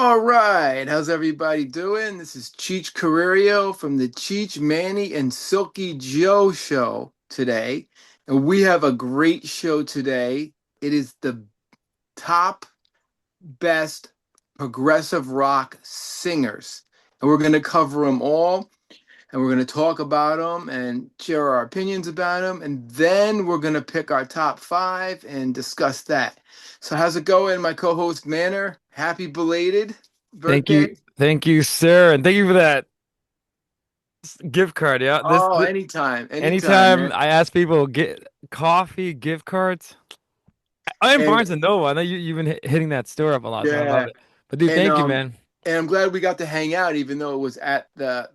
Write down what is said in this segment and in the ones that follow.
All right, how's everybody doing? This is Cheech Carrerio from the Cheech, Manny, and Silky Joe show today. And we have a great show today. It is the top best progressive rock singers. And we're going to cover them all, and we're going to talk about them and share our opinions about them. And then we're going to pick our top five and discuss that. So, how's it going, my co host Manner? Happy belated birthday. Thank you, sir, and thank you for that gift card. Yeah, Oh, anytime, anytime man. I ask people get coffee gift cards, I am And Barnes and Noble. I know you've been hitting that store up a lot, so I love yeah, it. But dude, and thank you, um, man. and I'm glad we got to hang out, even though it was at the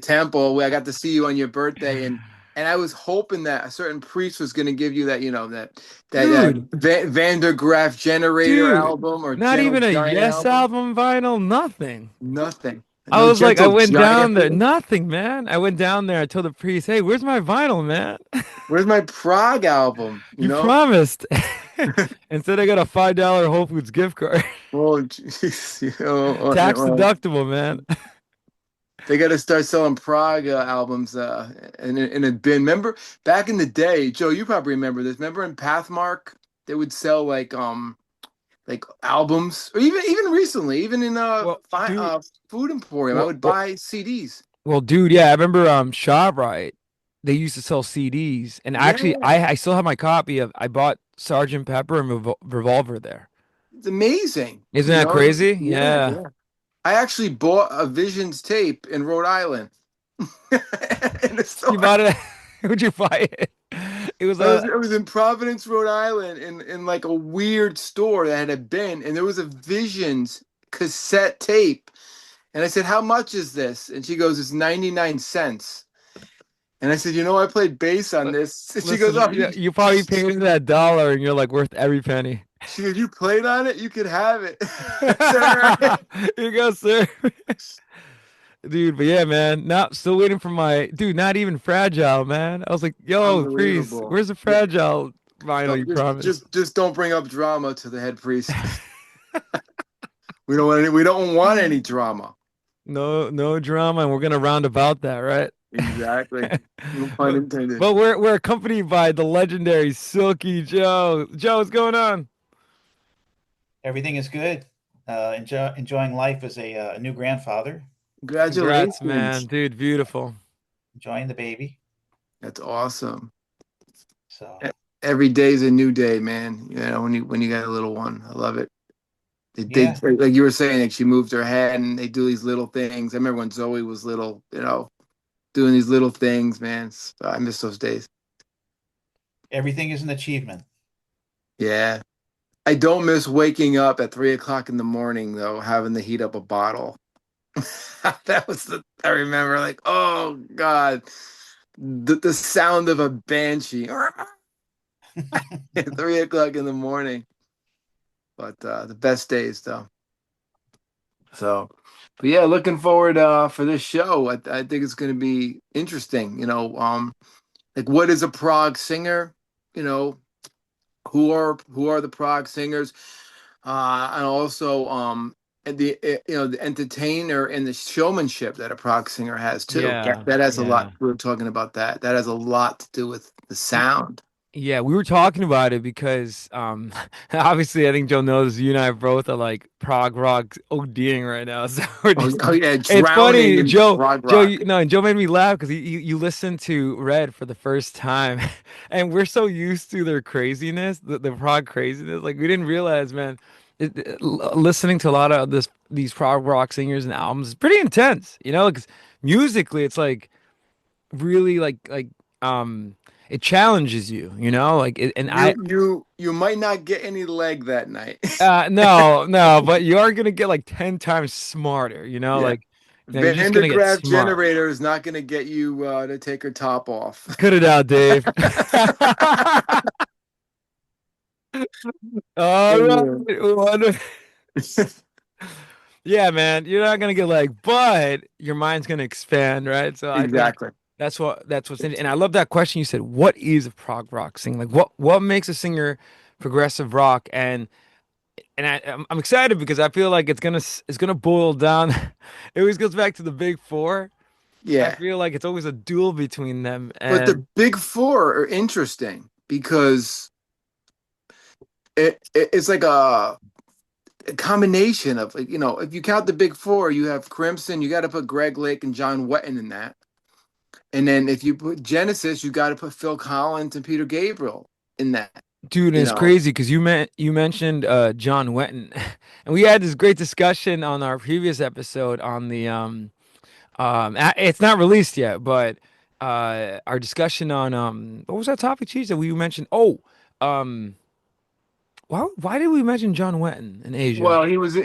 temple where I got to see you on your birthday, and I was hoping that a certain priest was going to give you that, that Dude, Van der Graaf Generator dude, album or not Gentle even a Giant Yes album. album vinyl, nothing. Nothing. I No was like, I Gentle went Giant down for there, you. nothing, man. I went down there. I told the priest, "Hey, where's my vinyl, man? Where's my Prague album? You promised." Instead, I got a $5 Whole Foods gift card, Oh, jeez. Oh, tax well, deductible, man. they got to start selling Prague albums in a bin. Remember back in the day, Joe, you probably remember this. Remember in Pathmark, they would sell like albums, or even recently, even in Well, dude. Food Emporium, I Well, would well, buy CDs. well, dude, yeah, I remember ShopRite. They used to sell CDs, and actually, Yeah, I still have my copy of. I bought Sergeant Pepper and Revolver there. it's amazing. Isn't that crazy? Yeah, Yeah. yeah. I actually bought a Visions tape in Rhode Island in the You store. bought it? Would you buy it? It was It was in Providence, Rhode Island, in like a weird store that had a bin, and there was a Visions cassette tape. And I said, "How much is this?" And she goes, "It's 99 cents." And I said, "I played bass on this." And she goes, listen. "Oh, You probably paid that dollar, and you're like worth every penny. she goes, you played on it? You could have it." I said, "All right." Here you go, sir. Dude, but yeah, man. Now still waiting for my dude, not even fragile, man. I was like, yo, priest, Unbelievable. where's the fragile vinyl you promised? Just don't bring up drama to the head priest. We don't want any drama. No, no drama, and we're gonna round about that, right? Exactly. No pun But intended. but we're accompanied by the legendary Silky Joe. Joe, what's going on? Everything is good. Enjoying life as a new grandfather, Congrats, man. Congratulations. Dude, beautiful. enjoying the baby. That's awesome. E- So, Every day's a new day, man. When you got a little one. I love it. They yeah, like you were saying, like she moved her head and they do these little things. I remember when Zoe was little, doing these little things, man. I miss those days. everything is an achievement. Yeah. I don't miss waking up at 3 o'clock in the morning though, having to heat up a bottle. That was I remember like, oh God, the sound of a banshee at 3 o'clock in the morning. But the best days though. So, but yeah, looking forward for this show. I think it's going to be interesting. Like what is a prog singer? You know, who are the prog singers? And also and the entertainer and the showmanship that a prog singer has too. Yeah, That has a lot. yeah. We were talking about that. That has a lot to do with the sound. Yeah, we were talking about it because obviously I think Joe knows you and I both are like prog rock ODing right now. So we're Oh, just oh yeah, it's drowning funny, in prog Joe, rock. no, and Joe made me laugh because you listened to Red for the first time and we're so used to their craziness, the prog craziness. Like we didn't realize, man, listening to a lot of these prog rock singers and albums is pretty intense, because musically it's like really um it challenges you, like and I You might not get any leg that night. no, but you are gonna get like 10 times smarter, Yeah. like you're just gonna get Vandergraaf smart. generator is not going to get you to take her top off. Cut it out, Dave. All Yeah. right. Yeah, man, you're not gonna get like, but your mind's gonna expand, right? So I think Exactly. that's what's in. And I love that question you said. What is a prog rock singer? Like, what makes a singer progressive rock? And and I'm excited because I feel like it's gonna boil down. It always goes back to the big four. I Yeah. feel like it's always a duel between them, But the and big four are interesting because it's like a combination of like, if you count the big four, you have Crimson, you got to put Greg Lake and John Wetton in that. And then if you put Genesis, you got to put Phil Collins and Peter Gabriel in that, dude, and you it's know. crazy because you mentioned John Wetton, and we had this great discussion on our previous episode on the it's not released yet, but our discussion on what was that topic, Cheese, that we mentioned? Oh, um, why did we mention John Wetton in Asia? Well, he was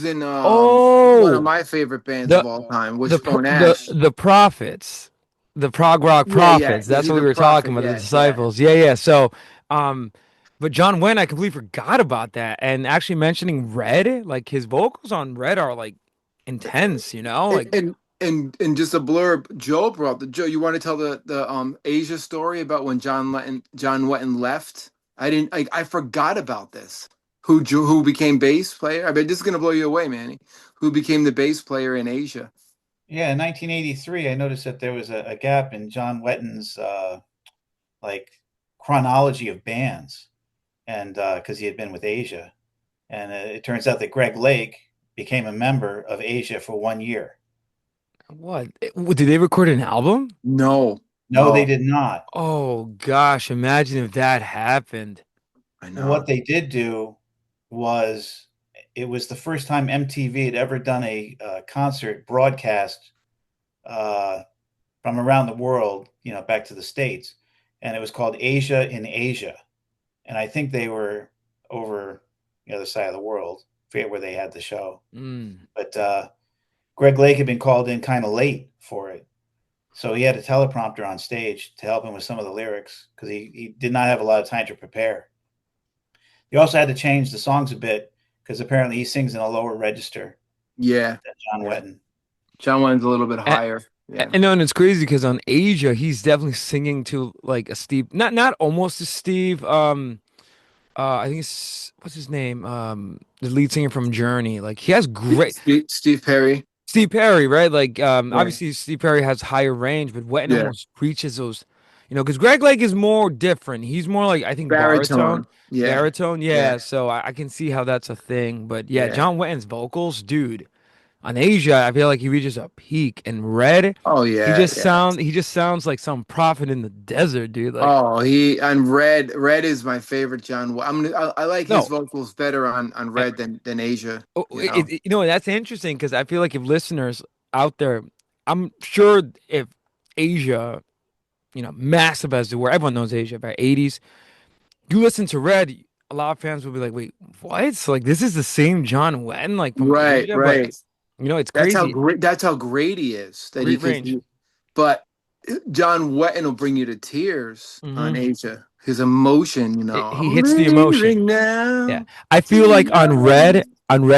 in one of Oh, my favorite bands of the all time, the Wishbone the Ash. the prophets, the prog rock Yeah, yeah, prophets. yeah. That's He's what we the were talking prophet. about, the Yeah, yeah, disciples. Yeah, yeah. So, um, but John Wayne, I completely forgot about that. And actually mentioning Red, like his vocals on Red are like intense, and like and just a blurb. Joe brought the Joe. You want to tell the Asia story about when John Wetton left? I forgot about this. Who became bass player? I mean, this is gonna blow you away, Manny. Who became the bass player in Asia? Yeah, in 1983, I noticed that there was a gap in John Wetton's like chronology of bands, and because he had been with Asia, and it turns out that Greg Lake became a member of Asia for 1 year. what? Did they record an album? No, No, they no, did not. Oh gosh, imagine if that happened. I What know. they did do was it was the first time MTV had ever done a concert broadcast uh, from around the world, back to the States. And it was called Asia in Asia. And I think they were over the other side of the world. I forget where they had the show. Mm. But Greg Lake had been called in kind of late for it. So he had a teleprompter on stage to help him with some of the lyrics because he did not have a lot of time to prepare. He also had to change the songs a bit because apparently he sings in a lower register Yeah, than John yeah. Wetton. John Wetton's a little bit And, higher. Yeah. and no, and it's crazy because on Asia, he's definitely singing to like a Steve, not almost a Steve. I think it's what's his name? The lead singer from Journey. Like he has great Steve Perry. Steve Perry, right? Like Yeah. obviously Steve Perry has higher range, but Wetton Yeah. almost reaches those, because Greg Lake is more different. He's more like I think baritone, Baritone. Yeah. baritone. Yeah. Yeah, so I can see how that's a thing. But yeah, Yeah. John Wetton's vocals, dude. On Asia, I feel like he reaches a peak. And Red, Oh yeah. Yeah. he just sounds like some prophet in the desert, dude. Like Oh, he on Red. Red is my favorite I like his no. vocals better on Red than Asia. Oh, You know. that's interesting because I feel like if listeners out there, I'm sure if Asia, massive as they were, everyone knows Asia, about 80s, you listen to Red, a lot of fans will be like, wait, what? So, like, this is the same John Wetton, like from Right. Asia, but Right. it's That's how crazy. great. That's how great he is. That he Great could. range. But John Wetton will bring you to tears on Hmm Asia. His emotion. He I'm hits the emotion. leaving Yeah. now. I feel like Tonight. on Red,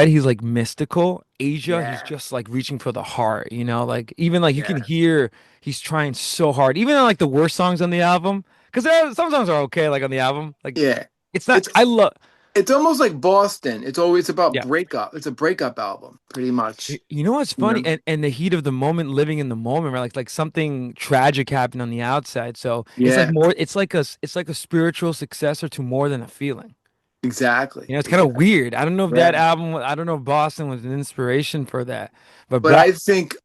he's like mystical. Asia, he's Yeah. just like reaching for the heart, like even like you can Yeah. hear he's trying so hard. Even on like the worst songs on the album, because some songs are okay, like on the album. Like Yeah. it's not, It's I love, it's almost like Boston. It's always about yeah. breakup. It's a breakup album, pretty much. You know what's You funny? know? And the heat of the moment, living in the moment, right? Like something tragic happened on the outside. So it's like Yeah, more, it's like a spiritual successor to more than a feeling. exactly. It's kind of Exactly. weird. I don't know if that Yeah. album, I don't know if Boston was an inspiration for that, but But I think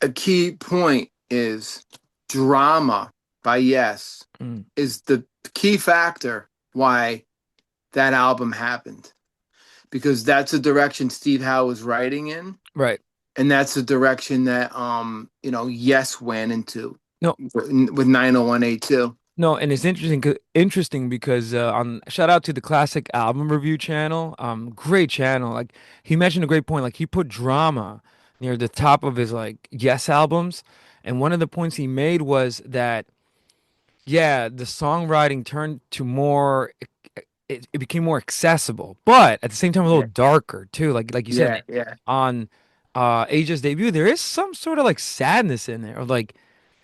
a key point is drama by Yes Mm, is the key factor why that album happened. Because that's the direction Steve Howe was writing in, right. and that's the direction that Yes went into No, with 90182. no, and it's interesting, interesting because on shout out to the Classic Album Review channel, great channel. Like he mentioned a great point. Like he put drama near the top of his like Yes albums, and one of the points he made was that yeah, the songwriting turned to more. It became more accessible, but at the same time a little Yeah. darker too. Like you said Yeah, yeah. on Asia's debut, there is some sort of like sadness in there, or like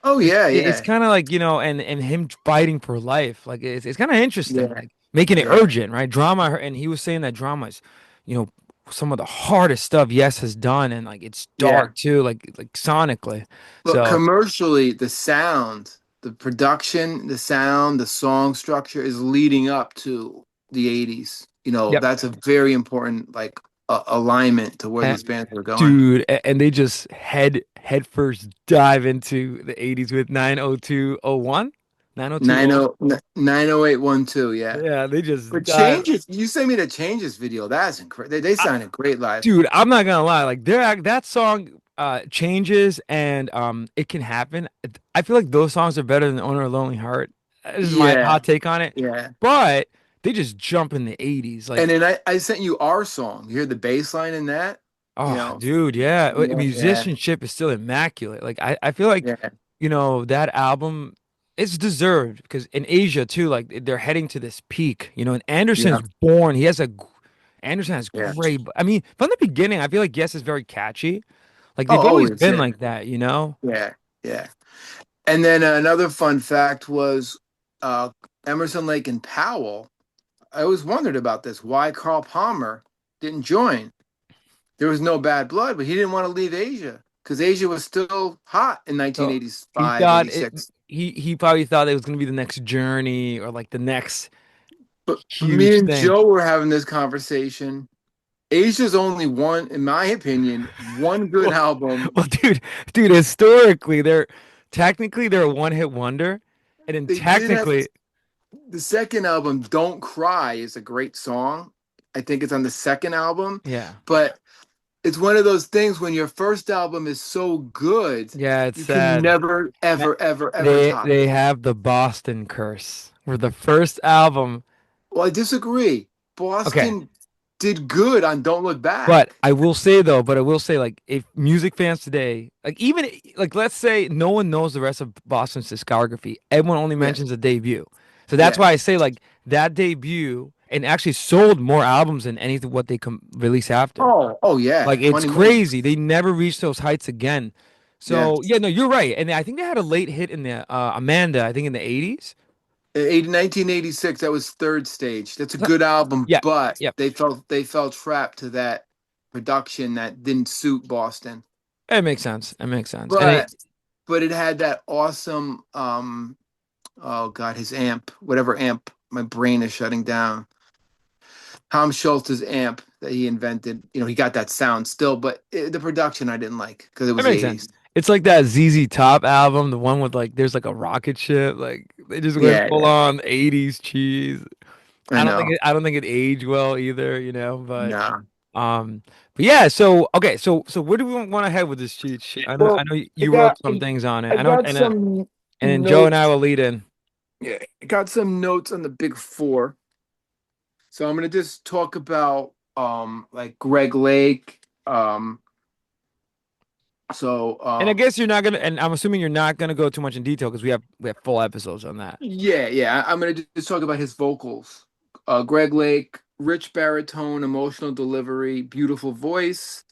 Oh yeah, it's yeah. kind of like and him fighting for life. Like it's kind of interesting, Yeah. like making it Yeah. urgent, right? Drama, and he was saying that drama is, you know, some of the hardest stuff Yes has done, and like it's Yeah. dark too, like sonically. But So commercially, the sound, the production, the sound, the song structure is leading up to the 80s. You know, yep. that's a very important like alignment to where And, these bands were going. dude, and they just head first dive into the 80s with 90201, 90201. 90812, yeah. Yeah, they just But dive. Changes, you sent me the Changes video. That's incredible. They sounded great live. Dude, I'm not gonna lie. Like that song changes and it can happen. I feel like those songs are better than Owner of a Lonely Heart. This is my Yeah, hot take on it. yeah. But they just jump in the 80s. And Like, then I sent you our song. You hear the bass line in that? You oh, know, dude, yeah. yeah, yeah, Musicianship is still immaculate. Like I feel like, yeah, that album it's deserved because in Asia too, like they're heading to this peak, and yeah, Anderson's born. Anderson has yeah. great, I mean, from the beginning, I feel like Yes is very catchy. Like Oh, they've always always, been yeah, like that, you know? yeah, yeah. And then another fun fact was uh, Emerson, Lake, and Powell. I always wondered about this, why Carl Palmer didn't join. There was no bad blood, but he didn't want to leave Asia because Asia was still hot in So he 1985, thought it 86. he probably thought it was gonna be the next journey or like the next But me huge and thing. Joe were having this conversation. Asia's only one, in my opinion, one good Well, album. well, dude, historically, they're a one-hit wonder. And then They did have technically, the second album, Don't Cry, is a great song. I think it's on the second album, yeah. but it's one of those things when your first album is so good, Yeah, it's you can sad. never, Ma- ever, ever, ever top they it. have the Boston curse, where the first album. Well, I disagree. Okay, Boston did good on Don't Look but Back. I will say, like, if music fans today, like, even like, let's say no one knows the rest of Boston's discography, everyone only Yeah, mentions the debut. So that's yeah. why I say like that debut and actually sold more albums than anything what they release after. Oh, yeah. Like it's 20 million. crazy. They never reached those heights again. Yeah. So yeah, no, you're right. And I think they had a late hit in the Amanda, I think in the 80s. 1986, that was third stage. That's a good album, Yeah. but Yep. they fell trapped to that production that didn't suit Boston. It makes sense. It makes sense. And But but it had that awesome oh God, his amp, whatever amp, my brain is shutting down. Tom Schultz's amp that he invented. He got that sound still, but the production I didn't like because it it was makes sense. 80s. It's like that ZZ Top album, the one with like there's like a rocket ship. Like they just went Yeah, full yeah. on 80s cheese. I know. I don't think it aged well either, Nah. um but yeah, so okay, so where do we want to head with this Cheech? I Well, know I you wrote got some things on it. I I know got some and then Joe and I notes. will lead in. Yeah, I got some notes on the big four. So I'm gonna just talk about like Greg Lake. So And I guess you're not gonna, and I'm assuming you're not gonna go too much in detail because we have full episodes on that. yeah, I'm gonna just talk about his vocals. Greg Lake, rich baritone, emotional delivery, beautiful voice.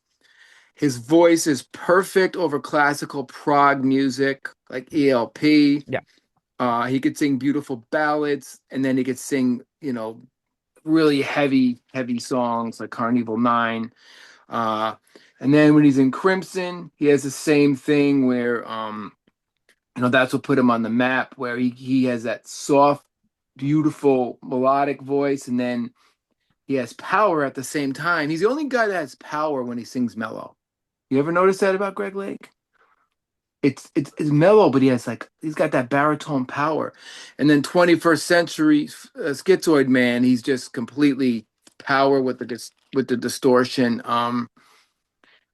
His voice is perfect over classical prog music like ELP. Yeah, He could sing beautiful ballads, and then he could sing, really heavy, heavy songs like Carnival 9. Uh, and then when he's in Crimson, he has the same thing where, that's what put him on the map, where he has that soft, beautiful, melodic voice, and then he has power at the same time. He's the only guy that has power when he sings mellow. You ever notice that about Greg Lake? It's mellow, but he's got that baritone power. And then 21st century schizoid man, he's just completely power with the distortion. And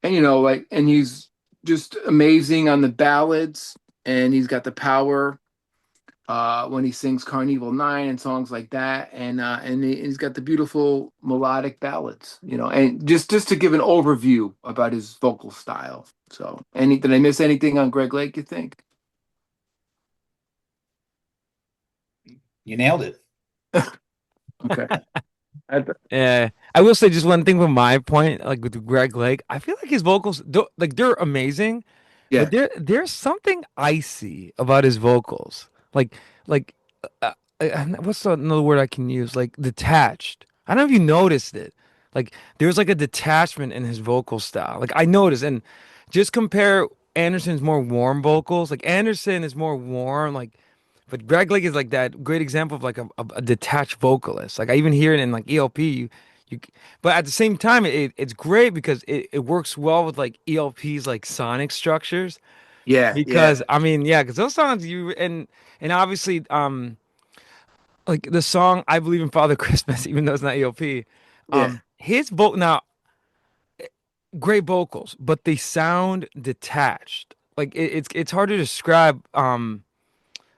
and he's just amazing on the ballads, and he's got the power when he sings Carnival 9 and songs like that, and he's got the beautiful melodic ballads, and just to give an overview about his vocal style. So, did I miss anything on Greg Lake, you think? You nailed it. Okay. I- yeah. I will say just one thing from my point, like with Greg Lake, I feel like his vocals, like they're amazing, but yeah. there's something icy about his vocals, like what's another word I can use? Like detached. I don't know if you noticed it. Like there's like a detachment in his vocal style. Like I noticed, and just compare Anderson's more warm vocals. Like Anderson is more warm, like, but Greg Lake is like that great example of like a detached vocalist. Like I even hear it in like ELP. You, but at the same time, it's great because it works well with like ELP's like sonic structures. Yeah, yeah, Because I mean, yeah, because those songs you and obviously like the song "I Believe in Father Christmas," even though it's not ELP, yeah, his vocal now great vocals, but they sound detached. Like it's hard to describe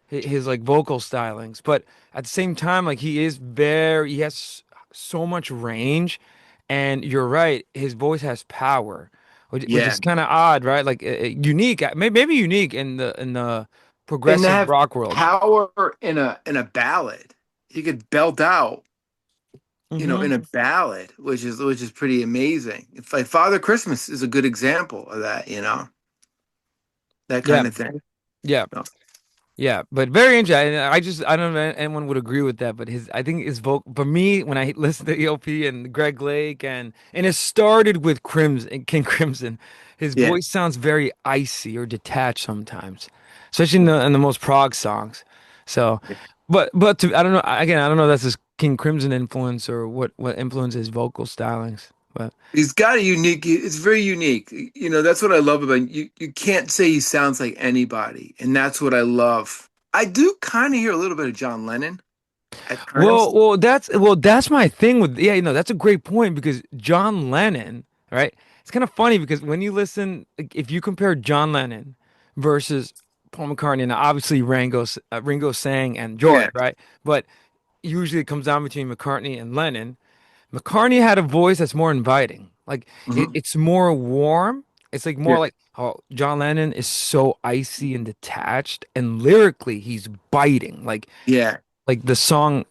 his like vocal stylings, but at the same time, like he has so much range, and you're right, his voice has power, which yeah. is kind of odd, right? Like unique, maybe unique in the And to progressive have rock world. power in a ballad, he could belt out, Hmm. in a ballad, which is pretty amazing. It's like Father Christmas is a good example of that, that Yeah, kind of thing. yeah. So, Yeah, but very interesting. I don't know if anyone would agree with that, but I think his vocal for me when I listen to ELP and Greg Lake and it started with Crimson, King Crimson, his yeah. voice sounds very icy or detached sometimes, especially in the most prog songs. So, but I don't know. Again, I don't know if that's his King Crimson influence or what influenced his vocal stylings, but He's got a unique, it's very unique. That's what I love about him. You can't say he sounds like anybody, and that's what I love. I do kind of hear a little bit of John Lennon at times. That's my thing with yeah, that's a great point because John Lennon, right? It's kind of funny because when you listen, like, if you compare John Lennon versus Paul McCartney, now obviously Ringo sang and George, Yeah. right? But usually it comes down between McCartney and Lennon. McCartney had a voice that's more inviting, like Hmm. it's more warm. It's like more Yeah. like oh, John Lennon is so icy and detached, and lyrically he's biting, Yeah. like the song.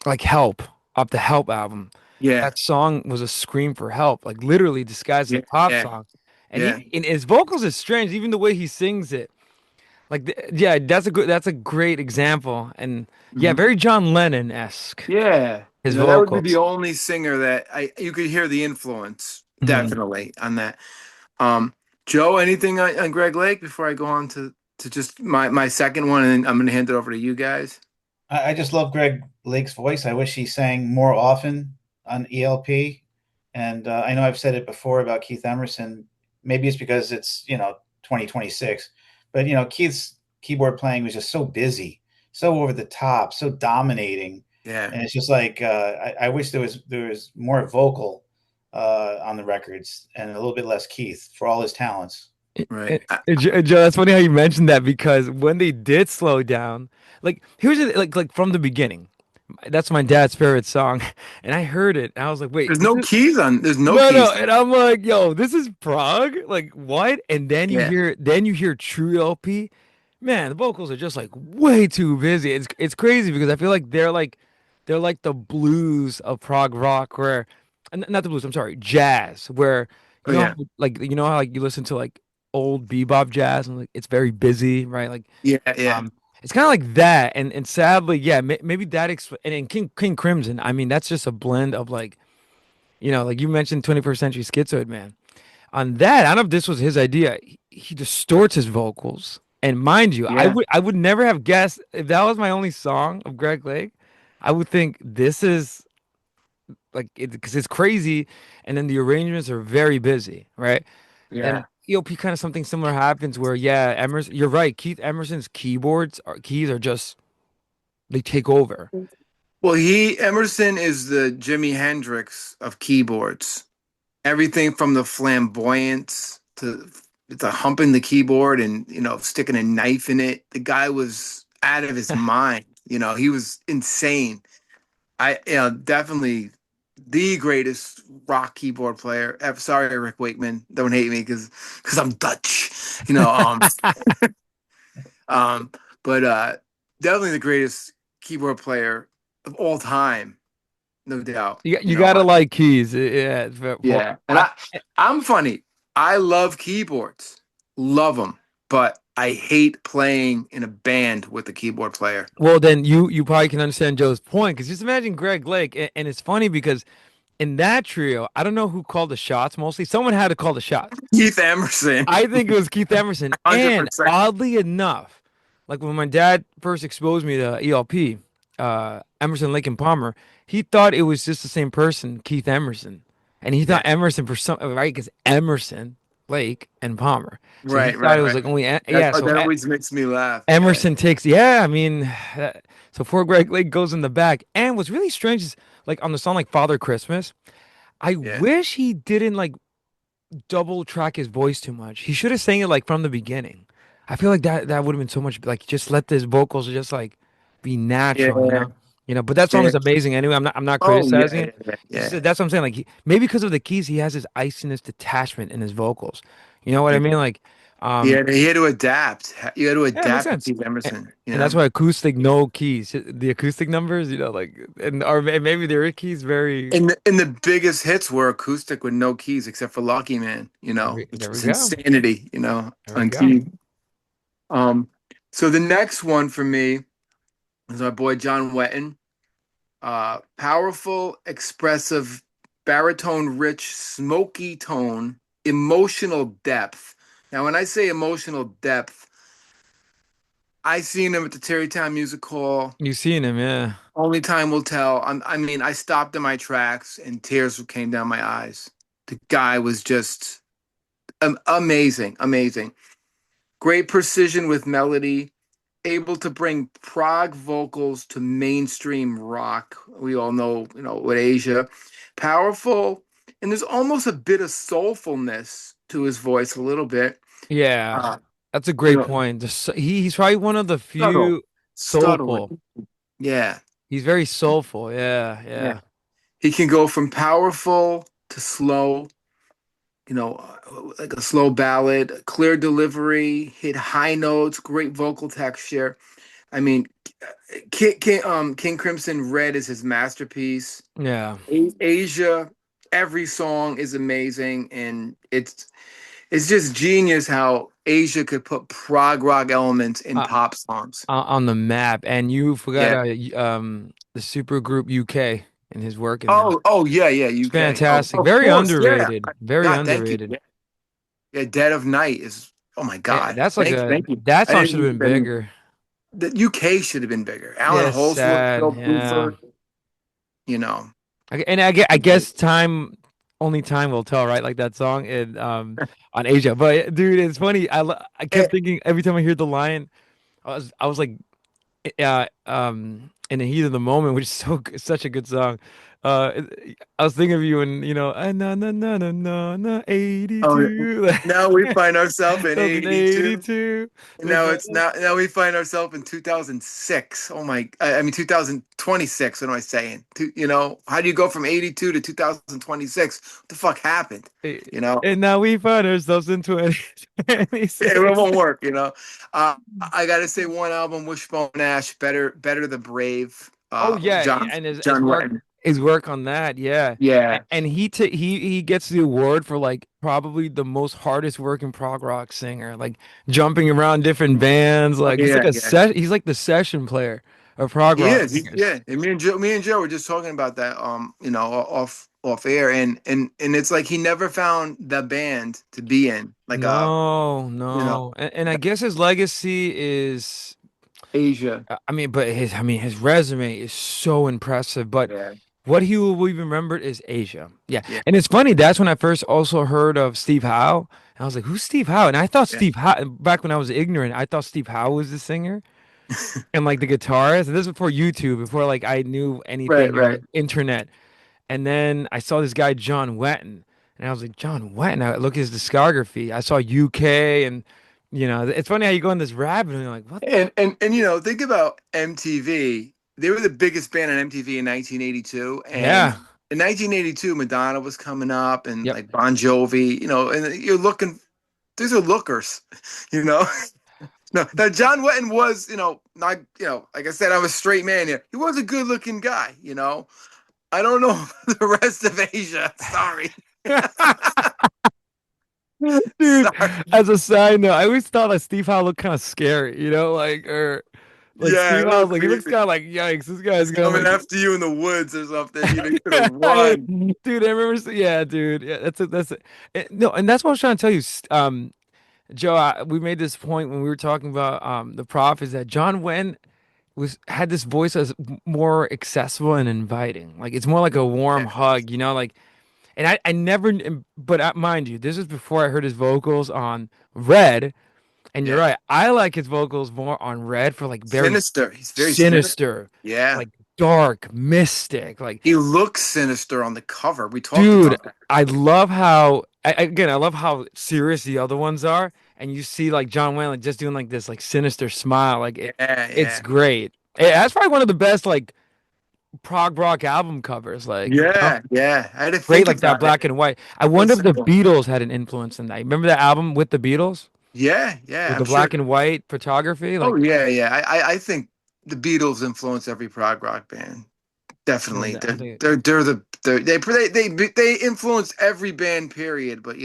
Like Help off the Help album. Yeah. That song was a scream for help, like literally disguised as Yeah. a pop Yeah. song. And Yeah. he in his vocals is strange, even the way he sings it. Like yeah, that's a great example. And yeah, Hmm. very John Lennon-esque, Yeah. his That would be the vocals. only singer that you could hear the influence Mhm. definitely on that. Um, Joe, anything on Greg Lake before I go on to just my second one, and then I'm going to hand it over to you guys. I just love Greg Lake's voice. I wish he sang more often on ELP. And I know I've said it before about Keith Emerson. Maybe it's because it's 2026, but Keith's keyboard playing was just so busy, so over the top, so dominating, Yeah. and it's just like I wish there was more vocal on the records and a little bit less Keith for all his talents. Right. Joe, that's funny how you mentioned that because when they did slow down, like here's like from the beginning, that's my dad's favorite song, and I heard it, and I was like, wait, There's no keys on. There's no no, keys. and I'm like, yo, this is Prague, like what? And Yeah. then you hear True LP, man, the vocals are just like way too busy. It's crazy because I feel like they're like the blues of prog rock, where not the blues, I'm sorry, jazz, where Oh you know how, yeah. like you know how like you listen to like old bebop jazz and like it's very busy, right? Like Yeah. Yeah. um, it's kind of like that, and sadly, yeah, maybe that and in King Crimson, I mean, that's just a blend of like like you mentioned 21st Century Schizoid Man. On that, I don't know if this was his idea. He distorts his vocals. And mind you, Yeah. I would never have guessed if that was my only song of Greg Lake, I would think this is like it because it's crazy and then the arrangements are very busy, right? And Yeah. EOP kind of something similar happens where yeah, Emerson, you're right. Keith Emerson's keys are just they take over. Well, Emerson is the Jimi Hendrix of keyboards. Everything from the flamboyance to humping the keyboard and sticking a knife in it. The guy was out of his mind. He was insane. Definitely the greatest rock keyboard player. Sorry, Rick Wakeman, don't hate me because I'm Dutch. You know, um, um, but definitely the greatest keyboard player of all time, no doubt. You gotta like keys. Yeah, Yeah, and I, I'm funny. I love keyboards, love them, but I hate playing in a band with a keyboard player. well, then you probably can understand Joe's point because just imagine Greg Lake, and it's funny because in that trio, I don't know who called the shots mostly. Someone had to call the shots. Keith Emerson, I think it was Keith Emerson. And 100%. oddly enough, like when my dad first exposed me to ELP, Emerson, Lake and Palmer, he thought it was just the same person, Keith Emerson. And he thought Yeah, Emerson for some, right? Because Emerson, Lake, and Palmer. So he right, thought right, it was right. like only, That yeah. So that always makes me laugh. Yeah, Emerson takes, yeah, I mean, so poor Greg Lake goes in the back. And what's really strange is like on the song like Father Christmas, I yeah, wish he didn't like double track his voice too much. He should have sang it like from the beginning. I feel like that would have been so much like just let his vocals just like be natural, you yeah, know? You know, but that song yeah. is amazing anyway. I'm not Oh yeah, criticizing yeah, it. yeah, It's yeah. just that's what I'm saying. Like maybe because of the keys, he has this iciness detachment in his vocals. You know what I Yeah. mean? Like, He had to adapt. You had to yeah, it makes adapt to sense. Keith And, Emerson. You and that's know, why acoustic no keys. The acoustic numbers, you know, like and or maybe there are keys very. and the biggest hits were acoustic with no keys except for Lucky Man. Which There we was go. insanity. There we On go. key. Um, so the next one for me is our boy John Wetton. Powerful, expressive, baritone rich, smoky tone, emotional depth. Now, when I say emotional depth, I seen him at the Terrytown Music Hall. You've seen him, yeah. Only time will tell. I mean, I stopped in my tracks and tears came down my eyes. The guy was just amazing, amazing. Great precision with melody, able to bring prog vocals to mainstream rock. We all know, with Asia. Powerful, and there's almost a bit of soulfulness to his voice, a little bit. Yeah, Uh, that's a you great know, point. He's probably one of the subtle, few subtle. soulful. Yeah, He's very soulful. Yeah, yeah. yeah. He can go from powerful to slow, like a slow ballad, clear delivery, hit high notes, great vocal texture. I mean, King Crimson Red is his masterpiece. Yeah. Asia, every song is amazing, and it's just genius how Asia could put prog rock elements in Uh, pop songs. on the map. And you forgot Yeah. the super group UK and his work in that. Oh yeah, yeah, It's UK. Oh, fantastic. of Very course, yeah. underrated. Very God, thank you. underrated. Yeah, yeah. Dead of Night is. Oh my Yeah, God. that's like Thank you. that I song should have didn't been even. bigger. The UK should have been bigger. Alan Yeah, it's Holdsworth, sad. Phil Yeah. Bruford, you know. I guess only time will tell, right? Like that song in on Asia. But dude, it's funny. I Eh, kept thinking every time I hear the line, I was like in the heat of the moment, which is such a good song. I was thinking of you and na na na na na na Oh, 82. now we find ourselves in That was in 82. 82. And now we find ourselves in 2006. Oh my, I mean 2026. What am I saying? How do you go from 82 to 2026? What the fuck happened? You know, And now we find ourselves in it 2026. won't work. I gotta say one album, Wishbone Ash, better the Brave. Oh yeah, John and his John work Wetton. on that, yeah. Yeah, And he gets the award for like probably the most hardest working prog rock singer, like jumping around different bands. oh, Like yeah, yeah. he's like the session player of prog He rock is. singers. Yeah. And me and Joe were just talking about that. Off air, and it's like he never found the band to be in, like No, you know, no. And I guess his legacy is Asia. I mean, but his resume is so impressive, but Yeah, what he will be remembered is Asia. Yeah. yeah, And it's funny, that's when I first also heard of Steve Howe. And I was like, who's Steve Howe? And I thought yeah. Steve Howe, back when I was ignorant, I thought Steve Howe was the singer and like the guitarist. And this was before YouTube, before like I knew Right, anything or right. internet. And then I saw this guy, John Wetton. And I was like, John Wetton. I look at his discography. I saw UK and, it's funny how you go in this rabbit hole and you're like, what? And think about MTV. They were the biggest band on MTV in 1982, and Yeah. in 1982, Madonna was coming up, and Yep. like Bon Jovi. And you're looking. These are lookers, you know. No, now John Wetton was, not, like I said, I'm a straight man here. He was a good-looking guy. I don't know the rest of Asia. Sorry, Dude, sorry. as a side note, I always thought that Steve Howe looked kind of scary, like, or Like Yeah, Steve it House, looked like he looks creepy. kind of like yikes. This guy's He's gonna coming like, after you in the woods or something. You know, could have run. dude. I remember, yeah, dude. Yeah, that's it. That's it. No, and that's what I was trying to tell you. Joe, we made this point when we were talking about the prof is that John Wayne was had this voice that's more accessible and inviting. Like it's more like a warm Yeah, hug, you know, like and I never but mind you, this is before I heard his vocals on Red, and you're yeah. right. I like his vocals more on Red for like very Sinister. He's very sinister. sinister, Yeah. like dark, mystic, like He looks sinister on the cover. We talked dude, about that. I love how again, I love how serious the other ones are, and you see like John Wayne like just doing like this like sinister smile, like Yeah, it's yeah. great. That's probably one of the best like prog rock album covers, like you know, Yeah, yeah. I had to great think like that about it. black and white. I wonder That's if the cool. Beatles had an influence in that. Remember that album with the Beatles Yeah, yeah. with I'm the sure. black and white photography, Oh, like yeah, yeah. I think the Beatles influenced every prog rock band. Definitely. I think They influence every band, period. But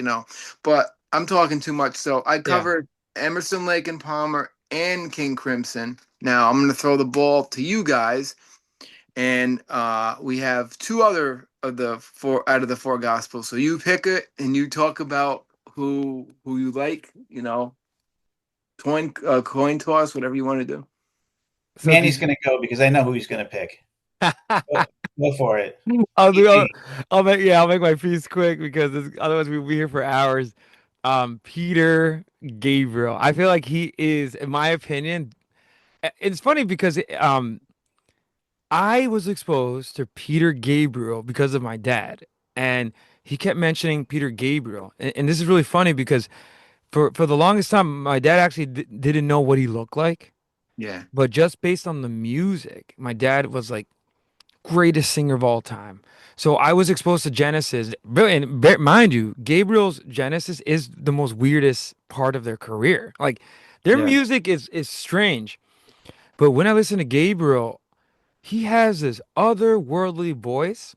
but I'm talking too much. So I yeah. covered Emerson, Lake and Palmer and King Crimson. Now I'm gonna throw the ball to you guys, and we have two other of the four out of the four gospels. So you pick it and you talk about who you like. Coin toss, whatever you want to do. Silky Manny's Joe. going to go because I know who he's going to pick. Go, go for it. I'll do. Easy. I'll make. Yeah, I'll make my piece quick because otherwise we'll be here for hours. Peter Gabriel. I feel like he is, in my opinion. It's funny because I was exposed to Peter Gabriel because of my dad, and he kept mentioning Peter Gabriel, and this is really funny because for the longest time, my dad actually didn't know what he looked like, Yeah, but just based on the music, my dad was like greatest singer of all time. So I was exposed to Genesis. And mind you, Gabriel's Genesis is the most weirdest part of their career. Like their yeah, music is strange, but when I listen to Gabriel, he has this otherworldly voice,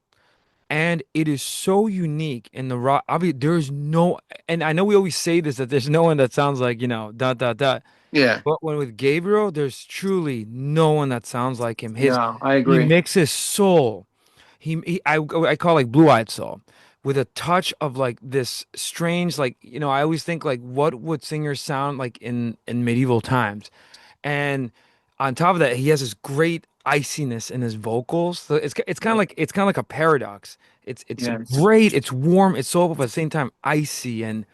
and it is so unique in the rock. I mean, there's no, and I know we always say this that there's no one that sounds like dot dot dot. yeah. But when with Gabriel, there's truly no one that sounds like him. No, I He agree. mixes soul. I call like blue-eyed soul with a touch of like this strange like I always think like what would singers sound like in medieval times, and on top of that he has this great iciness in his vocals. So it's kind of like a paradox. It's Yeah, great, it's warm, it's soulful, but at the same time icy and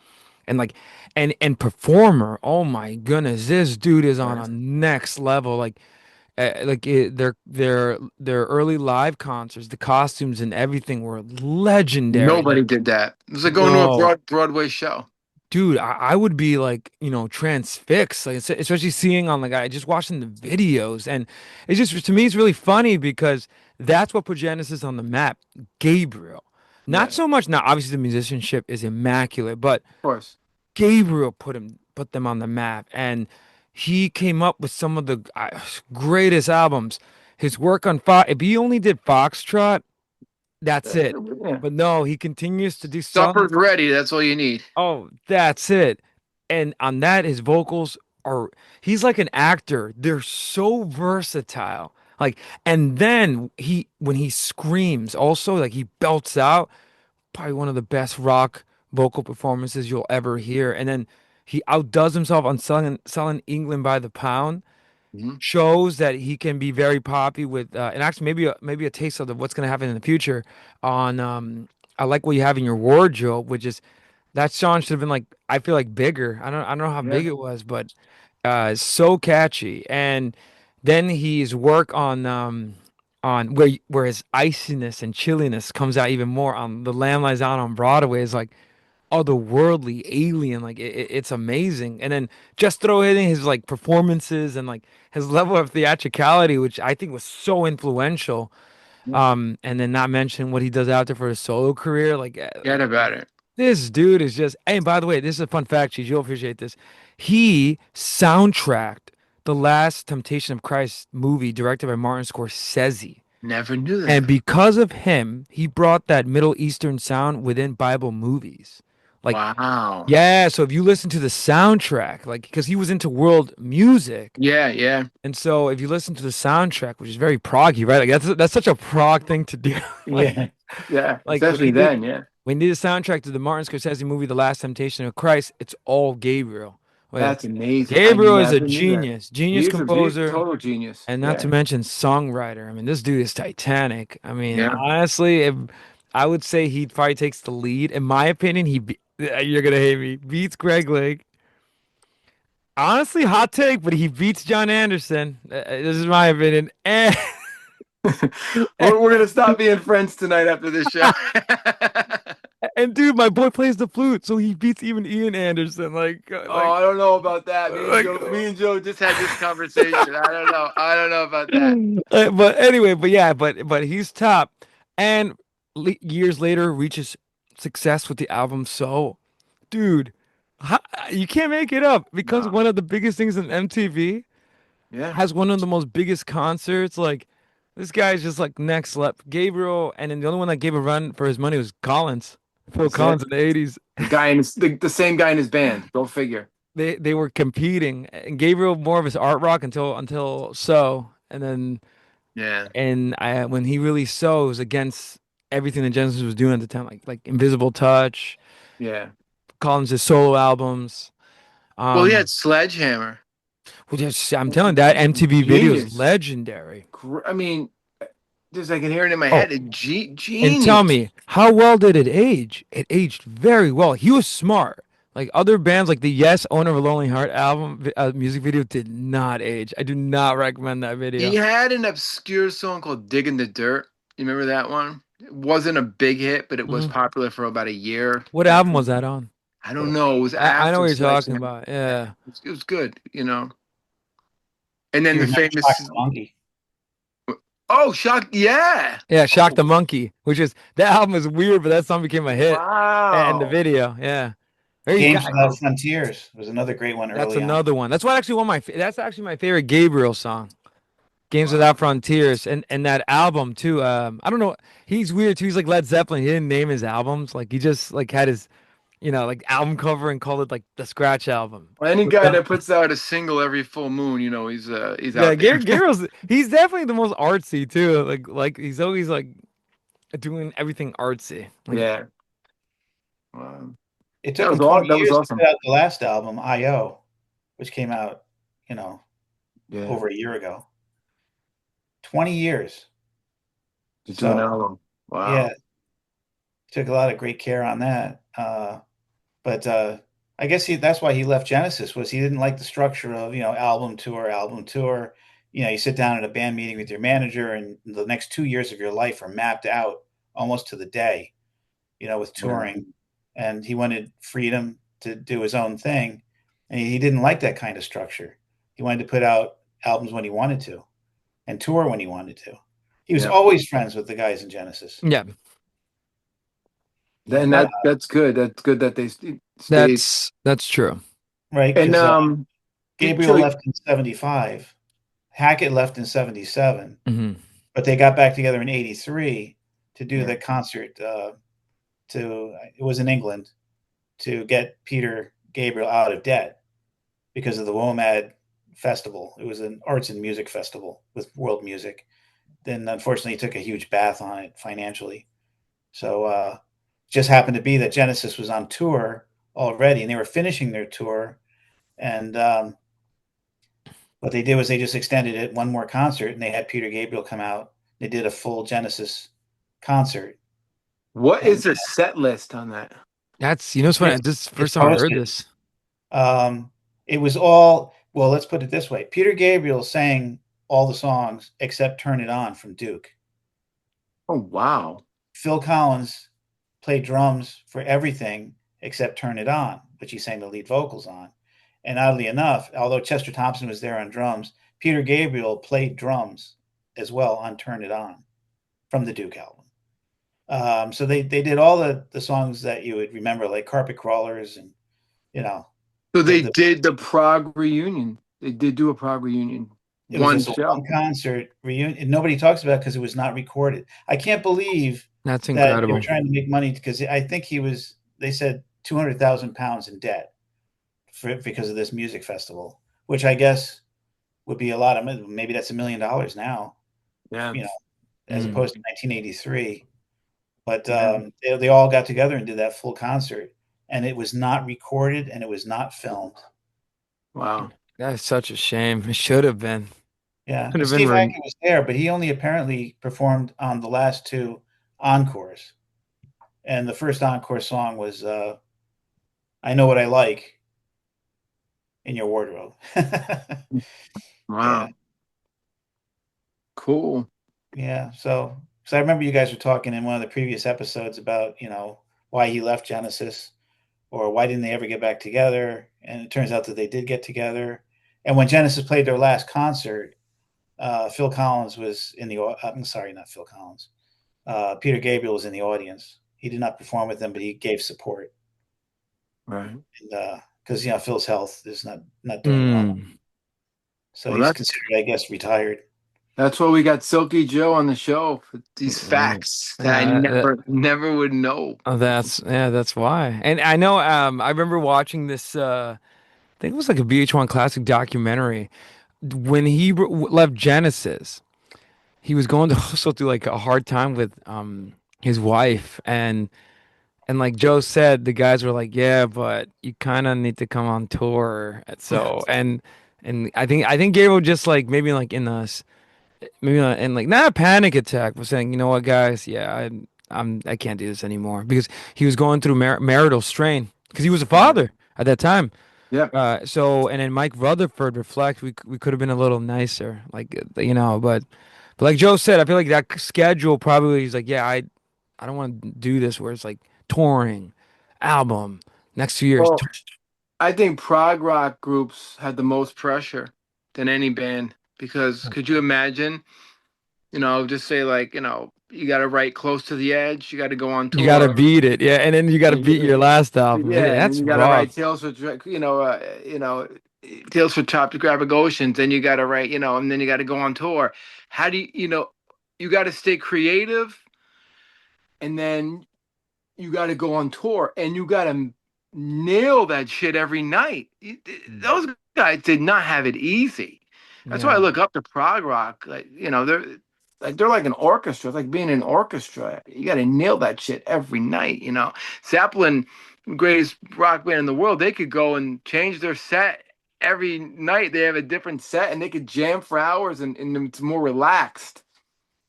like and performer. Oh my goodness, this dude is on yeah. a next level. Their early live concerts, the costumes and everything were legendary. Like Nobody did that. It was like going to a no, Broadway show. dude, I would be like transfixed, like especially seeing on like I just watching the videos, and it's just to me it's really funny because that's what put Genesis on the map. Gabriel, Yeah, not of so much now. Obviously, the musicianship is immaculate, but course. Gabriel put them on the map, and he came up with some of the greatest albums. His work on Fox, if he only did Foxtrot, that's it. Yeah. But no, he continues to do some. Supper's ready. That's all you need. Oh, that's it. And on that, his vocals are. He's like an actor. They're so versatile. Like, and then when he screams, also like he belts out probably one of the best rock vocal performances you'll ever hear. And then he outdoes himself on selling England by the pound. Mhm. Shows that he can be very poppy with, and actually maybe a taste of what's going to happen in the future on. I like what you have in your wardrobe, which is that song should have been like I feel like bigger. I don't know how Yeah. big it was, but it's so catchy. And then his work on where his iciness and chilliness comes out even more on The Lamb Lies Down on Broadway is like otherworldly, alien. Like it's amazing. And then just throw in his like performances and like his level of theatricality, which I think was so influential. Yeah. And then not mention what he does out there for his solo career. Forget about it. This dude is just. And by the way, this is a fun fact, Cheech. You'll appreciate this. He soundtracked the last Temptation of Christ movie directed by Martin Scorsese. Never knew And that. because of him, he brought that Middle Eastern sound within Bible movies. Like, Wow. yeah, so if you listen to the soundtrack, like, because he was into world music, Yeah, yeah, and so if you listen to the soundtrack, which is very proggy, right? Like that's such a prog thing to do. Like, yeah, yeah. like Especially then, yeah. when they did the soundtrack to the Martin Scorsese movie, The Last Temptation of Christ, it's all Gabriel. Well, That's amazing. I Gabriel is a never knew that. genius He's a composer, total genius. and not to Yeah, mention songwriter. I mean, this dude is Titanic. I mean, yeah. honestly, if I would say he probably takes the lead. In my opinion, you're gonna hate me. Beats Greg Lake. Honestly, hot take, but he beats John Anderson. This is my opinion. And, We're gonna stop being friends tonight after this show. and dude, my boy plays the flute, so he beats even Ian Anderson. Oh, I don't know about that. Like. Me and Joe just had this conversation. I don't know. I don't know about that. But anyway, but yeah, but he's top, and years later reaches success with the album. So, dude, how, you can't make it up because No. one of the biggest things in MTV Yeah, has one of the most biggest concerts. Like, this guy's just like next level. Gabriel, and then the only one that gave a run for his money was Collins, Phil that's it. Collins in the '80s. The same guy in his band. Go figure. They were competing, and Gabriel more of his art rock until so, and then. Yeah, And when he released So, it was against everything that Genesis was doing at the time, like Invisible Touch, yeah. Collins' solo albums. Well, he Um, had Sledgehammer. I'm telling you, that MTV video is Genius. legendary. I mean, just I can hear it in my Oh, head. and tell Genius. me, how well did it age? It aged very well. He was smart. Like other bands, like the Yes Owner of a Lonely Heart album music video did not age. I do not recommend that He video. had an obscure song called "Dig in the Dirt." You remember that one? It wasn't a big hit, but it was Mhm. popular for about a year. What album was that on? I don't know. It was I know what after you're talking Sledgehammer. about. Yeah, Yeah. it was good, you know. And then You the remember Shock famous, the Monkey? oh, shock, yeah. Yeah, Shock Oh, the Monkey, which is that album is weird, but that song became a hit. And the wow. video, yeah. There you Games got Without Frontiers was another great one that's early on. another one. That's what actually that's actually my favorite Gabriel song. Games Without Wow. Frontiers and that album too. I don't know. He's weird too. He's like Led Zeppelin. He didn't name his albums. Like he just like had his, like album cover and called it like the Scratch album. Any guy that puts out a single every full moon, he's Yeah, out there. Gabriel's he's definitely the most artsy too. Like he's always like doing everything artsy. Like Yeah. Wow. It That took was him all. 20 That was years to awesome. put out the last album, I.O., which came out, you know, Yeah. over a year ago. 20 years. To do an So, album. yeah, Wow. took a lot of great care on that. But I guess that's why he left Genesis was he didn't like the structure of, album tour, album tour. You sit down at a band meeting with your manager and the next 2 years of your life are mapped out almost to the day, with Yeah. touring. And he wanted freedom to do his own thing. And he didn't like that kind of structure. He wanted to put out albums when he wanted to and tour when he wanted to. He was Yeah. always friends with the guys in Genesis. yeah, And Uh, that's good. That's good that they stayed. that's true. right? And Because Gabriel Joey, left in 75. Hackett left in 77. Hmm. But they got back together in 83 to do yeah, the concert. It was in England to get Peter Gabriel out of debt because of the WOMAD festival. It was an arts and music festival with world music. Then unfortunately he took a huge bath on it financially. So just happened to be that Genesis was on tour already and they were finishing their tour. And what they did was they just extended it one more concert and they had Peter Gabriel come out. They did a full Genesis concert. what And is the set list on that? It's funny. it's, This is the it's first time I heard posted. this. It was all, well, let's put it this way. Peter Gabriel sang all the songs except Turn It On from Duke. Oh wow. Phil Collins played drums for everything except Turn It On, which he sang the lead vocals on. And oddly enough, although Chester Thompson was there on drums, Peter Gabriel played drums as well on Turn It On from the Duke album. So they did all the songs that you would remember, like Carpet Crawlers and, you know, So they the did the Prague reunion. They did do a Prague reunion. it was One just a one show. concert reunion. And nobody talks about it because it was not recorded. I can't believe That's that they were incredible. trying to make money because I think they said £200,000 in debt because of this music festival, which I guess would be a lot of money. Maybe that's $1 million now, Yeah. you know, as Mm. opposed to 1983. But Yeah. they all got together and did that full concert, and it was not recorded and it was not filmed. Wow. That's such a shame. It should have been. Yeah, Could and have been Steve re Aoki was there, but he only apparently performed on the last two encores. And the first encore song was "I Know What I Like in Your Wardrobe." Yeah, Wow. Cool. yeah. So I remember you guys were talking in one of the previous episodes about why he left Genesis, or why didn't they ever get back together? And it turns out that they did get together. And when Genesis played their last concert, Phil Collins was in the. I'm sorry, not Phil Collins. Peter Gabriel was in the audience. He did not perform with them, but he gave support. Right. And because Phil's health is not doing well, mm. so Well, he's considered, that's I guess, retired. that's why we got Silky Joe on the show for these Yeah. facts that I Yeah, never would know. that's why. And I know I remember watching this I think it was like a VH1 classic documentary when he left Genesis. He was going to also through like a hard time with his wife, and like Joe said, the guys were like, "Yeah, but you kind of need to come on tour." And so and I think Gabriel just like maybe like in us maybe not, and like not a panic attack, but saying, "You know what, guys? Yeah, I can't do this anymore," because he was going through marital strain because he was a Right. father at that time. Yep. So and then Mike Rutherford reflect we could have been a little nicer, like but like Joe said, I feel like that schedule probably he's like, yeah, I don't want to do this where it's like touring, album, next 2 years. Well, I think prog rock groups had the most pressure than any band because could you imagine, just say like, you got to write Close to the Edge, you got to go on You got to tour. beat it, yeah, and then you got to beat your last album. Yeah, Yeah, and then that's you got to write rough. Tales for, Tales for Topographic Oceans. Then you got to write, and then you got to go on tour. How do you got to stay creative, and then you got to go on tour, and you got to nail that shit every night. Mm. Those guys did not have it easy. That's why I Yeah. look up to prog rock. Like, they're like an orchestra. It's like being an orchestra. You got to nail that shit every night. Zeppelin, greatest rock band in the world. They could go and change their set every night. They have a different set, and they could jam for hours, and it's more relaxed.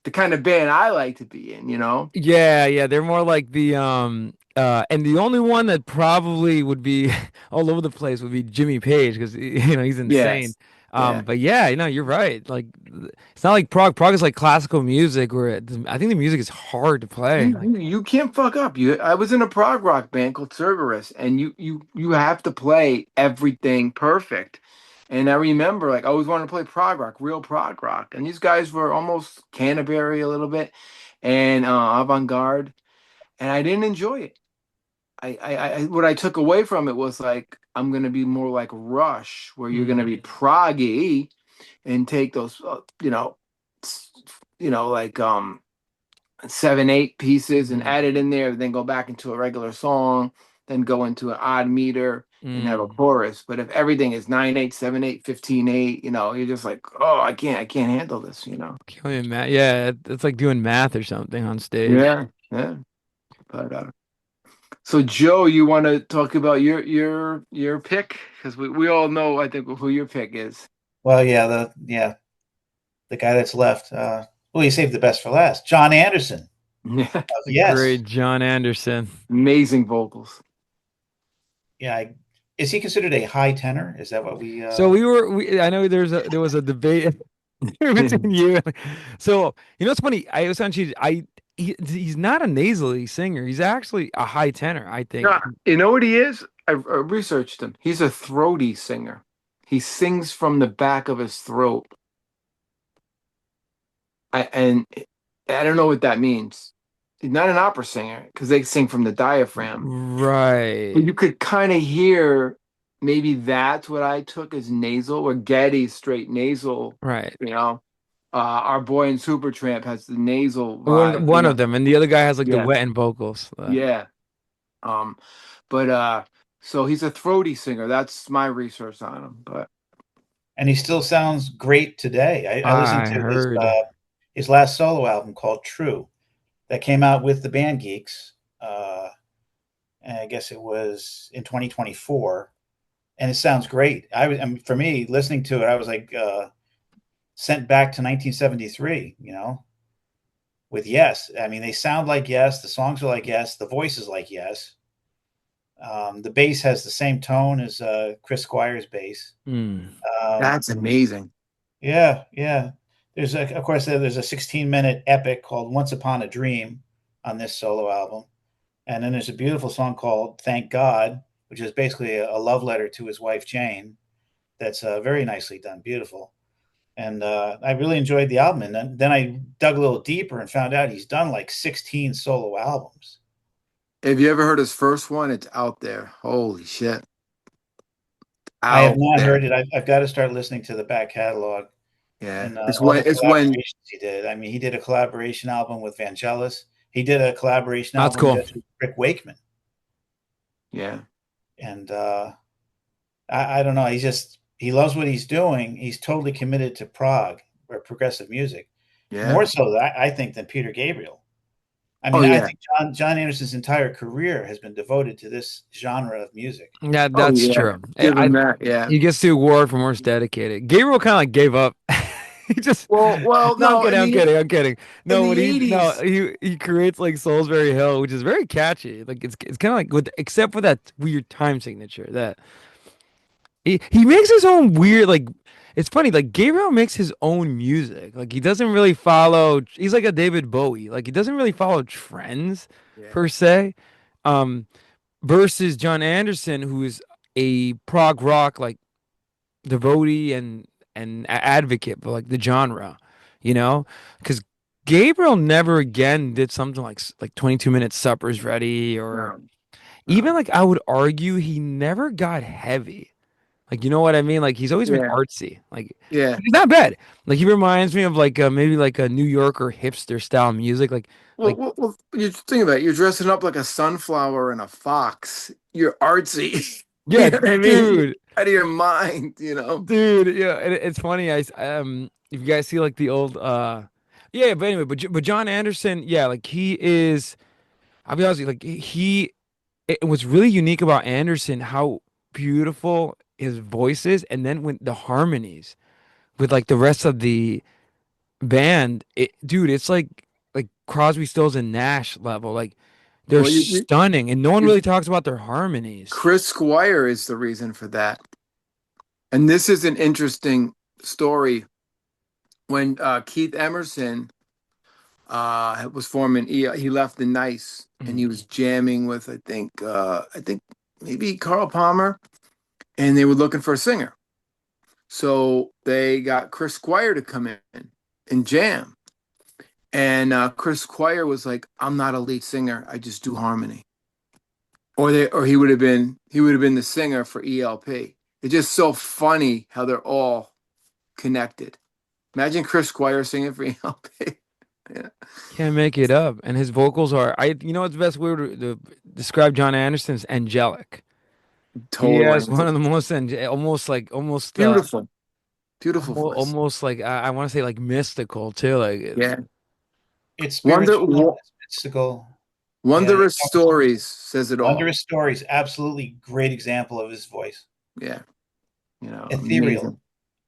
The kind of band I like to be in. Yeah, yeah, they're more like the and the only one that probably would be all over the place would be Jimmy Page because he's insane. Yes. Yeah. But yeah, you're right. Like it's not like prog. Prog is like classical music where I think the music is hard to play. You, Like you you can't fuck up. I was in a prog rock band called Cerberus, and you have to play everything perfect. And I remember, like, I always wanted to play prog rock, real prog rock. And these guys were almost Canterbury a little bit, and avant-garde, and I didn't enjoy it. What I took away from it was like I'm gonna be more like Rush, where you're gonna mm, be proggy and take those, s- like 7/8 pieces and mm, add it in there, then go back into a regular song, then go into an odd meter and have a mm. chorus. But if everything is 9/8, 7/8, 15/8, you're just like, oh, I can't handle this. Killing math. Yeah, it's like doing math or something on stage. Yeah, yeah. But so Joe, you want to talk about your pick? Because we all know, I think, who your pick is. Well, the guy that's left. Well, he saved the best for last. John Anderson. Yeah, The Yes. great John Anderson. amazing vocals. Yeah. Is he considered a high tenor? Is that what we? So I know there was a debate between you. So what's funny? I was actually he's not a nasally singer. He's actually a high tenor, I think. Yeah, you know what he is? I researched him. He's a throaty singer. He sings from the back of his throat. And I don't know what that means. He's not an opera singer because they sing from the diaphragm. But Right. you could kind of hear maybe that's what I took as nasal, or Getty's straight nasal. Right. You know, our boy in Supertramp has the nasal One vibe. one of them, and the other guy has like the Yeah, wet and vocals. yeah. Um, But so he's a throaty singer. That's my research on him. But And he still sounds great today. I listened I to heard. his last solo album called True that came out with the Band Geeks. Uh, and I guess it was in 2024, and it sounds great. I mean, for me, listening to it, I was like sent back to 1973. With Yes. I mean, they sound like Yes. The songs are like Yes. The voice is like Yes. The bass has the same tone as Chris Squire's bass. Mm. Um, that's amazing. yeah, yeah. Of course, there's a 16-minute epic called "Once Upon a Dream" on this solo album, and then there's a beautiful song called "Thank God," which is basically a love letter to his wife Jane. That's very nicely done, beautiful. And I really enjoyed the album. And then I dug a little deeper and found out he's done like 16 solo albums. Have you ever heard his first one? It's out there. Holy shit. I have Out not there. heard it. I've got to start listening to the back catalog Yeah. and It's all when the it's when collaborations he did. I mean, he did a collaboration album with Vangelis. He did a collaboration That's album cool. just with Rick Wakeman. yeah. And I don't know. He loves what he's doing. He's totally committed to prog or progressive music, Yeah. more so I think than Peter Gabriel. I Oh mean, I yeah. think John Anderson's entire career has been devoted to this genre of music. Yeah, Oh that's yeah. true. Give him that. Yeah. He gets the award for most dedicated. Gabriel kind of like gave up. He just Well, no, I'm no, kidding, I'm kidding, I'm kidding. in No, the what he no, 80s. he creates like Salisbury Hill, which is very catchy. Like it's kind of like with except for that weird time signature that he makes his own weird like it's funny like Gabriel makes his own music. Like he doesn't really follow. He's like a David Bowie. Like he doesn't really follow trends Yeah. per se. Um, versus John Anderson, who is a prog rock like devotee and advocate for like the genre, you know, because Gabriel never again did something like 22 minute suppers ready or No. even No. like I would argue he never got heavy. Like you know what I mean? Like he's always been Yeah. artsy. Like Yeah. he's not bad. Like he reminds me of like maybe like a New Yorker hipster style music. Like You think about it. You're dressing up like a sunflower and a fox. You're artsy. yeah, You know what I mean? You're dude. out of your mind, you know? Dude, yeah, it's funny. If you guys see like the old, yeah, but anyway, but John Anderson, yeah, like he is. I'll be honest, with you, like it was really unique about Anderson how beautiful his voice is, and then when the harmonies with like the rest of the band, dude, it's like Crosby, Stills, and Nash level. Like they're Well, stunning, and no one you really talks about their harmonies. Chris Squire is the reason for that. And this is an interesting story. When Keith Emerson was forming, he left the Nice and Mhm. he was jamming with I think maybe Carl Palmer, and they were looking for a singer. So they got Chris Squire to come in and jam. And Chris Squire was like, "I'm not a lead singer. I just do harmony." Or he would have been the singer for ELP. It's just so funny how they're all connected. Imagine Chris Squire singing for ELP. Yeah, Can't make it up. And his vocals are, you know what's the best word to describe John Anderson's angelic. He total has one answer. of the most, almost like, almost, Beautiful, beautiful voice. almost like, I want to say like mystical too. Like Yeah, It's wonder spiritual, it's mystical. Yeah, wondrous stories says it all. Wondrous Stories, absolutely great example of his voice. Yeah, Ethereal. amazing.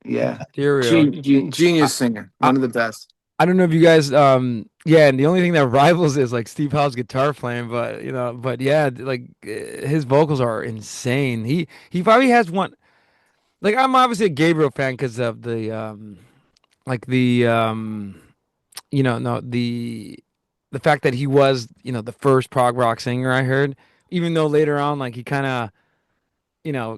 Yeah, ethereal. I, Genius singer, I, one of the best. I don't know if you guys, yeah, and the only thing that rivals is like Steve Howe's guitar playing, but but yeah, like his vocals are insane. He probably has one, like I'm obviously a Gabriel fan because of like the, no, the fact that he was, the first prog rock singer I heard, even though later on, like he kind of,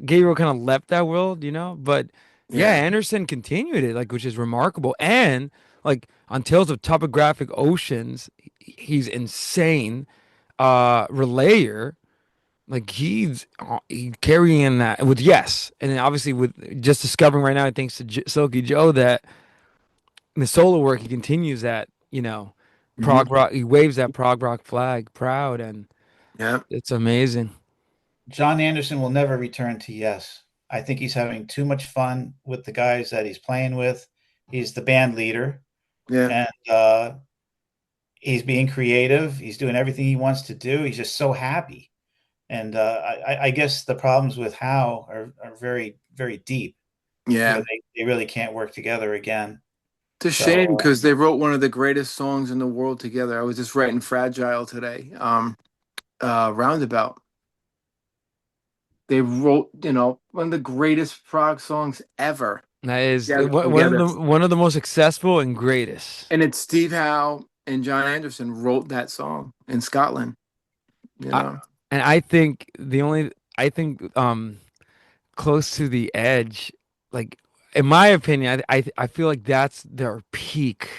Gabriel kind of left that world, but yeah, Yeah. Anderson continued it, like, which is remarkable. And like on Tales of Topographic Oceans, he's insane. Relayer, like he carrying that with Yes, and then obviously with just discovering right now, thanks to Silky Joe, that in the solo work he continues that, hmm prog rock. He waves that prog rock flag proud, and Yeah. it's amazing. John Anderson will never return to Yes. I think he's having too much fun with the guys that he's playing with. He's the band leader, Yeah, and he's being creative. He's doing everything he wants to do. He's just so happy. And I guess the problems with How are very, very deep, where yeah. they really can't work together again. It's a So shame because they wrote one of the greatest songs in the world together. I was just writing Fragile today. Roundabout. They wrote, one of the greatest prog songs ever. That is Yeah, one of together. the most successful and greatest. And it's Steve Howe and John Anderson wrote that song in Scotland, you I, know. and I think I think close to the edge, like in my opinion, I feel like that's their peak.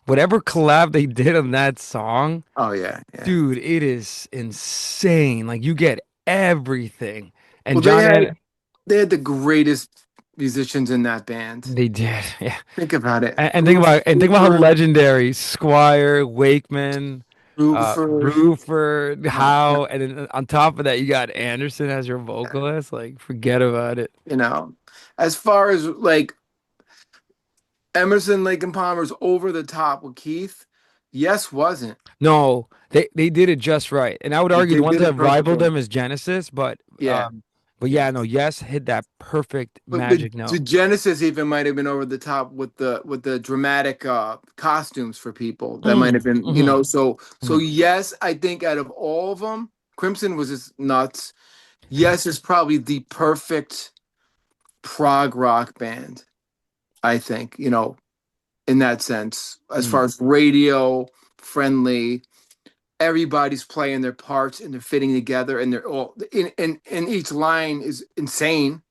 Whatever collab they did on that song, Oh yeah, yeah. dude, it is insane. Like you get everything. And Well, they John had Ed, they had the greatest musicians in that band. they did, yeah. Think about it. And think about how Rupert, legendary Squire, Wakeman, Rupert, Ruford, uh, Howe, and then on top of that, you got Anderson as your vocalist. Like, forget about it. you know. As far as like Emerson, Lake and Palmer's over the top with Keith, yes, wasn't. No, they did it just right, and I would argue They the ones did that it rivaled perfectly. them is Genesis, Yeah. but yeah, no, yes, hit that perfect But the, magic the note. Genesis even might have been over the top with the dramatic costumes for people. That might have Mm, been, hmm so yes, I think out of all of them, Crimson was just nuts. Yes is probably the perfect prog rock band, I think, in that sense, as mm. far as radio friendly, everybody's playing their parts and they're fitting together and they're all in each line is insane.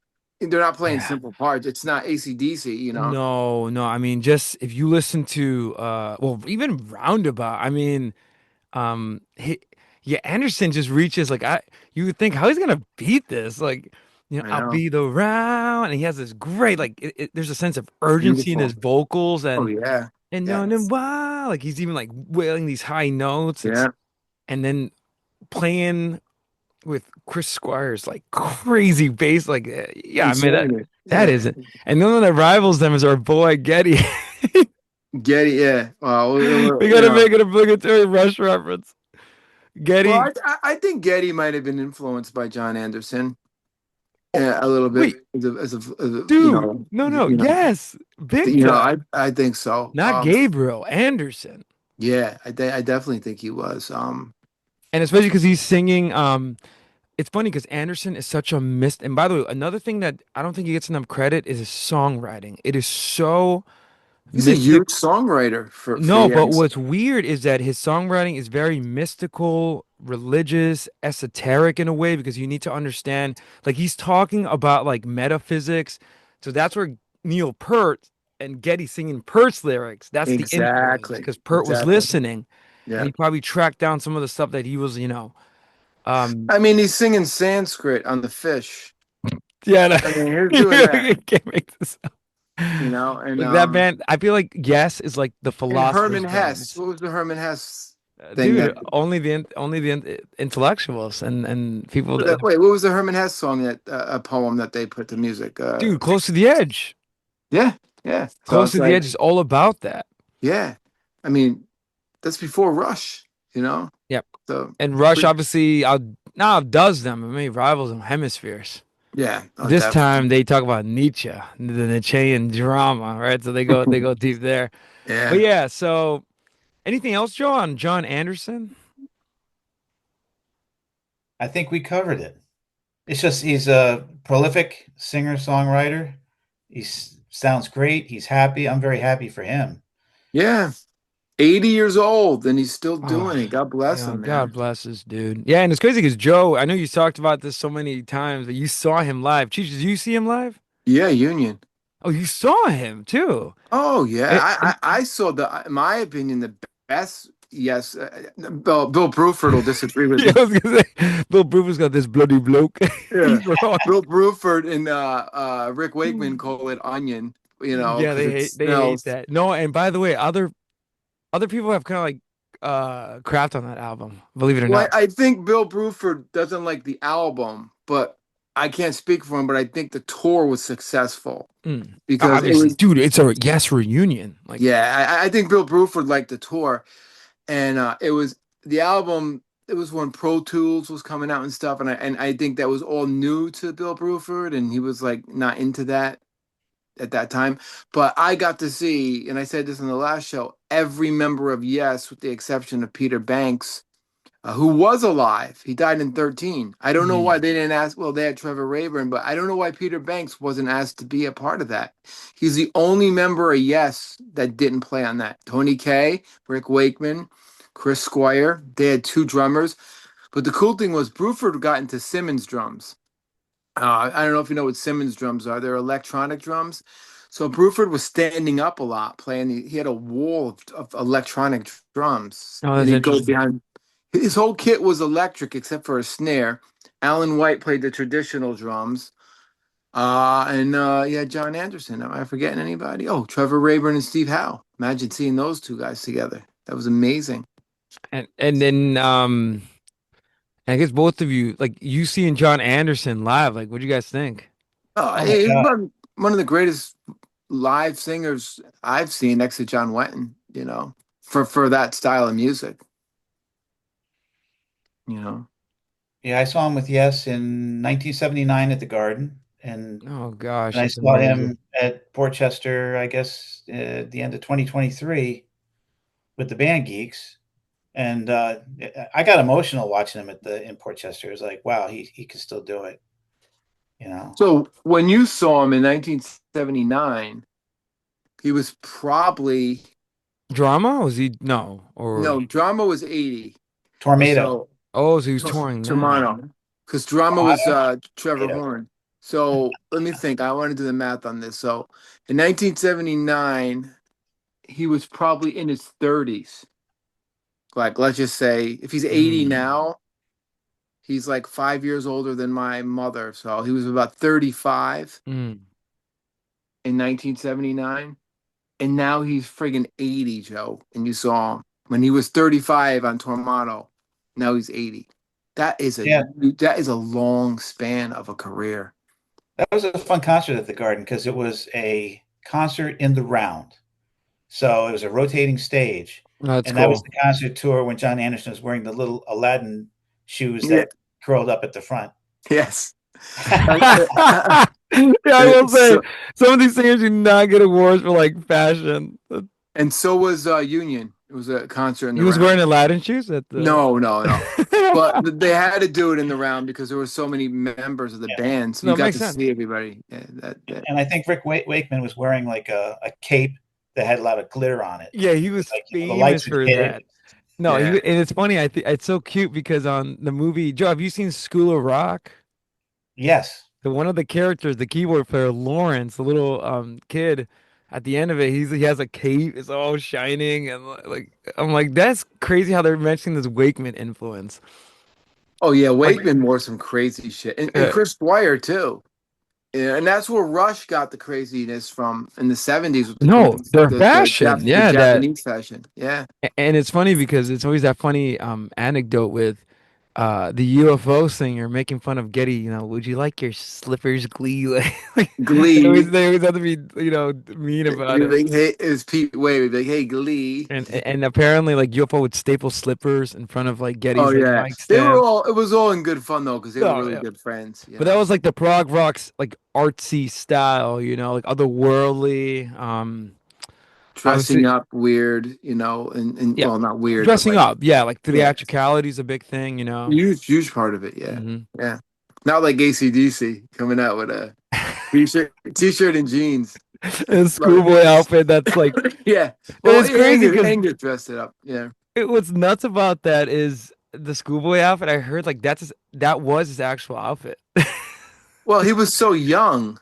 They're not playing Yeah. simple parts. It's not AC/DC. No, no. I mean, just if you listen to well, even Roundabout, I mean, yeah, Anderson just reaches like you would think how he's gonna beat this. Like, I I'll know. be the round, and he has this great there's a sense of It's urgency in his beautiful. vocals Oh and yeah. Yeah. no wow, like he's even like wailing these high notes. It's Yeah. and then playing with Chris Squire's like crazy bass, like yeah, I mean Insane. that Yeah. isn't. And the one that rivals them is our boy Getty. Getty, yeah. Well, We gotta make it a obligatory Rush reference. well, Getty. I think Getty might have been influenced by John Anderson, Oh, yeah, a little bit wait, as a dude. No, no. you know, Yes, big time. I think so. Not Gabriel Anderson. Yeah, I definitely think he was. And especially because he's singing. It's funny because Anderson is such a mist. And by the way, another thing that I don't think he gets enough credit is his songwriting. It is so He's a mystic. huge songwriter for No, but Yes. what's weird is that his songwriting is very mystical, religious, esoteric in a way because you need to understand, like he's talking about like metaphysics. So that's where Neil Peart and Getty singing Peart's lyrics. That's the influence Exactly. because Peart was Exactly. listening and Yeah. he probably tracked down some of the stuff that he was, um, I mean, he's singing Sanskrit on the fish. yeah, no, I mean, he's you doing that, really can't make this up. and Like that band, I feel like Yes is like the and philosopher's Herman band. Hess. What was the Herman Hess thing Dude, that only the intellectuals and people that, wait, what was the Herman Hess song that a poem that they put to music? dude, Close to the Edge. Yeah, yeah. So Close it's to the like, Edge is all about that. yeah. I mean, that's before Rush. Yep. So And Rush obviously outdoes them. I mean, rivals them hemispheres. yeah, oh, This definitely. time they talk about Nietzsche, the Nietzschean drama, right? So they go deep there. But Yeah. yeah, so anything else, Joe, on John Anderson? I think we covered it. It's just he's a prolific singer-songwriter. He sounds great. He's happy. I'm very happy for him. Yeah. 80 years old and he's still Oh, doing it. God bless him, God man. bless this dude. Yeah, and it's crazy because Joe, I know you talked about this so many times, but you saw him live. Cheech, did you see him live? Yeah, Union. Oh, you saw him too. Oh yeah, And I saw in my opinion, the best. Yes, Bill Bruford will disagree with yeah, me. I was gonna say, Bill Bruford's got this bloody bloke. Yeah, He's wrong. Bill Bruford and Rick Wakeman call it onion. Yeah, Because it they hate smells. that. No, and by the way, other people have kind of like craft on that album, believe it or Well, not. I think Bill Bruford doesn't like the album, but I can't speak for him. But I think the tour was successful Mm. because it Obviously, was. dude, it's a Yes reunion. Like, Yeah, I think Bill Bruford liked the tour, and it was the album. It was when Pro Tools was coming out and stuff, and I think that was all new to Bill Bruford, and he was like not into that at that time. But I got to see, and I said this in the last show, every member of Yes, with the exception of Peter Banks, who was alive. He died in 13. I don't know why mm. they didn't ask. Well, they had Trevor Rayburn, but I don't know why Peter Banks wasn't asked to be a part of that. He's the only member of Yes that didn't play on that. Tony Kaye, Rick Wakeman, Chris Squire. They had two drummers. But the cool thing was Bruford got into Simmons drums. I don't know if you know what Simmons drums are. They're electronic drums. So Bruford was standing up a lot, playing. He had a wall of electronic drums, Oh, and that's he'd go interesting. behind. His whole kit was electric except for a snare. Alan White played the traditional drums. And yeah, John Anderson. Am I forgetting anybody? Oh, Trevor Rayburn and Steve Howe. Imagine seeing those two guys together. That was amazing. And then I guess both of you, like you seeing John Anderson live, like what do you guys think? Oh, Oh my he's God. one of the greatest live singers I've seen next to John Wetton, for that style of music, you know. Yeah, I saw him with Yes in 1979 at the Garden, Oh gosh, and I that's saw amazing. him at Portchester, I guess, at the end of 2023 with the Band Geeks. And I got emotional watching him at the in Portchester. It was like, wow, he can still do it, you know. So when you saw him in 1979, he was probably Drama? Was he no? Or no, Drama was 80. Tornado, So oh, so he was touring then. Toronto, because Drama was Toronto, Trevor Tornado. Horn. So let me think. I want to do the math on this. So in 1979, he was probably in his 30s. Like, let's just say if he's 80 Mm, now, he's like 5 years older than my mother. So he was about 35 mm. in 1979. And now he's friggin' 80, Joe. And you saw him when he was 35 on Tormato. Now he's 80. That is a Yeah, that is a long span of a career. that was a fun concert at the Garden because it was a concert in the round. So it was a rotating stage. That's And that was cool. the concert tour when John Anderson was wearing the little Aladdin shoes Yeah. that curled up at the front. Yes. Yeah, I will say So, some of these singers do not get awards for like fashion. and so was Union. It was a concert in He the was wearing round. Aladdin shoes at the. No, no, no. But they had to do it in the round because there were so many members of the Yeah. band, so No, you it got makes to sense. see everybody. Yeah, that. And I think Rick Wakeman was wearing like a cape that had a lot of glitter on it. Yeah, he was Like, the famous lights would for hit it. that. No, Yeah. and it's funny. I think it's so cute because on the movie, Joe, have you seen School of Rock? Yes. The one of the characters, the keyboard player, Lawrence, the little kid, at the end of it, he has a cape, it's all shining, and like I'm like, that's crazy how they're mentioning this Wakeman influence. Oh yeah, Like, Wakeman wore some crazy shit, and uh, Chris Squire too. Yeah, and that's where Rush got the craziness from in the '70s with no, their the fashion, the yeah, that, Japanese fashion. Yeah, and it's funny because it's always that funny anecdote with the UFO singer making fun of Getty. Would you like your slippers, Glee? Like, Glee. they always have to be mean He'd about be it. like, hey, it was Pete Wade. He'd be like, hey, Glee. And apparently like UFO would staple slippers in front of like Oh Getty's like yeah, mic stand. it was all in good fun though because they were Oh really yeah. good friends. But that was like the prog rock's like artsy style, like otherworldly. Dressing Obviously, up weird, and yeah. well, not weird, but Dressing like, up, yeah, like yeah, theatricality is a big thing. huge part of it. Yeah, Hmm. yeah. Not like AC/DC coming out with a t-shirt and jeans. A Love it. schoolboy outfit that's like, Yeah. and Well, it's crazy because Angus dressed it up. Yeah. what's nuts about that is the schoolboy outfit. I heard like that was his actual outfit. Well, he was so young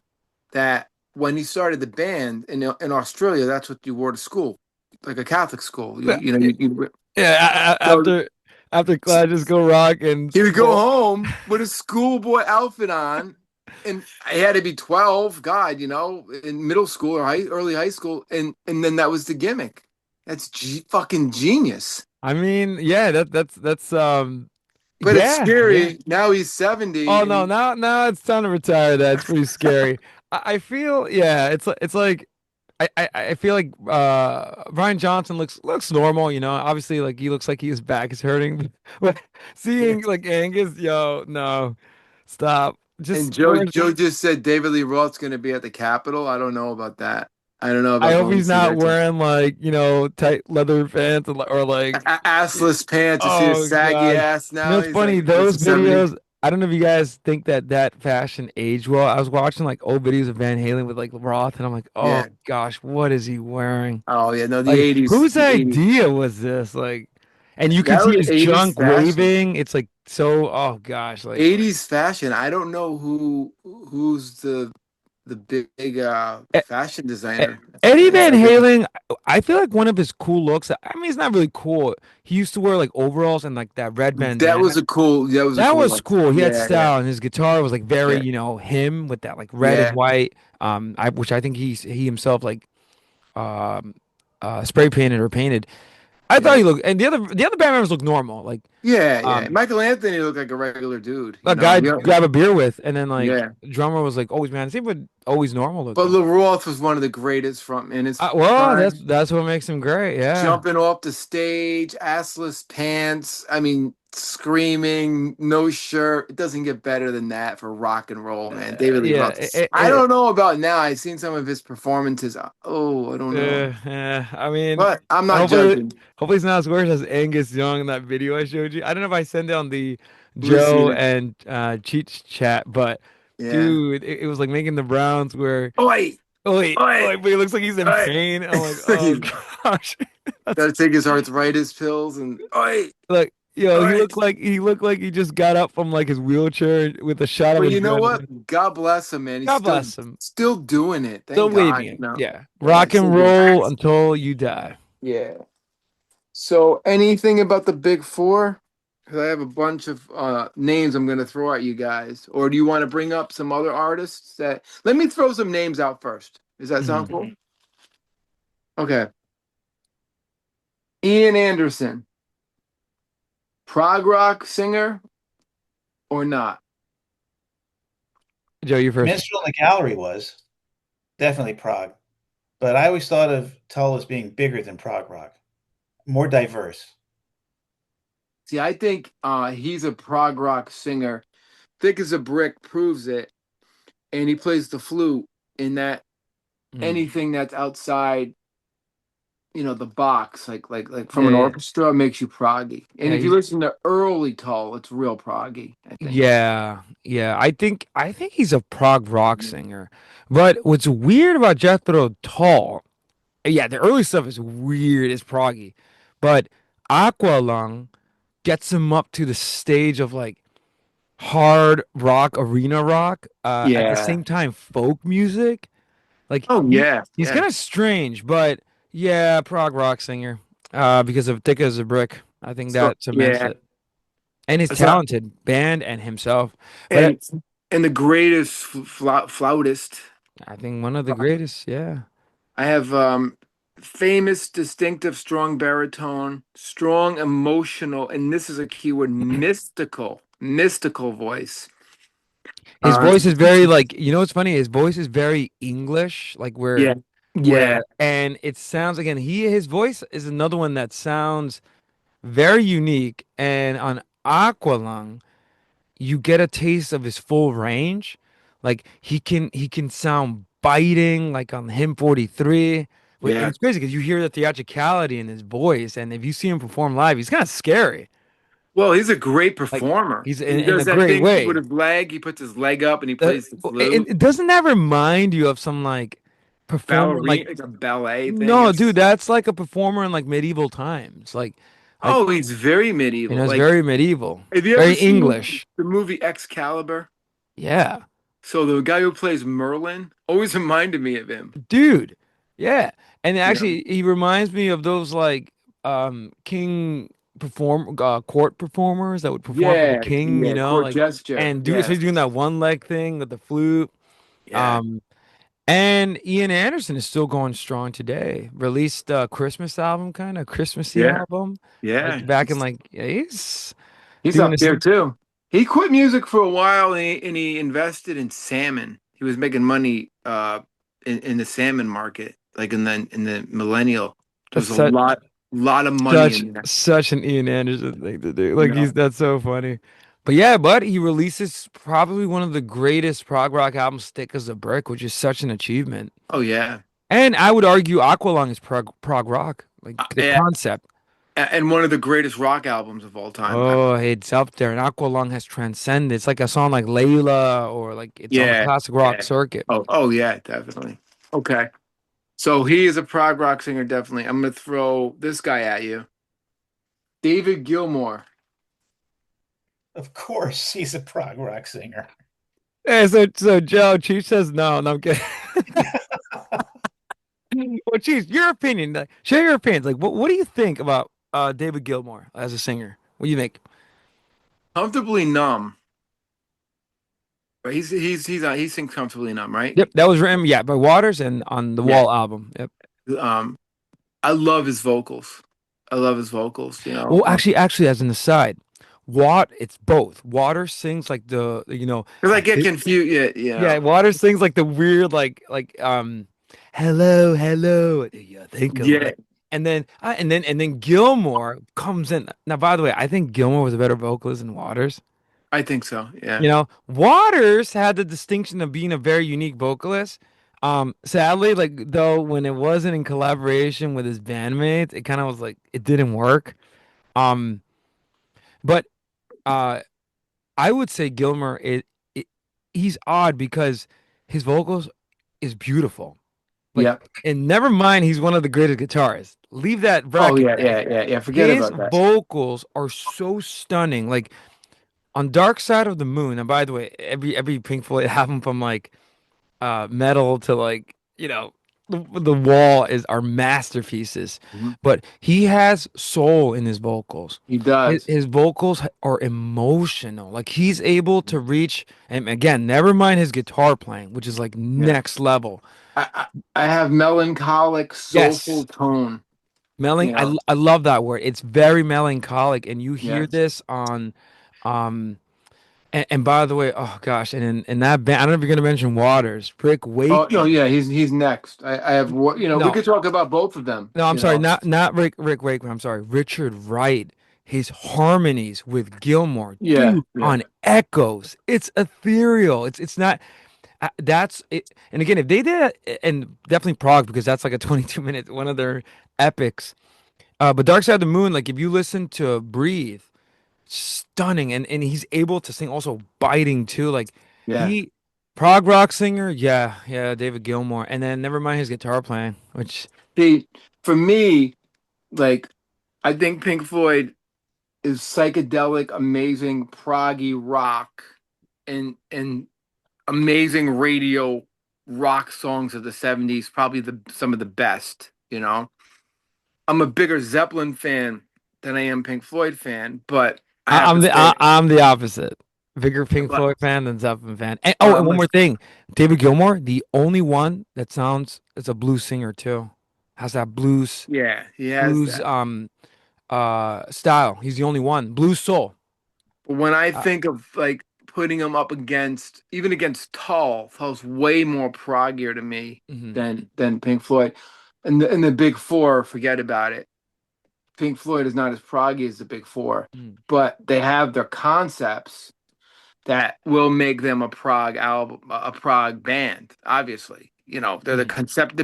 that when he started the band in Australia, that's what you wore to school, like a Catholic school. You Yeah, you know you yeah, so after class, just go rock and he would go pull. home with a schoolboy outfit on, and I had to be 12, God, in middle school or early high school, and then that was the gimmick. That's fucking genius. I mean, yeah, But it's yeah, yeah. scary. Now he's 70 Oh and no, now it's time to retire. That's pretty scary. I feel yeah, it's like I feel like Brian Johnson looks normal, you know. Obviously, like he looks like his back is hurting, but seeing like Angus, yo, no, stop. and Just where's Joe just said David Lee Roth's going to be at the Capitol. I don't know about that. I don't know I about hope going to he's see not that. wearing like tight leather pants or like Assless pants. You see his oh saggy gosh. ass You know now. what's He's like funny? close Those to 70. videos, I don't know if you guys think that fashion aged well. I was watching like old videos of Van Halen with like Roth and I'm like, "Oh Yeah. gosh, what is he wearing?" Oh yeah. No, the Like, 80s. whose The 80s. idea was this? Like, and you can That see was his 80s junk fashion. waving. It's like so, oh gosh, like 80s fashion. I don't know who's the big E- fashion E- designer. Eddie It's Van like Halen, I feel like one of his cool looks, I mean, it's not really cool. He used to wear like overalls and like that red bandana. that was a That cool was one. cool. He had Yeah, yeah, style, and his guitar was like very, yeah, him with that like red and yeah, white. Which I think he himself like um spray painted or painted. I thought yeah. he looked, and the other band members looked normal. Like Yeah, yeah. um Michael Anthony looked like a regular dude, a guy to Yeah, grab a beer with, and then like yeah. drummer was like always man, same but always normal But looking. Lil Roth was one of the greatest front in his Well, that's prime. that's what makes him great. Yeah. Jumping off the stage, assless pants. I mean, screaming, no shirt. It doesn't get better than that for rock and roll, man. David Lee Yeah. Roth. I don't know about now. I've seen some of his performances. Oh, I don't know. I mean, But I'm not hopefully, judging. hopefully it's not as worse as Angus Young in that video I showed you. I don't know if I sent it on the We've seen Joe it. and Cheech chat, but Yeah. dude, it was like making the Browns where Oi, oh oi, wait, but he looks like he's in oi. pain. I'm like, oh You gosh, that's gotta take his arthritis pills and oi, like oi. he looked like he just got up from like his wheelchair with a shot of But you know what? adrenaline. God bless him, man. He's God bless him. still doing it. Still Thank God. waving. Yeah, Yeah, rock it's so and good. roll until you die. Yeah. So anything about the big four? Because I have a bunch of names I'm gonna throw at you guys. Or do you want to bring up some other artists that let me throw some names out first. Does that sound Mhm. cool? Okay. Ian Anderson, prog rock singer or not? Joe, you first. Minstrel in the Gallery was definitely prog, but I always thought of Tull as being bigger than prog rock, more diverse. See, I think he's a prog rock singer. Thick as a brick proves it, and he plays the flute in that Mm. anything that's outside, the box, like from Yeah, an yeah, orchestra makes you proggy. And yeah. if you listen to early Tull, it's real proggy, I think. Yeah. I think he's a prog rock singer. But what's weird about Jethro Tull, yeah, the early stuff is weird, it's proggy. But Aqualung gets him up to the stage of like hard rock, arena rock, at the Yeah. same time folk music. Like Oh yeah, he's yeah. kind of strange, but yeah, prog rock singer. Because of Thick as a Brick. I think So that cements yeah. it. And his So talented band and himself. But and and the greatest flautist. I think one of the greatest, yeah. I have famous, distinctive, strong baritone, strong emotional, and this is a keyword, mystical voice. His Uh, voice is very like, what's funny? His voice is very English, like yeah, yeah, and it sounds again, his voice is another one that sounds very unique. And on Aqualung, you get a taste of his full range. Like he can sound biting like on him 43. And yeah. it's crazy because you hear the theatricality in his voice, and if you see him perform live, he's kind of scary. Well, he's a great Like performer. he's He in does a that great thing with way. his leg. He puts his leg up and he plays the flute. Doesn't that remind you of some like performer like Ballerina, it's a ballet thing. no, dude, It's that's like a performer in like medieval times. Like oh, he's very medieval. it's Like, very medieval, have you ever very seen English. the movie Excalibur? Yeah. So the guy who plays Merlin always reminded me of him. Dude. Yeah. And You know? actually he reminds me of those like king court performers that would perform for the Yeah, king, yeah. Court like gesture. and do so Yeah, he's doing that one leg thing with the flute. yeah. Um And Ian Anderson is still going strong today. Released a Christmas album, kind of Christmassy Yeah, album, yeah. like back in like yeah, he's He's doing up this. there too. He quit music for a while and he invested in salmon. He was making money in the salmon market, like in the millennial. There That's was a such lot of money such in there. such an Ian Anderson thing to do. You Like know? he's that's so funny. But yeah, but he releases probably one of the greatest prog rock albums, "Thick as a Brick," which is such an achievement. Oh yeah. And I would argue Aqualung is prog rock, like the Yeah. concept. And one of the greatest rock albums of all time. Oh, it's up there. And Aqualung has transcended. It's like a song like Layla or like it's on the Yeah, classic rock yeah. circuit. Oh yeah, definitely. Okay. So he is a prog rock singer, definitely. I'm gonna throw this guy at you. David Gilmour. Of course, he's a prog rock singer. Yeah, so Joe, Chief says no, no I'm kidding. Well, Chief, your opinion, like, share your opinions. Like what do you think about David Gilmour as a singer? What do you think? Comfortably numb. Right? He sings comfortably numb, right? Yep, that was written, yeah, by Waters and on the Yeah. Wall album. Yep. Um, I love his vocals. I love his vocals, you know. Well, actually, as an aside, it's both. Waters sings like Because I get confused. Yeah, you yeah, know. Waters sings like the weird hello, hello. Do you think of Yeah, me? And then Gilmore comes in. Now, by the way, I think Gilmore was a better vocalist than Waters. I think so. Yeah. You know, Waters had the distinction of being a very unique vocalist. Sadly, like though, when it wasn't in collaboration with his bandmates, it kind of was like it didn't work. Um, but uh, I would say Gilmer it he's odd because his vocals is beautiful. Like, Yep. and never mind, he's one of the greatest guitarists. Leave that Oh bracket yeah, there. yeah, yeah, yeah. Forget His about that. vocals are so stunning. Like on Dark Side of the Moon, and by the way, every Pink Floyd album from like metal to like the Wall is are masterpieces. Mhm. But he has soul in his vocals. He his, does. his vocals are emotional. Like he's able to reach, and again, never mind his guitar playing, which is like Yeah. next level. I have melancholic, Yes, soulful tone. You I know. I love that word. It's very melancholic, and you hear Yes. this on, um, and by the way, oh gosh, and in that band, I don't know if you're gonna mention Waters, Rick Oh no, Wakeman. yeah. He's next. I have what you know. We No, could talk about both of them. no, I'm You sorry, know. not Rick Wakeman. I'm sorry, Richard Wright. His harmonies with Gilmore, Yeah, dude, yeah. on echoes. It's ethereal. It's not. That's it. And again, if they did it, and definitely Prague because that's like a 22 minute one of their epics. But Dark Side of the Moon, like if you listen to Breathe, stunning, and he's able to sing also biting too. Like Yeah. he prog rock singer, yeah, yeah, David Gilmour, and then never mind his guitar playing, which See, for me, like I think Pink Floyd is psychedelic, amazing, proggy rock, and amazing radio rock songs of the 70s, probably the some of the best, you know. I'm a bigger Zeppelin fan than I am Pink Floyd fan, but I have to say, I'm the opposite. Bigger Pink but Floyd fan than Zeppelin fan. And but oh, and I'm one a more thing, David Gilmour, the only one that sounds is a blues singer too, has that yeah, he has blues that. style. He's the only one blues soul. But when I Uh, think of like putting him up against even against Tull's way more proggier to me mhm. than Pink Floyd. And the Big Four, forget about it. Pink Floyd is not as proggy as the Big Four, Mm. but they have their concepts that will make them a prog album, a prog band. Obviously, you know they're the Mhm. concept,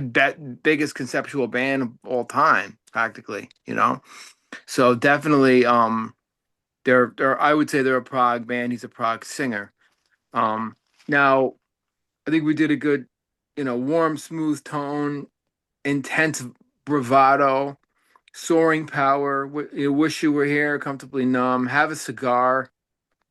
biggest conceptual band of all time, practically. You know, so definitely, they're I would say they're a prog band. He's a prog singer. Um, now I think we did a good, warm, smooth tone, intense bravado, soaring power. Wish you were here, comfortably numb. Have a cigar.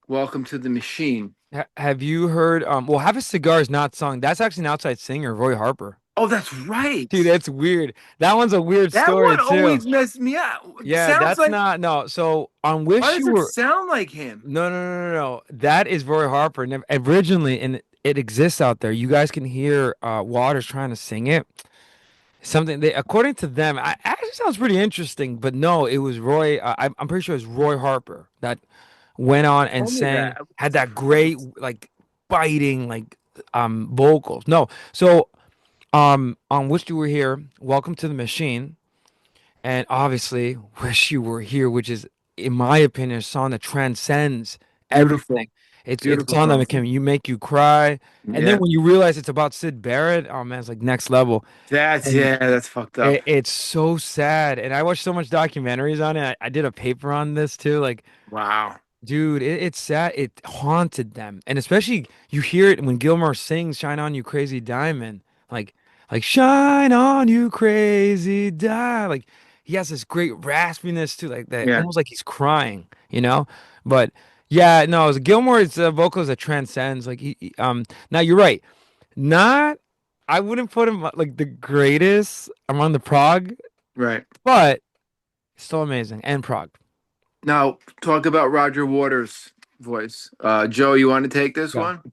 Welcome to the machine. Have you heard? Well, Have a Cigar is not sung. That's actually an outside singer, Roy Harper. Oh, that's right. Dude, that's weird. That one's a weird That story one too. always messed me up. Yeah, Sounds that's like, not no. So on why Wish does You it Were sound like him? no. That is Roy Harper. Originally, and it exists out there. You guys can hear Waters trying to sing it. Something they, according to them, actually sounds pretty interesting. But no, it was Roy. I'm pretty sure it was Roy Harper that went on and Tell me sang, that. I was had that great surprised. like biting like vocals. No, so on Wish You Were Here, Welcome to the Machine, and obviously Wish You Were Here, which is, in my opinion, a song that transcends everything. Beautiful. It's a Beautiful song that song. can you make you cry, and then Yeah. when you realize it's about Sid Barrett, oh man, it's like next level. That's And yeah, that's fucked up. it's so sad. And I watched so much documentaries on it. I did a paper on this too. Like, Wow. dude, it's sad. It haunted them, and especially you hear it when Gilmore sings "Shine On You Crazy Diamond," like "Shine On You Crazy Diamond." Like he has this great raspiness too, like that, Yeah. almost like he's crying, you know. But yeah, no, Gilmore's vocals that transcends. Like now you're right. Not, I wouldn't put him like the greatest among the prog, Right. but still amazing and prog. Now talk about Roger Waters' voice. Joe, you want to take this Yeah. one?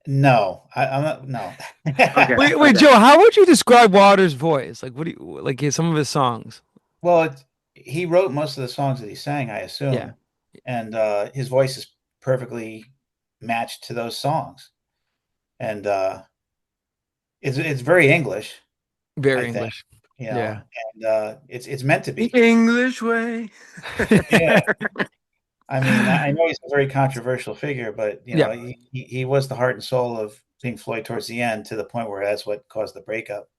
No, I'm not. No. Okay. Wait, Okay. Joe, how would you describe Waters' voice? Like, what do you like? Some of his songs? Well, he wrote most of the songs that he sang, I Yeah, assume, and his voice is perfectly matched to those songs. And it's very English, I very think, English. Yeah, and it's meant to The be. English way. Yeah, I mean, I know he's a very controversial figure, but yeah, he was the heart and soul of Pink Floyd towards the end, to the point where that's what caused the breakup.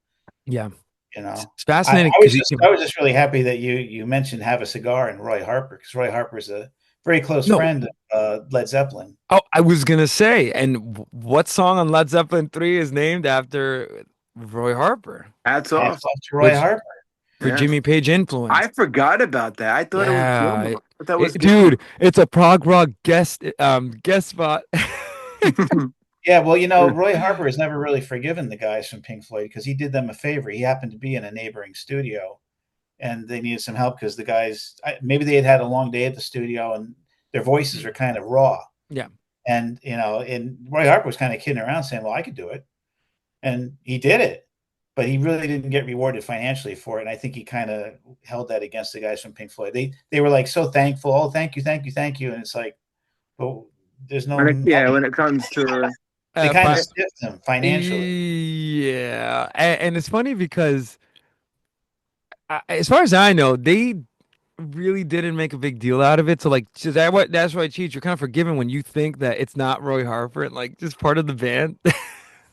yeah. You It's know, fascinating I because was he just can. I was just really happy that you mentioned Have a Cigar and Roy Harper, because Roy Harper is a very close No, friend of Led Zeppelin. oh, I was gonna say, and what song on Led Zeppelin 3 is named after Roy Harper, Hats Hats off. off to Roy which Harper. for Yeah. Jimmy Page influence. I forgot about that. I thought it was Yeah, Gilmore. I thought that was dude, Gilmore. it's a prog rock guest spot. Yeah, well, Roy Harper has never really forgiven the guys from Pink Floyd, because he did them a favor. He happened to be in a neighboring studio, and they needed some help because the guys, maybe they had had a long day at the studio, and their voices are kind of raw. Yeah. And and Roy Harper was kind of kidding around, saying, "Well, I could do it," and he did it, but he really didn't get rewarded financially for it. And I think he kind of held that against the guys from Pink Floyd. They were like so thankful. Oh, thank you, thank you, thank you. And it's like, well, there's no Yeah, money. when it comes to They kind of Fi stiffed him financially. Yeah, and it's funny because as far as I know, they really didn't make a big deal out of it. So like, so that's why Cheech, you're kind of forgiven when you think that it's not Roy Harper and like just part of the band.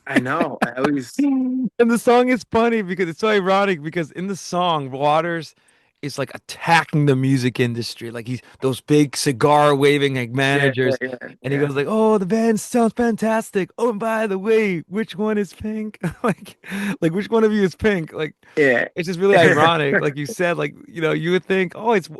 I know. I always And the song is funny because it's so ironic because in the song, Waters is like attacking the music industry. Like he's those big cigar waving like yeah, yeah, managers. yeah, And he yeah. goes like, "Oh, the band sounds fantastic. Oh, and by the way, which one is pink? like which one of you is pink?" Like Yeah. it's just really ironic. Like you said, like you would think, "Oh, it's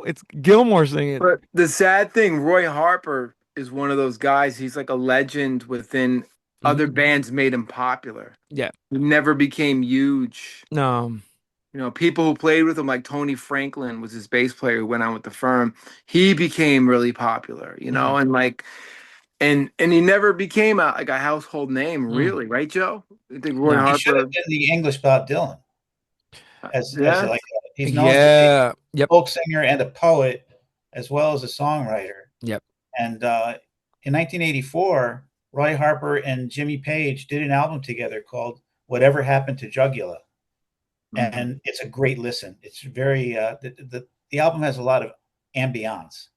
Gilmore singing." But the sad thing, Roy Harper is one of those guys, he's like a legend within other Mhm. bands made him popular. Yeah. He never became huge. No. People who played with him, like Tony Franklin was his bass player who went on with the firm. He became really popular, Mm. and like and he never became like a household name, Mm. really, right, Joe? I think Roy No. He should have Harper. been the English Bob Dylan, as Yeah, like he's known for being Yeah. Yep. a folk singer and a poet, as well as a songwriter. Yep. And in 1984, Roy Harper and Jimmy Page did an album together called "Whatever Happened to Jugular," hmm and it's a great listen. It's very the album has a lot of ambiance.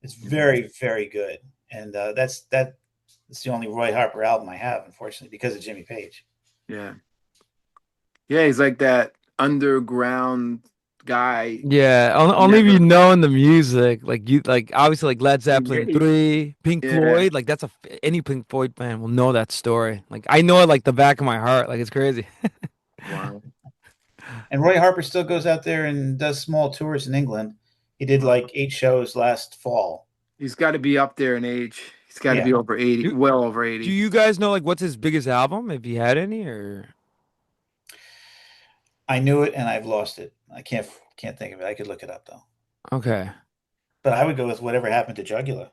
It's very very good, and that's the only Roy Harper album I have, unfortunately, because of Jimmy Page. yeah, yeah. He's like that underground guy. Yeah, only if you Never. know in the music, like you, like obviously like Led Zeppelin Yeah, 3, Pink yeah. Floyd, like any Pink Floyd fan will know that story. Like I know it like the back of my heart, like it's crazy. Wow. And Roy Harper still goes out there and does small tours in England. He did Wow. like 8 shows last fall. He's got to be up there in age. He's got to be Yeah, over 80, Do well over do 80. you guys know like what's his biggest album, if he had any, or I knew it and I've lost it. I can't think of it. I could look it up though. okay, But I would go with "Whatever Happened to Jugular."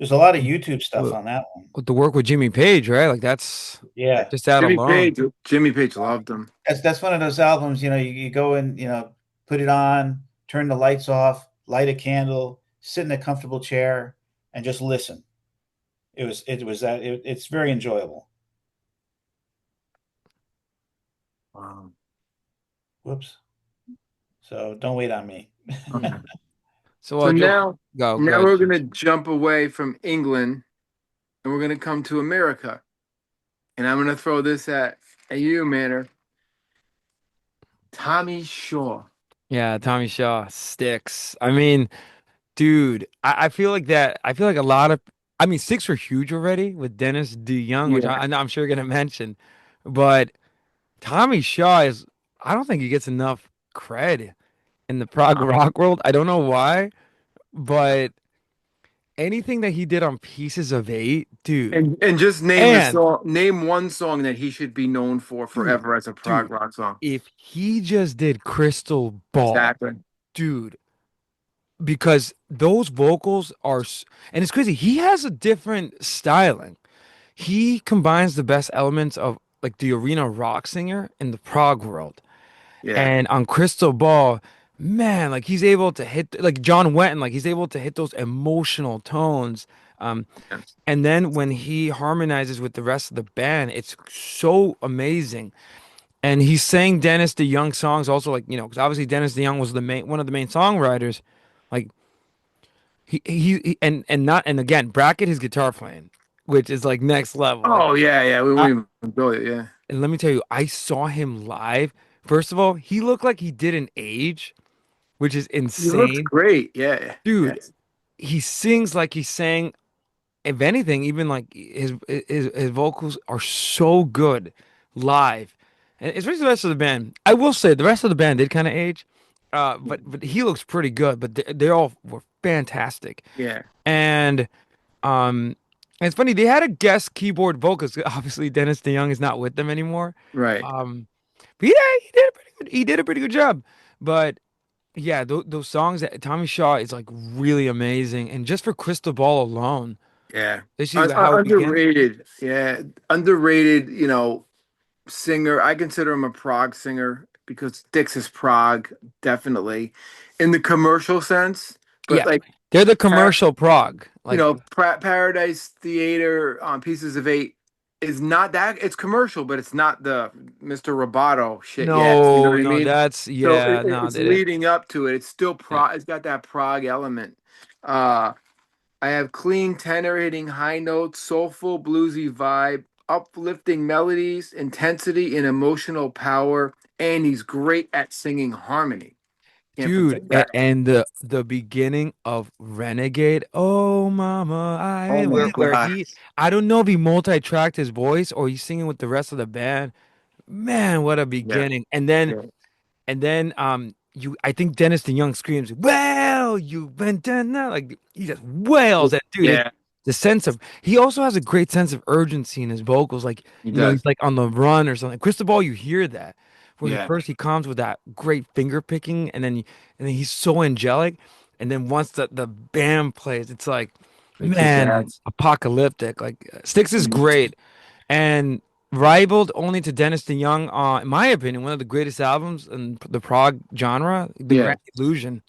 There's a lot of YouTube stuff With on that one. with the work with Jimmy Page, right? Like that's Yeah. just that alone. Jimmy Page loved him. That's one of those albums, you go in, put it on, turn the lights off, light a candle, sit in a comfortable chair, and just listen. It's very enjoyable. Wow. Whoops. So don't wait on me. Okay. So So Joe, now, go now ahead, we're Cheech. gonna jump away from England and we're gonna come to America. And I'm gonna throw this at you, Manner. Tommy Shaw. Yeah, Tommy Shaw sticks. I mean, dude, I feel like that. I feel like a lot of, I mean, six were huge already with Dennis DeYoung, which Yeah. I know I'm sure you're gonna mention, but Tommy Shaw is. I don't think he gets enough cred in the prog rock world. I don't know why, but anything that he did on Pieces of Eight, dude, And just name a and song, name one song that he should be known for dude, forever as a prog dude, rock song. if he just did Crystal Ball, Exactly. dude, because those vocals are, and it's crazy. He has a different styling. He combines the best elements of like the arena rock singer and the prog world. Yeah. And on Crystal Ball, man, like he's able to hit like John Wetton, like he's able to hit those emotional tones. Um, Yeah. and then when he harmonizes with the rest of the band, it's so amazing. And he sang Dennis DeYoung songs also, like, because obviously Dennis DeYoung was the main one of the main songwriters. Like and not and again, bracket his guitar playing, which is like next level. Like Oh yeah, yeah. We I, won't even go it. Yeah. and let me tell you, I saw him live. First of all, he looked like he didn't age, which is He looks insane. great. Yeah. Dude, Yes. he sings like he sang, if anything, even like his vocals are so good live. And especially the rest of the band. I will say the rest of the band did kind of age. But he looks pretty good, but they all were fantastic. Yeah. And Um, and it's funny, they had a guest keyboard vocalist. Obviously, Dennis DeYoung is not with them anymore. Right. But yeah, he did a pretty good job. But yeah, those songs that Tommy Shaw is like really amazing. And just for Crystal Ball alone, Yeah. especially how it began. Underrated. Yeah. Underrated, singer. I consider him a prog singer because Styx is prog, definitely. In the commercial sense, but Yeah, like they're the Par- commercial prog. Like, Paradise Theater on Pieces of Eight is not that it's commercial, but it's not the Mr. Roboto shit yet. You know no, what I no, mean? that's So yeah, no, it's they didn't. leading up to it. It's still Yeah. prog. It's got that prog element. Uh, I have clean tenor hitting high notes, soulful bluesy vibe, uplifting melodies, intensity, and emotional power. And he's great at singing harmony. Can't Dude, forget that. and the beginning of Renegade, oh mama, Oh my where God. he, I don't know if he multi-tracked his voice or he's singing with the rest of the band. Man, what a Yeah. beginning. And then I think Dennis DeYoung screams, "Well, you've been done now." Like he just wails at dude. Yeah, The sense of he also has a great sense of urgency in his vocals. Like, he does. he's like on the run or something. Cristobal, you hear that. Where he Yeah. first he comes with that great finger picking, and then he's so angelic. And then once the band plays, it's like, They kick man, ass. apocalyptic. Like Styx is great. And rivaled only to Dennis DeYoung, in my opinion, one of the greatest albums in the prog genre, The Yeah. Grand Illusion.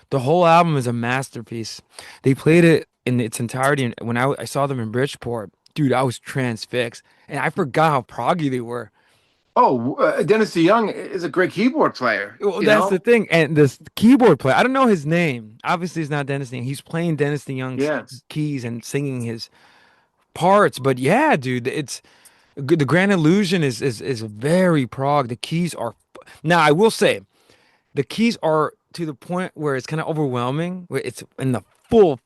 The whole album is a masterpiece. They played it in its entirety, and when I saw them in Bridgeport, dude, I was transfixed, and I forgot how proggy they were. Oh, Dennis DeYoung is a great keyboard player, Well, you that's the know? thing. And this keyboard player, I don't know his name. Obviously, it's not Dennis DeYoung. He's playing Dennis DeYoung's Yes. keys and singing his parts. But yeah, dude, it's the Grand Illusion is very prog. The keys are now. I will say the keys are to the point where it's kind of overwhelming. Where it's in the full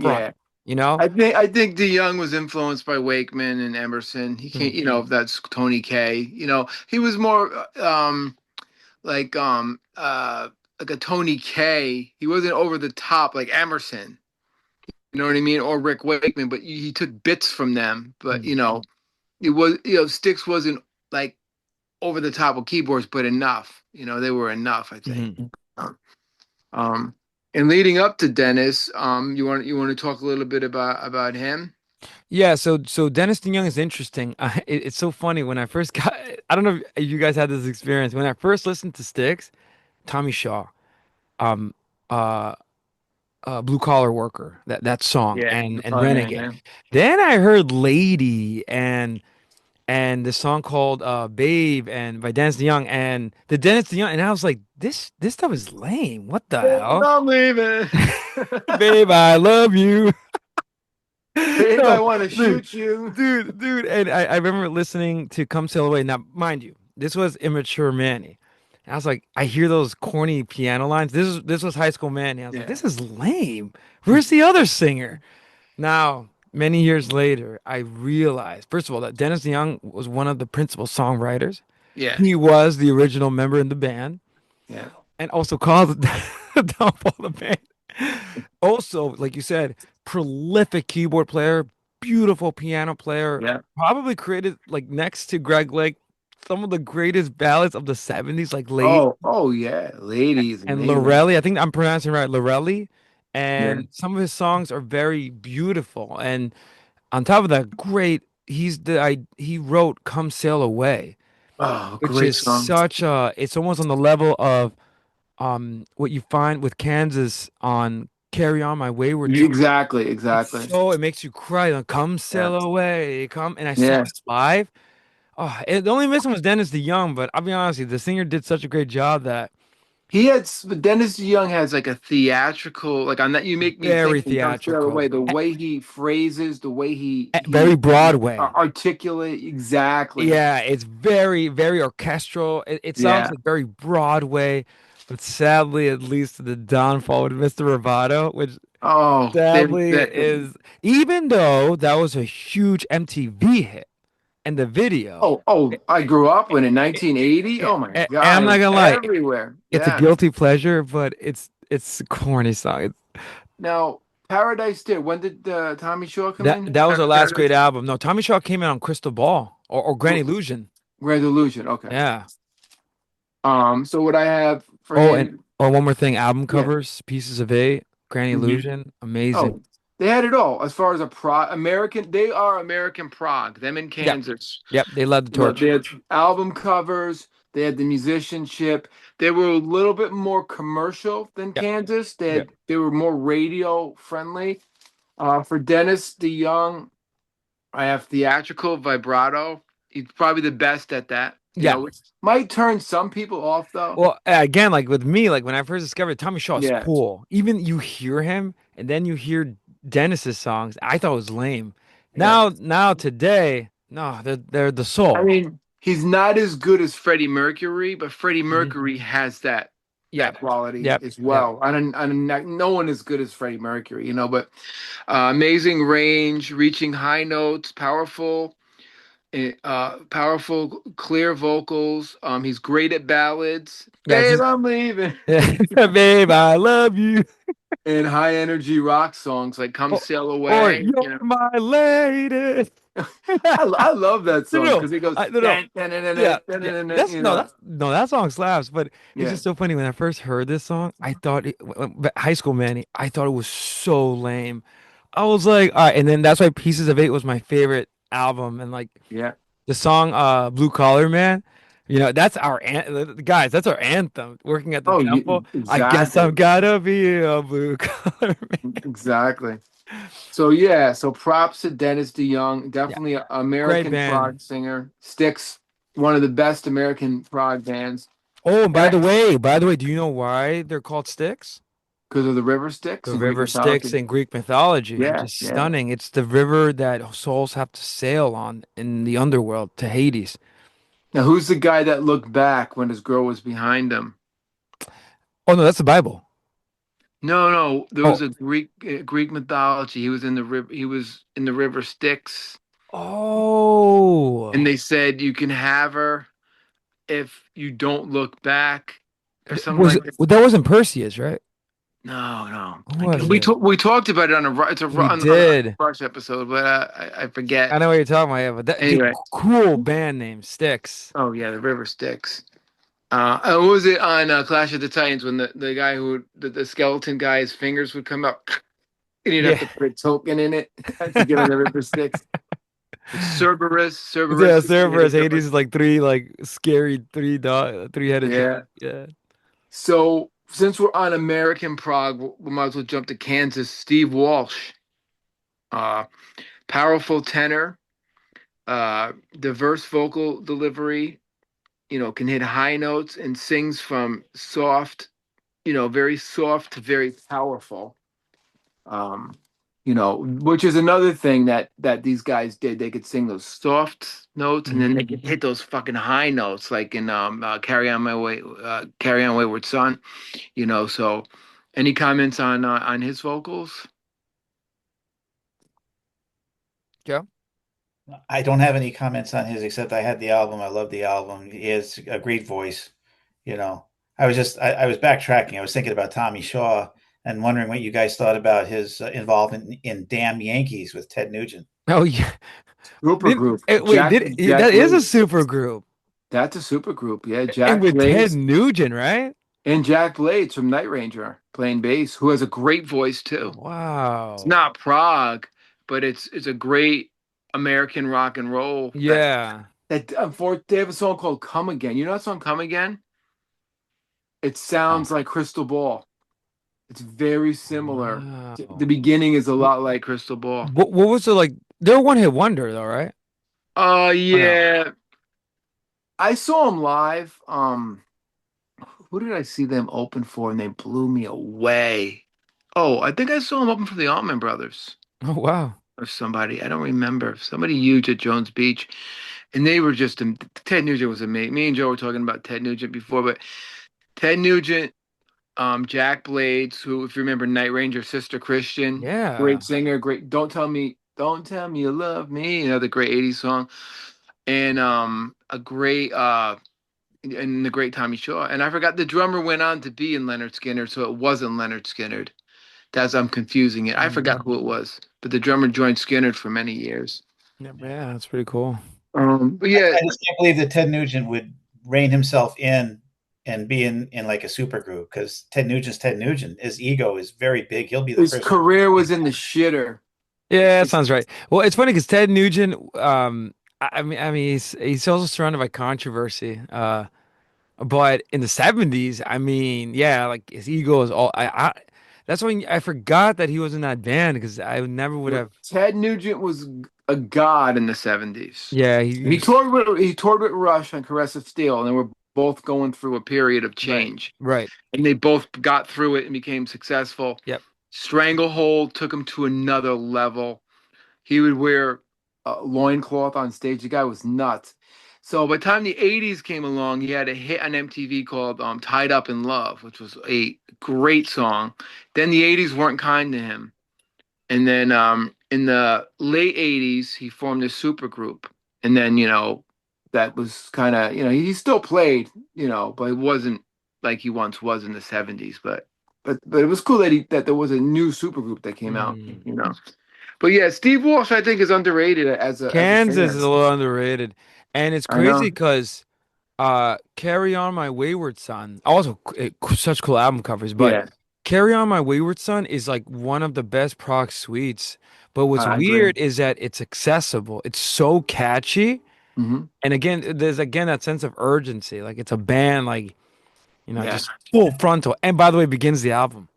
front, Yeah. you know? I think DeYoung was influenced by Wakeman and Emerson. He can't, Mhm. that's Tony Kaye. He was more like like a Tony Kaye. He wasn't over the top like Emerson. You know what I mean? Or Rick Wakeman, but he took bits from them. But Mhm. it was Styx wasn't like over the top of keyboards, but enough. They were enough, I think. Mhm. Um, um, And leading up to Dennis, you want to talk a little bit about him? Yeah, so Dennis DeYoung is interesting. It's so funny when I first got. I don't know if you guys had this experience when I first listened to Styx, Tommy Shaw, um, uh, Blue Collar Worker, that song, Yeah. and Oh yeah, Renegade. yeah. Then I heard Lady and the song called Babe and by Dennis DeYoung and the Dennis DeYoung, and I was like, this stuff is lame. What the Babe, hell? I'm leaving. Babe, I love you. Babe, I No, want to dude, shoot you. dude. And I remember listening to Come Sail Away. Now, mind you, this was immature Manny. And I was like, I hear those corny piano lines. This was high school Manny. I was like, Yeah. this is lame. Where's the other singer? Now, many years later, I realized, first of all, that Dennis DeYoung was one of the principal songwriters. Yeah. He was the original member in the band Yeah. and also caused the downfall of the band. Also, like you said, prolific keyboard player, beautiful piano player, Yeah. probably created like next to Greg Lake some of the greatest ballads of the 70s, like Late Oh yeah. Ladies, and amazing. Lorelli. I think I'm pronouncing it right, Lorelli. Yeah. And some of his songs are very beautiful. And on top of that, great. He wrote "Come Sail Away," Oh, which great is song. such a. It's almost on the level of what you find with Kansas on "Carry On My Wayward Child." Exactly, It's exactly. so it makes you cry. Like, come Yeah. sail away, come. And I saw Yeah. it live. Oh, the only missing was Dennis DeYoung, but I'll be honest with you, the singer did such a great job that But Dennis DeYoung has like a theatrical, like on that. You make me think very and come straight away. theatrical, The way he phrases, the way very he Broadway. articulate, exactly. Yeah, it's very, very orchestral. It sounds Yeah. like very Broadway, but sadly, it leads to the downfall with Mr. Roboto, which Oh, sadly is, even though that was a huge MTV hit and the video. oh, I grew up in it- 1980. yeah, Oh my and God, I'm it not was gonna lie, everywhere. it's a Yeah. guilty pleasure, but it's a corny song. Now, Paradise Day. When did Tommy Shaw come in? That was our last great Paradise album. No, Tommy Shaw came in on Crystal Ball or Grand Illusion. Grand Illusion. Okay. Yeah. So what I have for Oh, and him, oh, one more thing, album yeah. covers, Pieces of Eight, Grand hmm Illusion, amazing. Oh, they had it all as far as a American. They are American prog. Them in Yep, Kansas. yep, they led the Look, they torch. had album covers. They had the musicianship. They were a little bit more commercial than Yep, Kansas. yep. They were more radio friendly. For Dennis DeYoung, I have theatrical vibrato. He's probably the best at that. Yeah. Which might turn some people off though. Well, again, like with me, like when I first discovered Tommy Shaw is Yeah, cool. Even you hear him and then you hear Dennis's songs, I thought it was lame. yeah. Now today, no, they're the I soul. mean, he's not as good as Freddie Mercury, but Freddie Mhm. Mercury has that Yep, quality yep, as yep. well. No one is good as Freddie Mercury, but amazing range, reaching high notes, powerful, clear vocals. He's great at ballads. Yeah, Babe, I'm leaving. babe, I love you. And high energy rock songs like "Come Or, Sail or Away." you're my lady. I love that No, song no, because it goes no, no. dan, dan, dan, dan, Yeah, dan, yeah. dan, dan, That's no, that's no, that song slaps. But it's yeah, just so funny when I first heard this song. I thought high school Manny. I thought it was so lame. I was like, all right, and then that's why Pieces of Eight was my favorite album, and like yeah. the song Blue Collar Man. That's guys. That's our anthem. Working at the Oh, temple. I guess exactly, I've gotta be a blue collar man. exactly. So yeah, so props to Dennis DeYoung, Yeah, definitely an great American band. prog singer. Styx, one of the best American prog bands, Oh, and and by the way, do you know why they're called Styx? because of the River Styx The in Greek river Styx mythology. in Greek mythology, which Yeah, is yeah. stunning. It's the river that souls have to sail on in the underworld to Hades. Now, who's the guy that looked back when his girl was behind him? Oh no, that's the Bible. No, no, there was Oh, a Greek mythology. He was in the river. He was in the River Styx, and oh, they said you can have her if you don't look back, or something was like it? that. Well, that wasn't Perseus, right? No, no. Who was it? We talked about it on We on a did. Rush episode, but I I forget. know what you're talking about, yeah, but dude, Anyway, cool band name, Styx. oh yeah, the River Styx. what was it on Clash of the Titans when the guy the skeleton guy's fingers would come up and he'd have Yeah. to put a token in it to get on the Ripper Sticks. Like Yeah, Cerberus, Cerberus, Hades is like three like scary three-headed dragon. yeah. Yeah. So since we're on American prog, we might as well jump to Kansas. Steve Walsh, uh, powerful tenor, diverse vocal delivery. Can hit high notes and sings from soft, very soft to very powerful. Um, which is another thing that these guys did. They could sing those soft notes and then Mhm. they could hit those fucking high notes, like in Carry On Wayward Son. So any comments on his vocals? Yeah. I don't have any comments on his except I had the album. I love the album. He has a great voice. You know, I was backtracking. I was thinking about Tommy Shaw and wondering what you guys thought about his involvement in Damn Yankees with Ted Nugent. Oh yeah. Super group. Wait, Jack that is a Blade. super group. That's a super group. Yeah, And Jack with Ted Blades Nugent, right? and Jack Blades from Night Ranger playing bass, who has a great voice too. It's Wow. not prog, but it's a great American rock and roll Yeah. for they have a song called Come Again. You know that song Come Again? It Oh. sounds like Crystal Ball. It's very similar. The Wow. beginning is a lot like Crystal Ball. What was the like? They're a one-hit wonder though, right? Or no? Yeah. I saw them live. Who did I see them open for and they blew me away? Oh, I think I saw them open for the Allman Brothers Oh wow. or somebody. I don't remember. Somebody huge at Jones Beach. And they were just Ted Nugent was amazing. Me and Joe were talking about Ted Nugent before, but Ted Nugent, Jack Blades, who, if you remember, Night Ranger, Sister Christian, great Yeah. singer, great. Don't tell me you love me, another great '80s song, and a great and the great Tommy Shaw. And I forgot the drummer went on to be in Leonard Skinner, so it wasn't Leonard Skinner. That's I'm confusing it. I Mm. forgot who it was, but the drummer joined Skinner for many years. Yeah, yeah, that's pretty cool. But yeah, I just can't believe that Ted Nugent would rein himself in and be in like a super group because Ted Nugent's Ted Nugent. His ego is very big. He'll be the his first one. career was in the shitter. Yeah, that It's, sounds right. Well, it's funny because Ted Nugent, I mean, he's also surrounded by controversy. But in the 70s, I mean, yeah, like his ego is all. That's when I forgot that he was in that band because I never would have. Ted Nugent was a god in the '70s. Yeah, He toured with Rush on Caress of Steel, and they were both going through a period of right, change. right. And they both got through it and became successful. Yep. Stranglehold took him to another level. He would wear a loincloth on stage. The guy was nuts. So by the time the '80s came along, he had a hit on MTV called "Tied Up in Love," which was a great song. Then the '80s weren't kind to him. And then in the late '80s, he formed a super group. And then, that was kind of, he still played, but it wasn't like he once was in the '70s. But it was cool that there was a new super group that came out, Mm. you know. But yeah, Steve Walsh, I think, is underrated as a Kansas is singer. a little underrated, and it's I crazy know. because "Carry On My Wayward Son" also such cool album covers, but Yeah, "Carry On My Wayward Son" is like one of the best prog suites. But what's I agree. weird is that it's accessible. It's so catchy. Hmm. And again, there's again that sense of urgency. Like it's a band, like, Yeah, just full frontal. And by the way, begins the album.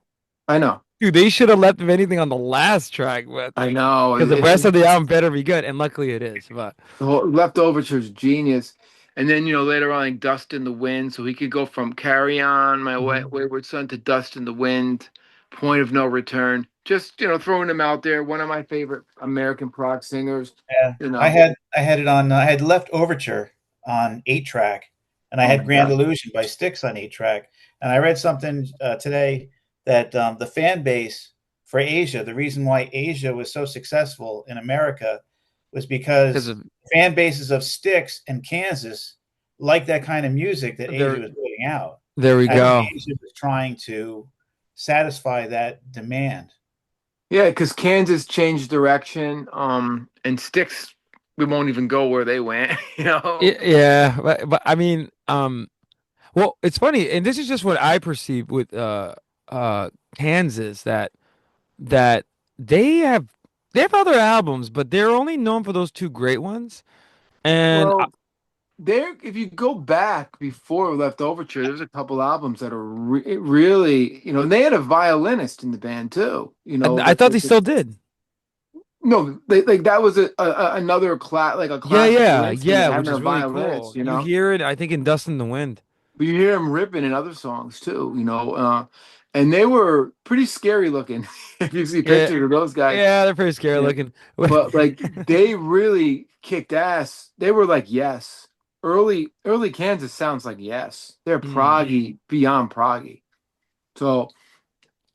I know. Dude, they should have left anything on the last track, but I know. because the rest of the album better be good. And luckily it is. But The whole Left Overture's genius. And then, later on, like Dust in the Wind. So he could go from Carry On, My Mhm. Wayward Son to Dust in the Wind, Point of No Return. Just, throwing him out there. One of my favorite American prog singers, Yeah, you know. I had it on. I had Left Overture on 8 track, and I Oh my had Grand God. Illusion by Styx on 8 track. And I read something today that the fan base for Asia, the reason why Asia was so successful in America, was because because of fan bases of Styx and Kansas like that kind of music that Asia there, was putting out. there we I think go. Asia was trying to satisfy that demand. Yeah, because Kansas changed direction. And Styx, we won't even go where they went, you know. Yeah, but I mean, Well, it's funny, and this is just what I perceive with Kansas that they have they have other albums, but they're only known for those two great ones. And Well, there, if you go back before Left Overture, there's a couple albums that are really, and they had a violinist in the band too. I thought they still did. No, like that was another like a Yeah, classical yeah, instrument yeah, which having a is really violinist. cool. You hear it, I think, in Dust in the Wind. But you hear him ripping in other songs too. And they were pretty scary looking if you see Yeah, pictures of those guys. yeah, they're pretty scary Yeah, looking. but like they really kicked ass. They were like Yes. Early Kansas sounds like Yes. They're Mm. proggy beyond proggy. So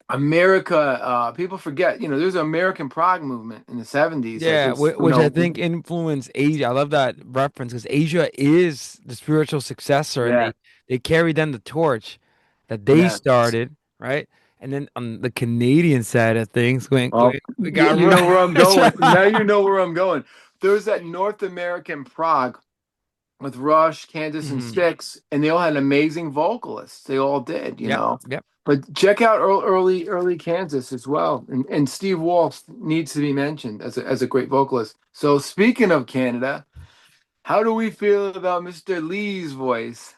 America, people forget, there's an American prog movement in the 70s that Yeah, just, which I think influenced Asia. I love that reference because Asia is the spiritual successor, and yeah, they carry them the torch that they yeah. started, right? And then on the Canadian side of things, Oh, we got you know where I'm Rush. going. Now you know where I'm going. There's that North American prog with Rush, Kansas, and Mhm. Styx, and they all had amazing vocalists. They all did, Yep, yep. But check out early Kansas as well, and Steve Walsh needs to be mentioned as a great vocalist. So speaking of Canada, how do we feel about Mr. Lee's voice?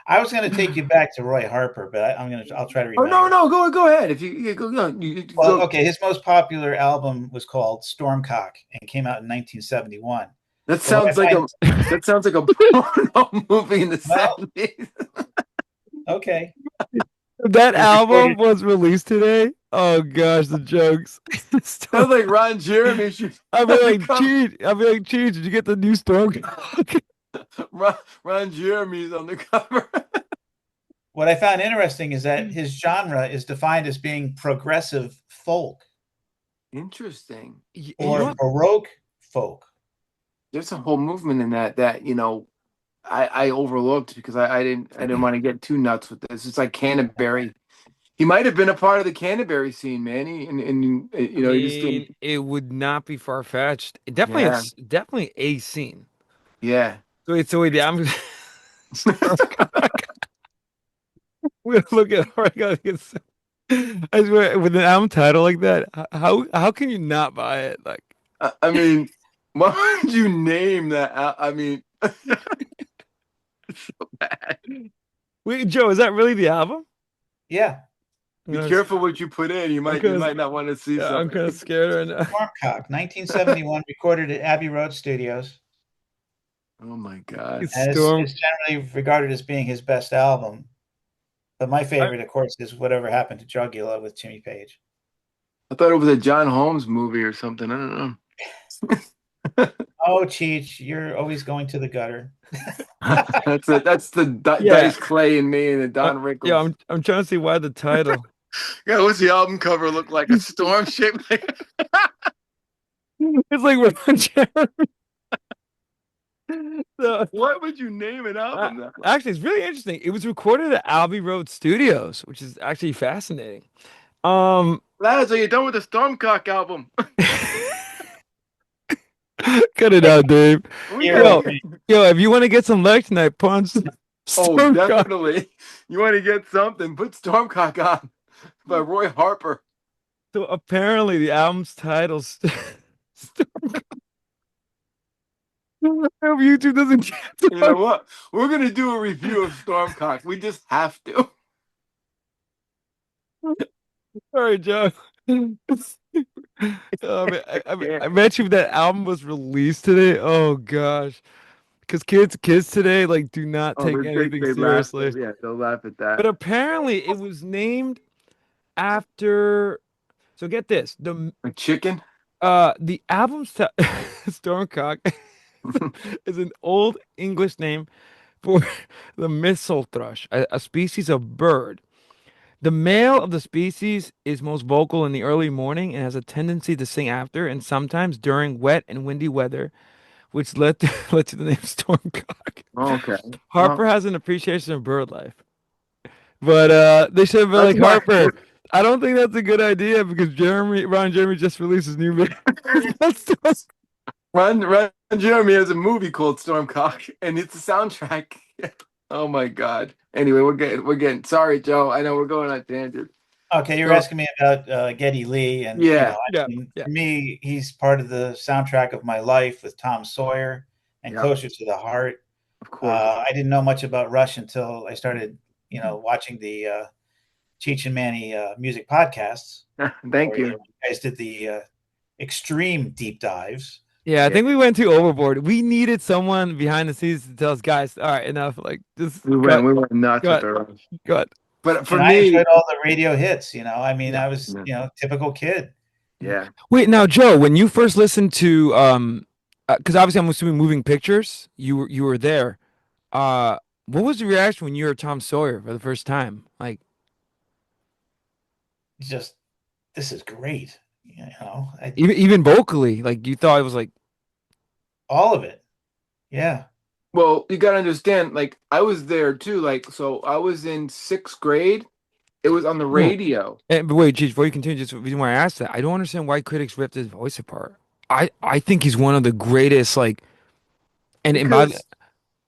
I was going to take you back to Roy Harper, but I'll try to Oh no, remember. no, go ahead. If you go, you Well, go. okay, his most popular album was called Stormcock and came out in 1971. That But what I sounds like find, a porno movie in the well, 70s. okay, That it was album recorded. was released today. Oh gosh, the jokes. Sounds like Ron Jeremy should I'll be on the like, cover. Cheech. I'll be like, Cheech, did you get the new Storm? Ron Jeremy's on the cover. What I found interesting is that his genre is defined as being progressive folk Interesting. You know or what? baroque folk. There's a whole movement in that I overlooked because I didn't want to get too nuts with this. It's like Canterbury. He might have been a part of the Canterbury scene, Manny, and I he just mean, didn't. it would not be far-fetched. Definitely, Yeah, it's definitely a scene. yeah. So wait, I'm Storm. We look at. I gotta get. I swear, with an album title like that, how can you not buy it? Like, I mean, why would you name that? I mean, so bad. wait, Joe, is that really the album? Yeah, Be No, careful what you put in. You I'm might you kind of, might not want to see yeah, I'm something. kind of scared right now. Stormcock, 1971, recorded at Abbey Road Studios, Oh my God. It's and Storm. is generally regarded as being his best album. But my favorite, of course, is Whatever Happened to Drugula with Jimmy Page. I thought it was a John Holmes movie or something. I don't know. Oh, Cheech, you're always going to the gutter. That's the Yeah, Dice Clay and me and the Don yeah. Rickles. I'm trying to see why the title. Yeah, what's the album cover look like? A storm shaped like. It's like Ron Jeremy. So, What would you name an uh, album that? actually, it's really interesting. It was recorded at Abbey Road Studios, which is actually fascinating. Um, Lads, are you done with the Stormcock album? cut it out, Dave. We Hero got. Yo, for me. yo, if you want to get some legs tonight, punch Oh, Stormcock. definitely. You want to get something? Put Stormcock on by Roy Harper. So apparently, the album's title, Stormcock. I hope YouTube doesn't You know cancel. what? We're gonna do a review of Stormcock. We just have to. Sorry, Joe. Man, Yeah. I bet you if that album was released today. Oh gosh, because kids today like do not Oh, take anything they laugh. seriously. Yeah, they'll laugh at But that. apparently, it was named after. So get this: A chicken. the album's Stormcock is an old English name for the missel thrush, a species of bird. The male of the species is most vocal in the early morning and has a tendency to sing after and sometimes during wet and windy weather, which led to the name Stormcock. Okay. Harper Well, has an appreciation of bird life, but they should have been that's like why. Harper. I don't think that's a good idea because Ron Jeremy just released his new video. That's Ron Jeremy has a movie called Stormcock, and it's a soundtrack. Oh my God. Anyway, we're getting sorry, Joe. I know we're going on tangent. Okay, you're So asking me about Geddy Lee, and yeah, I Yeah, mean, yeah. for me, he's part of the soundtrack of my life with Tom Sawyer and yeah, Closer to the Heart. of course. I didn't know much about Rush until I started, watching the Cheech and Manny music podcasts, Thank where you. you guys did the extreme deep dives. Yeah, I Yeah, think we went too overboard. We needed someone behind the scenes to tell us, guys, all right, enough. Like, just we went cut, we went nuts with cut, the rush. cut. But for And I enjoyed me, all the radio hits. I mean, yeah, I was, yeah, typical kid. yeah. Wait, now, Joe, when you first listened to, because obviously I'm assuming Moving Pictures, you were there. Uh, what was the reaction when you heard Tom Sawyer for the first time? Like, Just this is great. even vocally, like you thought it was like, All of it. Yeah. Well, you gotta understand, like I was there too. Like, so I was in sixth grade. It was on the no. radio But wait, geez, before you continue, just the reason why I asked that, I don't understand why critics ripped his voice apart. I think he's one of the greatest, like, and by because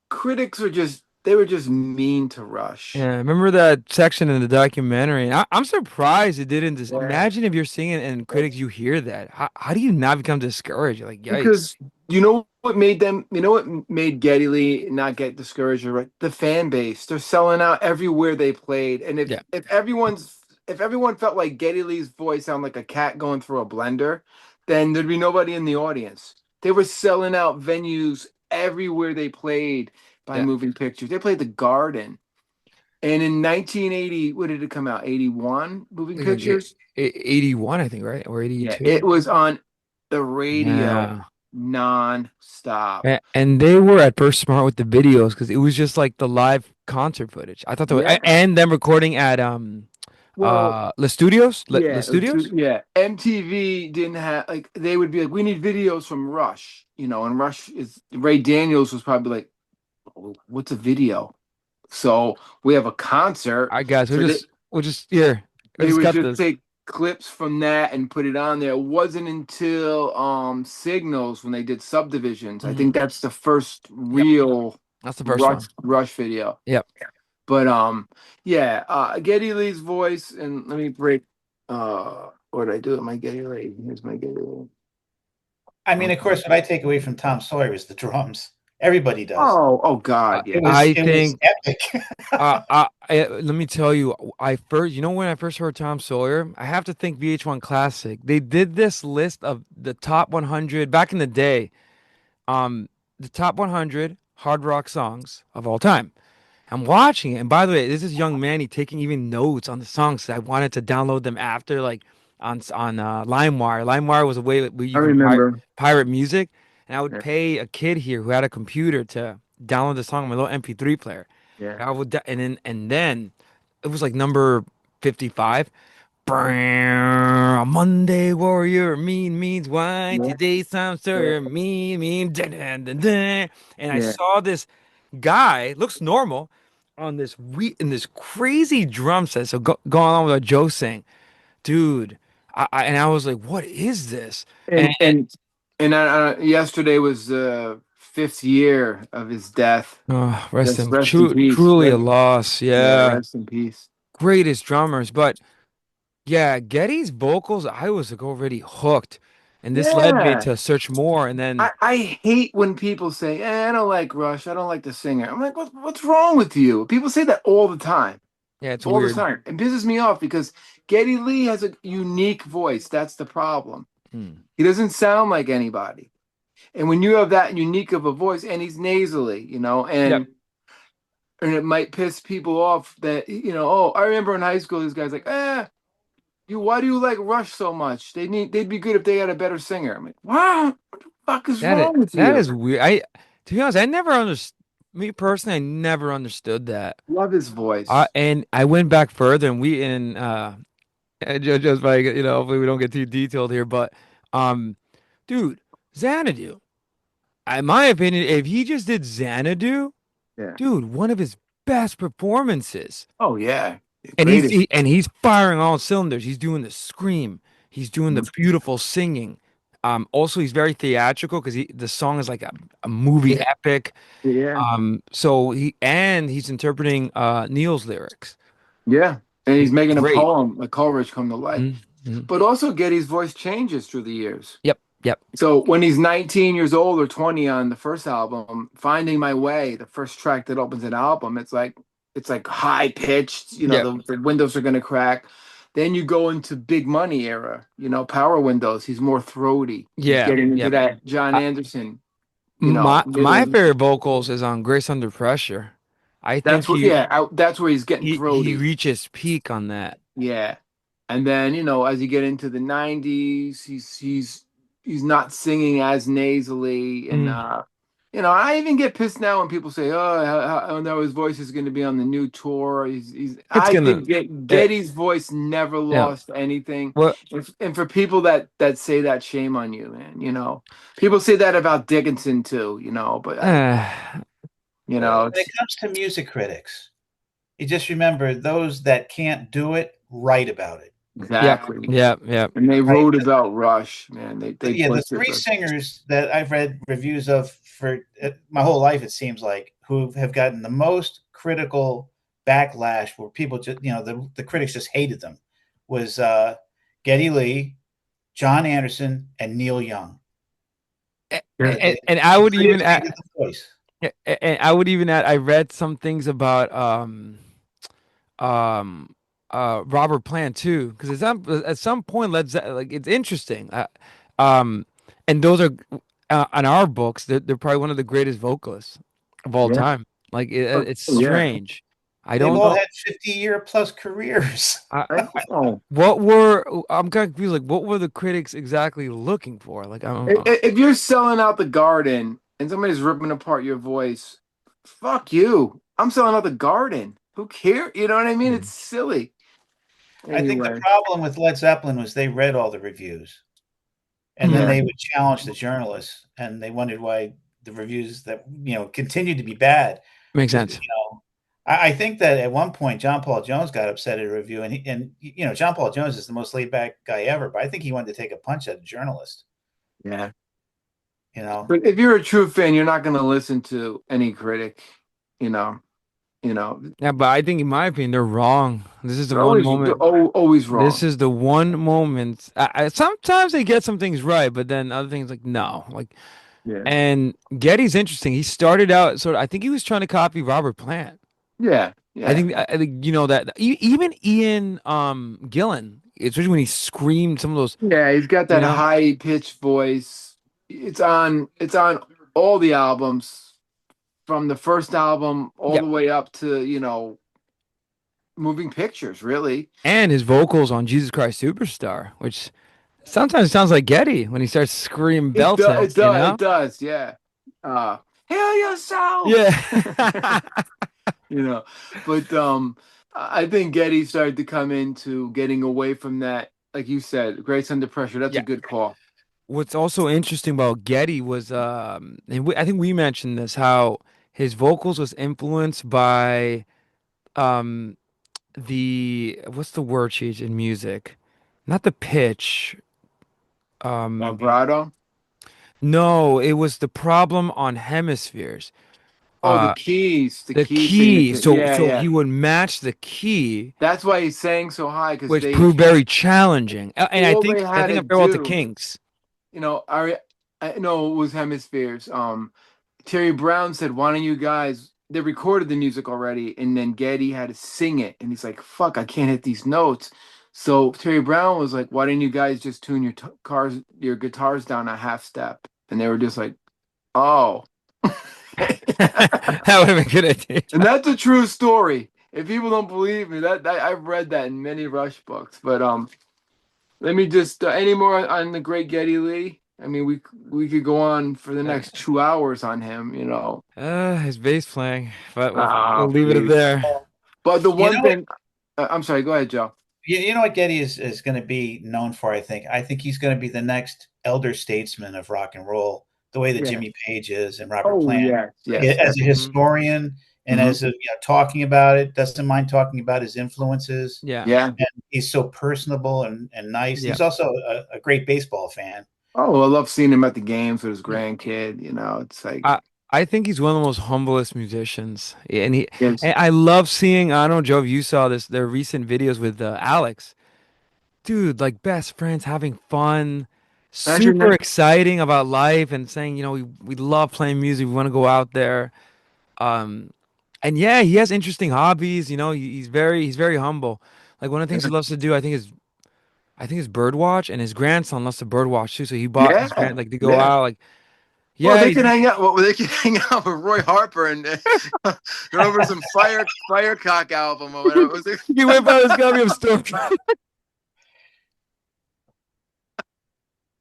critics are just they were just mean to Rush. yeah, remember that section in the documentary? I'm surprised it didn't just Yeah. imagine if you're singing and critics you hear that. How do you not become discouraged? You're like, yikes. Because you know what made them, you know what made Geddy Lee not get discouraged, right? The fan base. They're selling out everywhere they played. And if Yeah, if everyone felt like Geddy Lee's voice sounded like a cat going through a blender, then there'd be nobody in the audience. They were selling out venues everywhere they played by yeah. moving pictures. They played the Garden. And in 1980, what did it come out? 81 moving Like pictures? 81, I think, right? Or Yeah, 82. it was on the radio Yeah. non-stop. And they were at first smart with the videos because it was just like the live concert footage. I thought Yeah. and them recording at Well, Les Studios, yeah, Les Studios. yeah. MTV didn't have like they would be like, we need videos from Rush, and Rush is Ray Daniels was probably like, "Oh, what's a video?" So we have a concert. I guess So we'll just here. We'll they just would cut just this. take clips from that and put it on there. It wasn't until Signals when they did Subdivisions. I Mhm. think that's the first Yep, real that's the first Rush one. Rush video. Yep. But yeah, Geddy Lee's voice, and let me break what did I do with my Geddy Lee? Here's my Geddy Lee. I mean, of Um, course, what I take away from Tom Sawyer is the drums. Everybody does. oh I, God, It yeah. was I it was think epic. let me tell you, I first, when I first heard Tom Sawyer, I have to think VH1 Classic. They did this list of the top 100 back in the day, um, the top 100 hard rock songs of all time. I'm watching it, and by the way, this is young Manny taking even notes on the songs. I wanted to download them after, like on LimeWire. LimeWire was a way where I you can remember. pirate music, and I would Yeah, pay a kid here who had a computer to download the song on my little MP3 player. yeah, And I would, and then it was like number 55. A Monday warrior, mean means why. yeah, Today some sir, mean mean dun, dun, dun, dun. And I yeah. saw this guy looks normal on this in this crazy drum set. So going on with what Joe saying, dude. And I was like, what is this? And And and and yesterday was the fifth year of his death. rest Just him. rest in peace. Truly a loss. Yeah, Yeah, rest in peace. greatest drummers. But yeah, Getty's vocals, I was like already hooked, and this led me Yeah. to search more. And then I hate when people say, I don't like Rush. I don't like the singer. I'm like, what's wrong with you? People say that all the time. yeah, it's All the weird. time. It pisses me off because Geddy Lee has a unique voice. That's the problem. Hmm. He doesn't sound like anybody. And when you have that unique of a voice, and he's nasally, Yep. and it might piss people off that, oh, I remember in high school, this guy's like, why do you like Rush so much? They'd be good if they had a better singer. I'm like, wow, what the fuck is wrong with That you? is weird. To be honest, I never understood. Me personally, I never understood that. Love his voice. And I went back further, and we in and just like hopefully we don't get too detailed here, but um, dude, Xanadu. In my opinion, if he just did Xanadu, Yeah. dude, one of his best performances. Oh yeah. And Greatest. he's firing all cylinders. He's doing the scream. He's doing the beautiful singing. Also, he's very theatrical because the song is like a movie Yeah, epic. yeah, So he's interpreting Neil's lyrics. yeah. And he's He's making a great. poem, like Coleridge, come to life. Mhm. But also, Getty's voice changes through the years. Yep, yep, So when he's 19 years old or 20 on the first album, Finding My Way, the first track that opens an album, it's like high pitched, yep, the windows are gonna crack. Then you go into Big Money era, Power Windows, he's more throaty. He's yeah, getting into yep. that John Uh, Anderson, my middle. favorite vocals is on Grace Under Pressure. I think That's what yeah, that's where he's getting he throaty. reaches peak on that. Yeah. And then, as you get into the 90s, he's not singing as nasally and Mm. I even get pissed now when people say, "Oh, I know his voice is going to be on the new tour." It's I gonna, think uh, Getty's voice never yeah. lost anything. What? And for people that say that, shame on you, man. People say that about Dickinson too, but Uh, When it it's comes to music critics, you just remember those that can't do it, write about it, yep, exactly. yep, yep. And they right? wrote about Rush, man. They Yeah, the butchered three Rush. singers that I've read reviews of for my whole life, it seems like, who have gotten the most critical backlash, where people just, the critics just hated them, was Geddy Lee, John Anderson, and Neil Young. And, The, and I the would even critics add, hated the voice. and I would even add, I read some things about um Robert Plant too, because at some point like it's interesting. Um, and those are on our books. They're probably one of the greatest vocalists of all Yeah. time. Like it's Yeah. strange. I They've don't all know. had 50-year plus careers. I know. What were I'm kind of confused. Like, what were the critics exactly looking for? Like, If you're selling out the garden and somebody's ripping apart your voice, fuck you. I'm selling out the garden. Who cares? You know what I mean? It's silly. I think the Anyway. problem with Led Zeppelin was they read all the reviews, and then mm, Yeah. they would challenge the journalists, and they wondered why the reviews that continued to be bad. makes Was sense. I think that at one point John Paul Jones got upset at a review, and John Paul Jones is the most laid back guy ever, but I think he wanted to take a punch at a journalist. Yeah. You know, But if you're a true fan, you're not going to listen to any critic, you know, you know. Yeah, but I think, in my opinion, they're wrong. This is the one They're moment. always This wrong. is the one moment. Sometimes they get some things right, but then other things like no. Like, Yeah. and Getty's interesting. He started out sort of. I think he was trying to copy Robert Plant. Yeah. Yeah. I think that even Ian Gillan, especially when he screamed some of those. Yeah, he's got You that know. high pitched voice. It's on all the albums from the first album all Yeah. the way up to, moving pictures, really. And his vocals on Jesus Christ Superstar, which sometimes sounds like Getty when he starts screaming belting. You It know. does, yeah. Heal yourself. Yeah. You know, but I think Getty started to come into getting away from that, like you said, Grace Under Pressure. That's a Yeah. good call. What's also interesting about Getty was, and I think we mentioned this, how his vocals was influenced by um what's the word change in music? Not the pitch. Um, Vibrato. no, it was the problem on hemispheres. Oh, Uh, the the key key. signature. Yeah, So yeah. he would match the key, That's why he's saying so high because which proved very challenging. And all they I had think to I'm farewell to do, Kings. I know it was Hemispheres. Terry Brown said, "Why don't you guys?" They recorded the music already, and then Getty had to sing it, and he's like, "Fuck, I can't hit these notes." So Terry Brown was like, "Why didn't you guys just tune your guitars down a half step?" And they were just like, "Oh." That would have been a good idea. And that's a true story. If people don't believe me, that I've read that in many Rush books. But let me just any more on the great Geddy Lee. I mean, we could go on for the next 2 hours on him. His bass playing, but we'll Ah, leave it please. there. But the you one know what thing, I'm sorry. Go ahead, Joe. you know what Getty is going to be known for. I think he's going to be the next elder statesman of rock and roll, the way that Yeah. Jimmy Page is and Robert Oh, Plant, yes, yes, as a definitely. Mhm. historian and Hmm. as a talking about it. Doesn't mind talking about his influences. Yeah. Yeah. And he's so personable and nice. Yeah. He's also a great baseball fan. Oh, I love seeing him at the games with his grandkid. It's like, I I think he's one of the most humblest musicians, yes, and I love seeing. I don't know, Joe, if you saw this, their recent videos with Alex. Dude, like best friends having fun, imagine super that. exciting about life, and saying, we love playing music. We want to go out there. Um, and yeah, he has interesting hobbies. He's very humble. Like one of the things he loves to do, I think is bird watch, and his grandson loves to bird watch too. So he bought his Yeah, grand like to go yeah. out. Like Well, yeah, they can hang out. Well, they can hang out with Roy Harper and go over some Firecock album or whatever. Was it? he went by this goddamn store.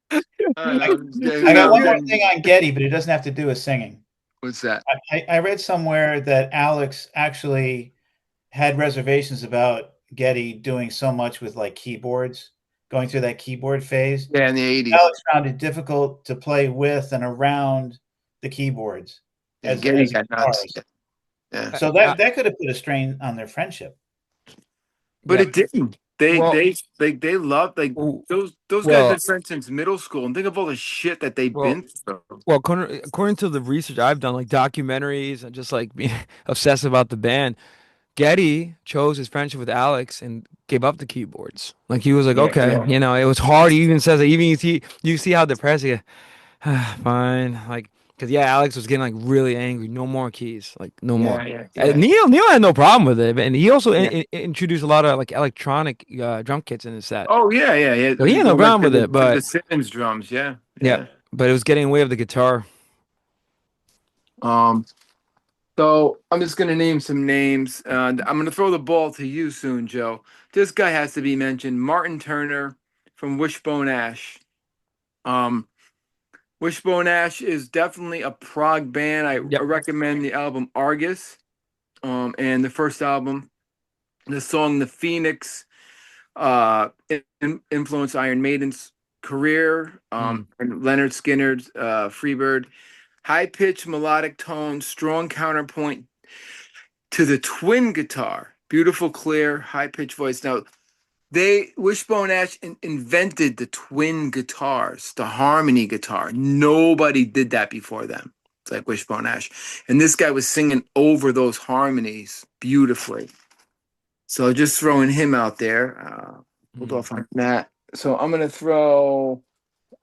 I don't know. I'm just I got I'm one more thing getting. on Getty, but it doesn't have to do with singing. What's that? I read somewhere that Alex actually had reservations about Getty doing so much with like keyboards, going through that keyboard phase. Yeah, in the '80s. Alex found it difficult to play with and around the keyboards Yeah, Getty as a got nuts. guitarist. Yeah, So Uh, that could have put a strain on their friendship. but yeah. it didn't. They Well, they they loved like w- those guys well, been friends since middle school, and think of all the shit that they've well, been through. well. According to the research I've done, like documentaries and just like being obsessed about the band, Getty chose his friendship with Alex and gave up the keyboards. Like he was like, Yeah, okay, yeah, it was hard. He even says that even you see how depressed he, fine, like because yeah, Alex was getting like really angry. No more keys, like no more. yeah, yeah, And yeah, Neil had no problem with it, and he also yeah. introduced a lot of like electronic drum kits in his set. Oh yeah, yeah, yeah. So he had no Go back problem to with it, the but Simmons drums. Yeah, yeah, yeah. but it was getting in the way of the guitar. Um, so I'm just gonna name some names, and I'm gonna throw the ball to you soon, Joe. This guy has to be mentioned. Martin Turner from Wishbone Ash. Um, Wishbone Ash is definitely a prog band. I Yep. recommend the album Argus. And the first album, the song "The Phoenix," influenced Iron Maiden's career. Mm. And Leonard Skinner's Freebird. High pitched melodic tone, strong counterpoint to the twin guitar. Beautiful, clear, high pitched voice. Now, Wishbone Ash invented the twin guitars, the harmony guitar. Nobody did that before them. It's like Wishbone Ash. And this guy was singing over those harmonies beautifully. So just throwing him out there. We'll go Mm. from that. So I'm going to throw,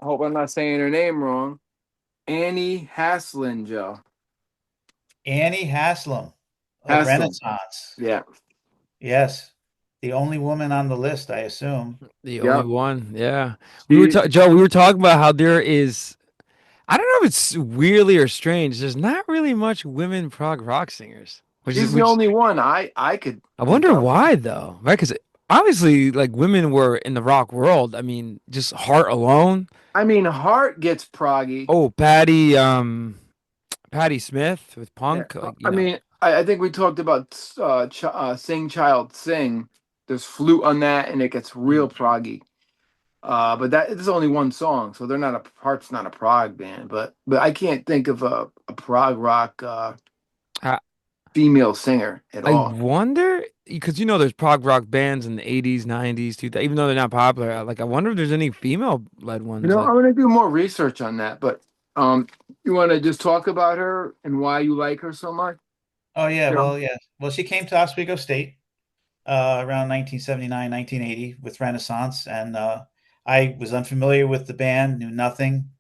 I hope I'm not saying her name wrong, Annie Haslin, Joe. Annie Haslam of Haslin. Renaissance. Yeah. Yes. The only woman on the list, I assume. The only Yep. one, yeah. She, Joe, we were talking about how there is. I don't know if it's weirdly or strange. There's not really much women prog rock singers, she's the which only one I could I think wonder of. why though, right? Because obviously, like women were in the rock world. I mean, just Heart alone. I mean, Hart gets proggy. Oh, Patty Smith with Yeah. Punk, like I mean, I think we talked about Sing Child Sing. There's flute on that, and it gets real Mm. proggy. But that it's only one song, so they're not a Heart's not a prog band. But I can't think of a prog rock I, female singer at I all. wonder because there's prog rock bands in the 80s, 90s, 2000, even though they're not popular. Like, I wonder if there's any female led ones. Like, I'm gonna do more research on that. But um, you want to just talk about her and why you like her so much? Oh yeah, You know? well, yeah. Well, she came to Oswego State around 1979, 1980 with Renaissance, and I was unfamiliar with the band, knew nothing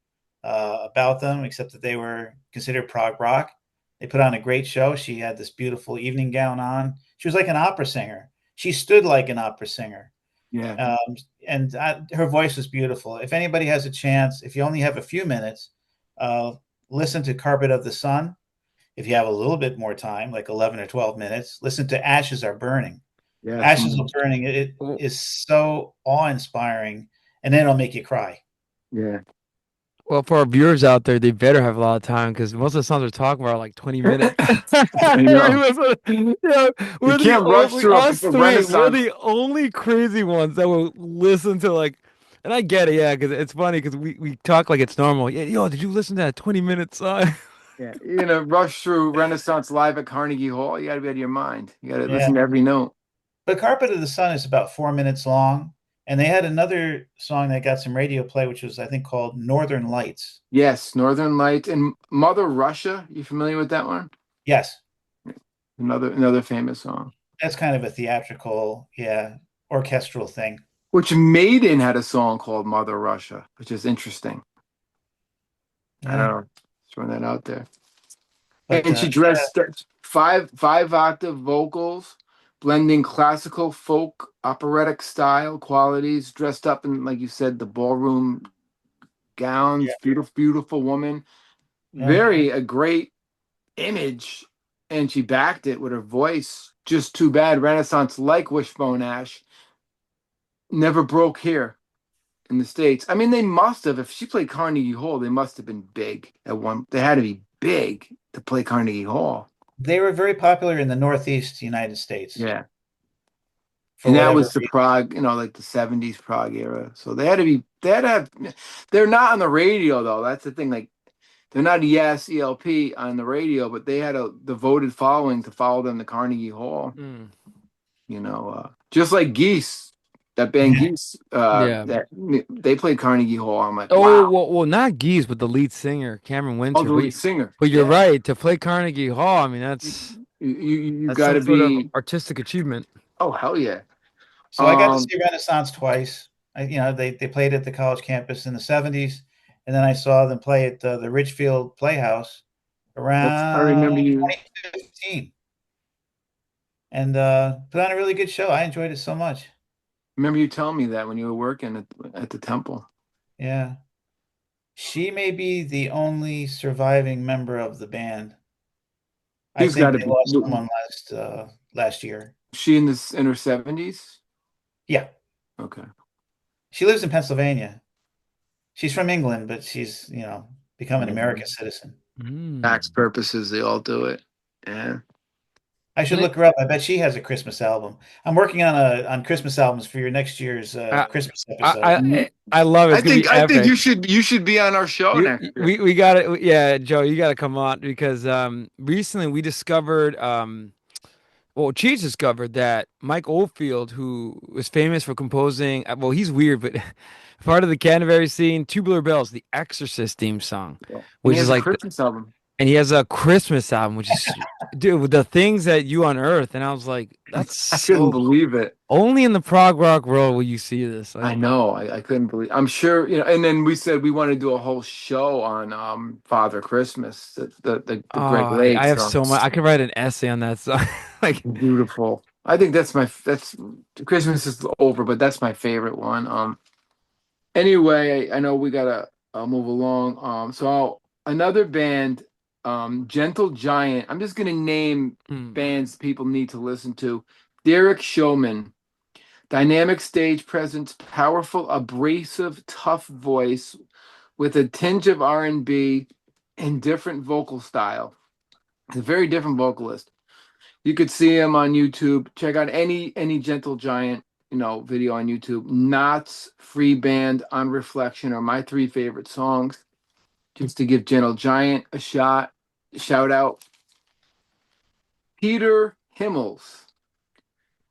about them except that they were considered prog rock. They put on a great show. She had this beautiful evening gown on. She was like an opera singer. She stood like an opera singer. Yeah. Um, and her voice was beautiful. If anybody has a chance, if you only have a few minutes, uh, listen to Carpet of the Sun. If you have a little bit more time, like 11 or 12 minutes, listen to Ashes Are Burning. Yes. Ashes Are Burning, it w- is so awe-inspiring, and then it'll make you cry. Yeah. well, for our viewers out there, they better have a lot of time because most of the songs we're talking about are like 20 minutes. I know. Yeah, You we're the can't rush only through us a three. We're Renaissance. the only crazy ones that will listen to like. And I get it, yeah, because it's funny because we talk like it's normal. Yeah, yo, did you listen to that 20-minute song? Yeah, rush through Renaissance live at Carnegie Hall. You got to be out of your mind. You got to Yeah. listen to every note. But Carpet of the Sun is about 4 minutes long. And they had another song that got some radio play, which was, I think, called Northern Lights. Yes, Northern Lights and Mother Russia. You familiar with that one? Yes, Another famous song. that's kind of a theatrical, yeah, orchestral thing. Which Maiden had a song called Mother Russia, which is interesting. I don't Yeah, know. Just throwing that out there. but And she dressed five octave vocals, blending classical, folk, operatic style qualities, dressed up in, like you said, the ballroom yeah, gowns, beautiful, beautiful woman. yeah. Very a great image. And she backed it with her voice. Just too bad Renaissance like Wishbone Ash never broke here in the States. I mean, they must have. If she played Carnegie Hall, they must have been big at one. They had to be big to play Carnegie Hall. They were very popular in the Northeast United States Yeah. for And that whatever was the reason. Prague, like the 70s Prague era. So they had to have, they're not on the radio though. That's the thing. Like they're not Yes, ELP on the radio, but they had a devoted following to follow them to Carnegie Hall. Mm. Just like Geese, that band Yeah, Geese, Yeah. that they played Carnegie Hall. I'm like, Oh wow. well, not Geese, but the lead singer Cameron Oh, Winter. the lead singer. But you're Yeah. right to play Carnegie Hall. I mean, You, that's you that's got some to sort of be, artistic achievement. oh, hell yeah. so I got to Um, see Renaissance twice. They played at the college campus in the '70s, and then I saw them play at the Richfield Playhouse I around remember you. 2015, and put on a really good show. I enjoyed it so much. Remember you telling me that when you were working at the temple. Yeah, she may be the only surviving member of the band. I She's got think to they be. lost someone last year. She in her 70s? Yeah, Okay. she lives in Pennsylvania. She's from England, but she's become an Yeah. American citizen. Tax Mm. purposes, they all do it. Yeah. I should look her up. I bet she has a Christmas album. I'm working on Christmas albums for your next year's I, Christmas I episode. I I love it. It's gonna be I think epic. you should be on our show next year. We got it. Yeah, Joe, you got to come on because recently we discovered well, Cheech discovered that Mike Oldfield, who was famous for composing, well, he's weird, but part of the Canterbury scene, Tubular Bells, the Exorcist theme song, And he which is has a like, Christmas album. and he has a Christmas album, which is, dude, with the things that you unearth, and I was like, that's I couldn't so believe it. only in the prog rock world will you see this. I Like, know. I couldn't believe. I'm sure, and then we said we want to do a whole show on Father Christmas, oh, the Great I Lakes. have So so much. I could write an essay on that song. Like, beautiful. I think that's Christmas is over, but that's my favorite one. Anyway, I know we gotta move along. Another band, Gentle Giant. I'm just gonna name mm, bands people need to listen to. Derek Showman, dynamic stage presence, powerful, abrasive, tough voice with a tinge of R&B and different vocal style. He's a very different vocalist. You could see him on YouTube. Check out any Gentle Giant, video on YouTube. Knots, Free Band, On Reflection are my three favorite songs. Just to give Gentle Giant a shout out. Peter Himmels,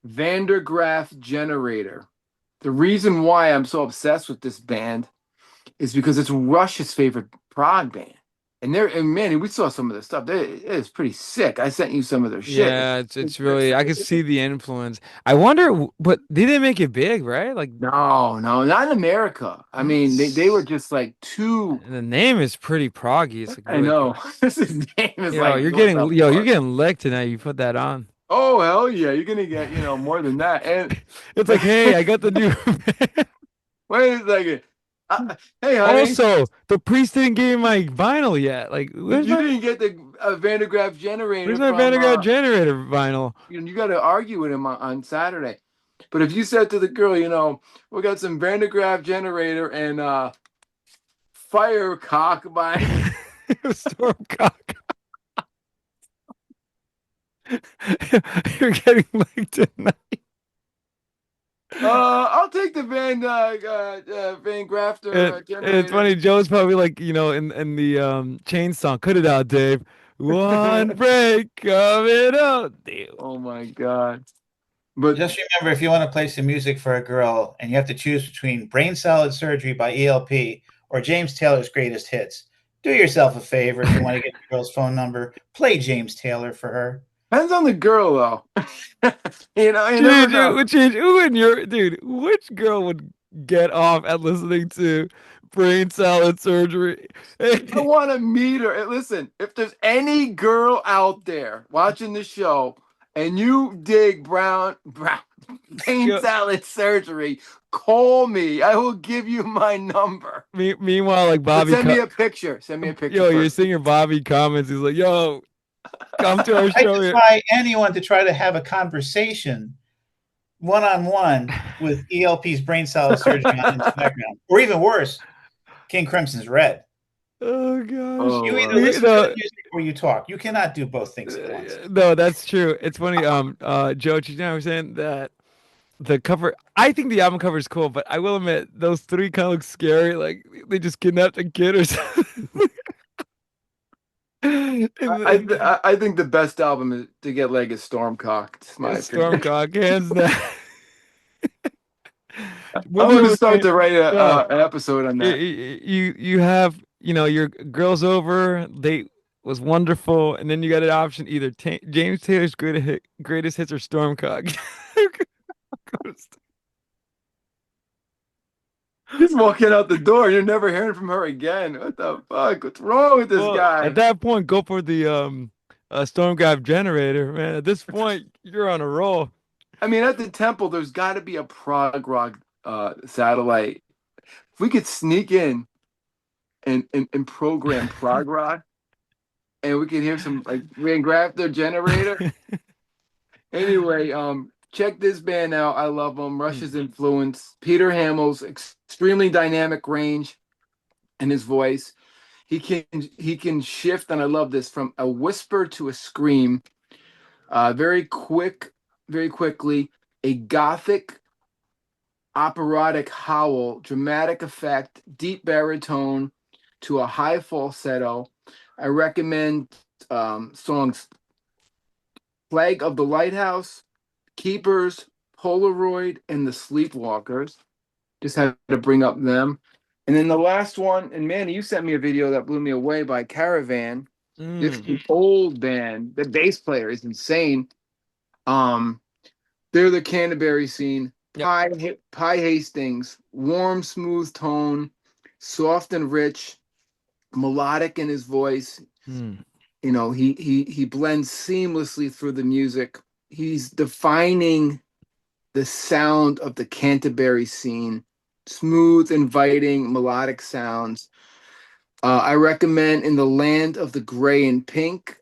Vandergraaf Generator. The reason why I'm so obsessed with this band is because it's Rush's favorite prog band. And man, we saw some of their stuff. It's pretty sick. I sent you some of their shit. yeah, it's really, I could see the influence. I wonder, but did they make it big, right? Like, No, no, not in America. I mean, they were that's just like too. the name is pretty proggy. It's like I really know. cool. His name is like what the You're fuck? getting licked tonight. You put that on. Oh hell yeah, you're gonna get more than that. And It's like, hey, I got the new. wait a second. Hey honey, Also, the priest didn't give me my vinyl yet. Like, you didn't get the Van de Graaff generator where's my from Vanguard generator vinyl? you got to argue with him on Saturday. But if you said to the girl, we got some Van de Graaff generator and Firecock by Stormcock. You're getting licked tonight. I'll take the Van Grafter It's generator. funny. Joe's probably like, in the chain song. Cut it out, Dave. One break coming out. Dude. Oh my God. But Just remember, if you want to play some music for a girl and you have to choose between Brain Salad Surgery by ELP or James Taylor's Greatest Hits, do yourself a favor if you want to get the girl's phone number, play James Taylor for her. depends on the girl though. You never Dude, know. who in your dude? Which girl would get off at listening to brain salad surgery? I want to meet her. And listen, if there's any girl out there watching the show and you dig brown brain Yo, salad surgery, call me. I will give you my number. meanwhile, like But Bobby, send me a picture. Send me a picture yo, you're first. seeing your Bobby comments. He's like, yo, come to our I show here. defy anyone to try to have a conversation one on one with ELP's Brain Salad Surgery on in the background, or even worse, King Crimson's Red. Oh gosh, You Oh, either me listen to the no. music or you talk. You cannot do both things at once. No, that's true. It's funny. Joe, Cheech and I were saying that the cover. I think the album cover is cool, but I will admit those three kind of look scary. Like they just kidnapped a kid or something. And I think the best album is to get leg is Stormcock. It's my opinion. Stormcock, hands down. What I'm we gonna were start saying, to write yo, an episode on that. you have your girls over. They was wonderful, and then you got an option either Ta James Taylor's greatest hits or Stormcock. Just walking out the door, you're never hearing from her again. What the fuck? What's wrong with this Well, at guy? that point, go for the Stormcroft generator, man. At this point, you're on a roll. I mean, at the temple, there's got to be a prog rock satellite. If we could sneak in and program prog rock, and we could hear some like we can grab their generator. Anyway, check this band out. I love them. Rush's influence. Peter Hamill's extremely dynamic range in his voice. He can shift, and I love this from a whisper to a scream, very quick, very quickly. A gothic operatic howl, dramatic effect, deep baritone to a high falsetto. I recommend songs Flag of the Lighthouse, Keepers, Polaroid, and the Sleepwalkers. Just had to bring up them. And then the last one, and Manny, you sent me a video that blew me away by Caravan. This is Mm. an old band. The bass player is insane. Um, they're the Canterbury scene. Yep. Pie Hastings, warm, smooth tone, soft and rich, melodic in his voice. Mm. He blends seamlessly through the music. He's defining the sound of the Canterbury scene. Smooth, inviting, melodic sounds. I recommend In the Land of the Gray and Pink,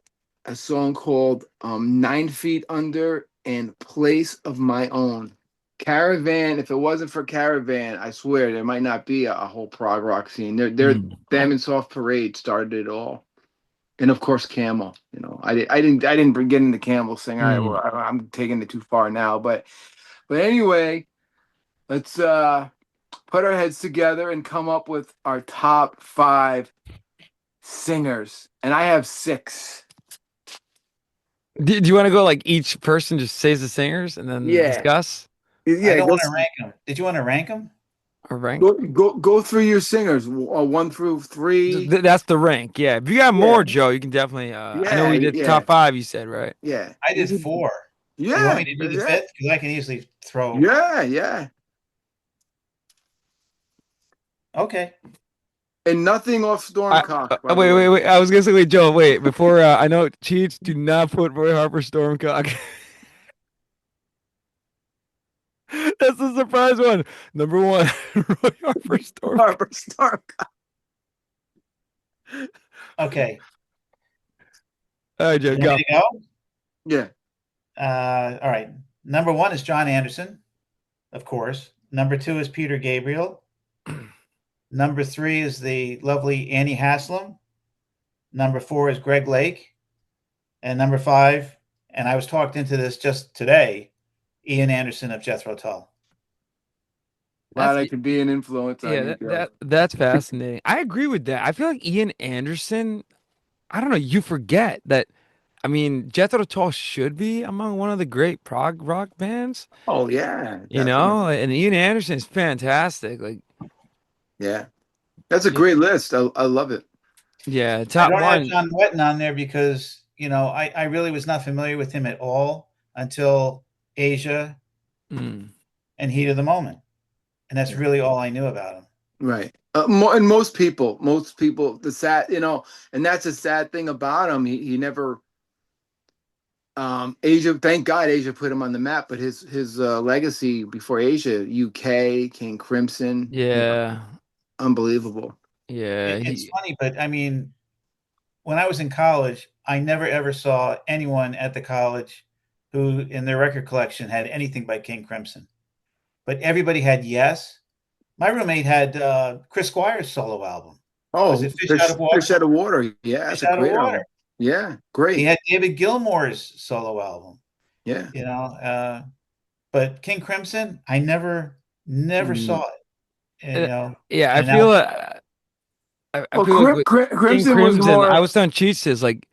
a song called 9 Feet Under and Place of My Own. Caravan, if it wasn't for Caravan, I swear there might not be a whole prog rock scene. Mm. Them and Soft Parade started it all. And of course, Camel. I didn't get into Camel sing. All right, Mm. well, I'm taking it too far now. But anyway, let's put our heads together and come up with our top five singers. And I have six. Do you want to go like each person just says the singers and then Yeah, discuss I yeah. don't Go want to rank them. Did you want to rank them? or rank? go through your singers. 1 through 3. That's the rank. Yeah. If you got Yeah, more, Joe, you can definitely. I know yeah, we did yeah, top five. You said right. yeah. I did four. You want Yeah, me to do the yeah, fifth? Because I can easily throw. yeah, yeah. Okay. And nothing off I Stormcock, by the wait, way. wait, wait. I was gonna say, wait, Joe, wait. Before I know Cheech, do not put Roy Harper Stormcock. That's the surprise one. Number one, Roy Harper Stormcock. Harper Stormcock. Okay. All right, Joe, You want go. me to go? Yeah. All right. Number one is John Anderson, of course. Number two is Peter Gabriel. Number three is the lovely Annie Haslam. Number four is Greg Lake. And number five, and I was talked into this just today, Ian Anderson of Jethro Tull. Glad That's I could be an influence on yeah, you, Joe. that's fascinating. I agree with that. I feel like Ian Anderson. I don't know. You forget that. I mean, Jethro Tull should be among one of the great prog rock bands, Oh yeah, you know, definitely. and Ian Anderson is fantastic. Like, Yeah, that's a y- great list. I love it. yeah, I top don't have one. John Wetton on there because, I really was not familiar with him at all until Asia Mm, and Heat of the Moment. And that's Yeah. really all I knew about him. Right. And most people, the sad, and that's a sad thing about him. He never, Asia, thank God Asia put him on the map, but his legacy before Asia, UK, King Crimson, yeah, unbelievable. yeah. It's funny, but I mean, when I was in college, I never ever saw anyone at the college who, in their record collection, had anything by King Crimson. But everybody had Yes. My roommate had Chris Squire's solo album. Was Oh, it Fish Out of Water? Fish Out of Water. Yeah, that's Fish a Out of great Water. album. Yeah, He great. had David Gilmour's solo album. Yeah. You know, but King Crimson, I never Mm. saw it. And, Uh, yeah, I and feel now I Well, feel like with King Crimson was Crimson, I more. was telling Cheech this like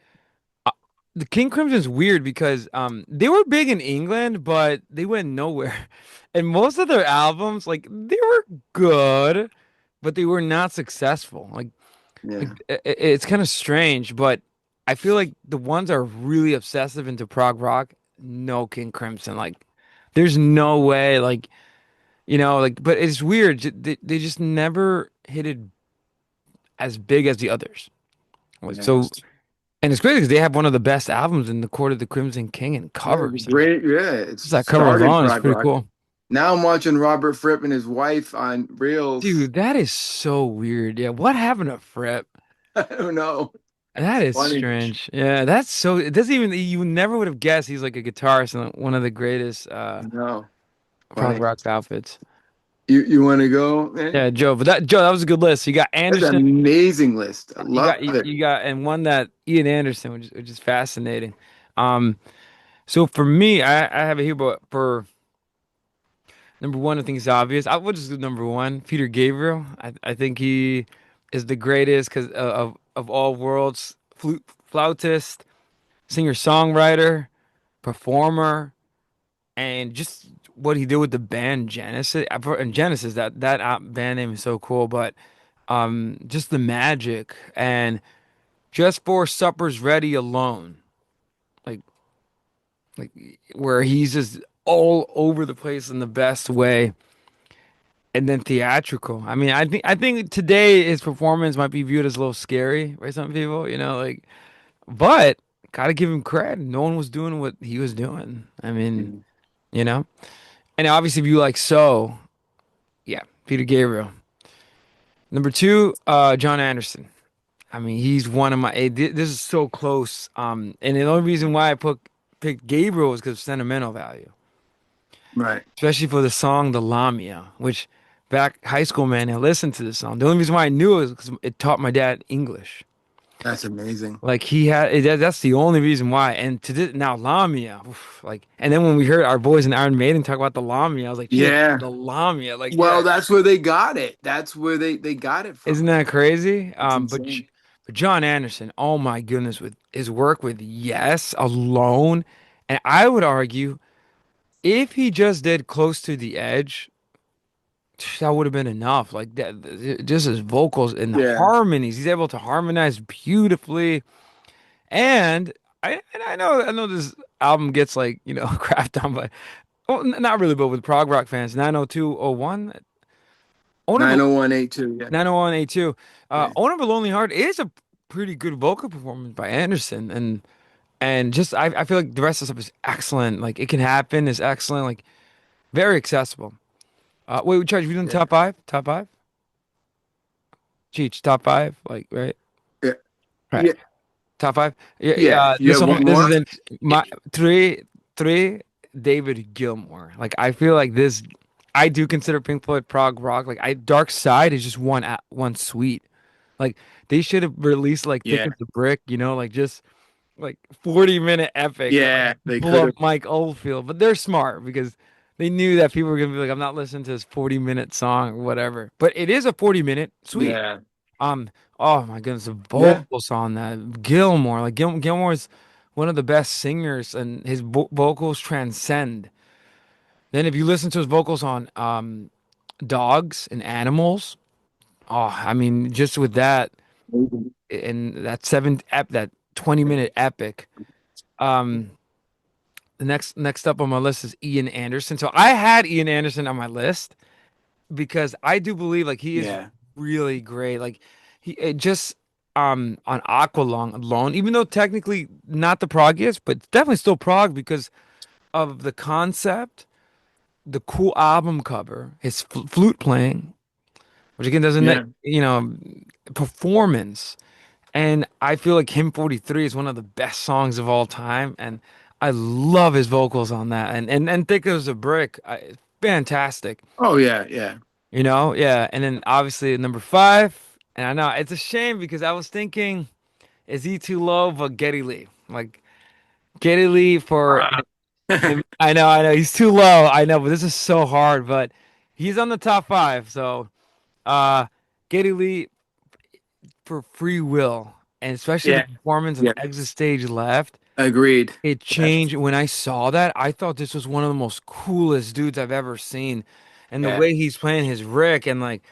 uh, the King Crimson's weird because they were big in England, but they went nowhere. And most of their albums, like they were good, but they were not successful. Yeah. It's kind of strange, but I feel like the ones that are really obsessive into prog rock, no King Crimson. Like there's no way, like like but it's weird. They just never hit it as big as the others. Like Yeah. so, and it's crazy because they have one of the best albums in the Court of the Crimson King and Yeah, covers. Like great. Yeah, it just that cover started alone is prog pretty rock. cool. Now I'm watching Robert Fripp and his wife on Reels. Dude, that is so weird. Yeah, what happened to Fripp? I don't know. That is Funny. strange. Yeah, that's so. It doesn't even. You never would have guessed he's like a guitarist in one of the greatest No, prog funny. rock outfits. You want to go, man? Yeah, Joe. But Joe, that was a good list. You got That's an Anderson. amazing list. I You love got it. you got and one that Ian Anderson, which is fascinating. Um, so for me, I have it here, but for number one, I think it's obvious. I would just do number one, Peter Gabriel. I think he is the greatest because of all worlds, flautist, singer songwriter, performer, and just what he did with the band Genesis. And Genesis, that band name is so cool, but just the magic and just for supper's ready alone, like like where he's just all over the place in the best way. And then theatrical. I mean, I think today his performance might be viewed as a little scary by some people, but gotta give him credit. No one was doing what he was doing. I mean, Mm. you know. And obviously, if you like so, yeah, Peter Gabriel. Number two, John Anderson. I mean, he's one of my. This is so close. And the only reason why picked Gabriel was because of sentimental value, Right. especially for the song "The Lamia," which back high school, man, I listened to this song. The only reason why I knew it was because it taught my dad English. That's amazing. Like he had, that's the only reason why. And to this now, Lamia, oof, like, and then when we heard our boys in Iron Maiden talk about the Lamia, I was like, shit, Yeah. the Lamia, like, Well, yeah. that's where they got it. That's where they got it Isn't from. that crazy? It's insane. But John Anderson, oh my goodness, with his work with Yes alone, and I would argue if he just did Close to the Edge, that would have been enough. Like that, just his vocals and the Yeah. harmonies, he's able to harmonize beautifully. And I know this album gets like crapped on, but well, not really, but with prog rock fans, 90201, Owner 90182. Yeah. 901A2. Yeah. Owner of a Lonely Heart is a pretty good vocal performance by Anderson, and just I feel like the rest of the stuff is excellent. Like It Can Happen is excellent, like very accessible. Wait, we charge you doing Yeah. top five? Top five? Cheech, top five? Like right? Yeah. Right. Yeah. Top five? Yeah, Yeah. yeah. You have one This is more? in my three David Gilmour. Like I feel like this I do consider Pink Floyd prog rock. Like Dark Side is just one suite. Like they should have released like Thick Yeah. as a Brick, like just like 40-minute epic that like Yeah. They blew could up have. Mike Oldfield. But they're smart because they knew that people were gonna be like, I'm not listening to this 40-minute song or whatever. But it is a 40-minute suite. Yeah. Um, oh my goodness, the Yeah. vocals on that Gilmore, like Gilmore's one of the best singers, and his vocals transcend. Then if you listen to his vocals on Dogs and Animals, oh, I mean, just with that and that 20-minute epic. Um, the next up on my list is Ian Anderson. So I had Ian Anderson on my list because I do believe like he is Yeah. really great. Like he it just on Aqualung alone, even though technically not the proggiest, but definitely still prog because of the concept, the cool album cover, his flute playing, which again doesn't, Yeah. performance. And I feel like Hymn 43 is one of the best songs of all time. And I love his vocals on that. And Thick as a Brick, fantastic. Oh yeah, yeah. Yeah. And then obviously number five, and I know it's a shame because I was thinking, is he too low? But Geddy Lee. Like Geddy Lee for Ah. I know he's too low. I know, but this is so hard. But he's on the top five. So uh Geddy Lee for Free Will, and especially the Yeah. performance on Yeah. Exit Stage Left, Agreed. it Yeah. changed. When I saw that, I thought this was one of the most coolest dudes I've ever seen. And the Yeah. way he's playing his Rick and like,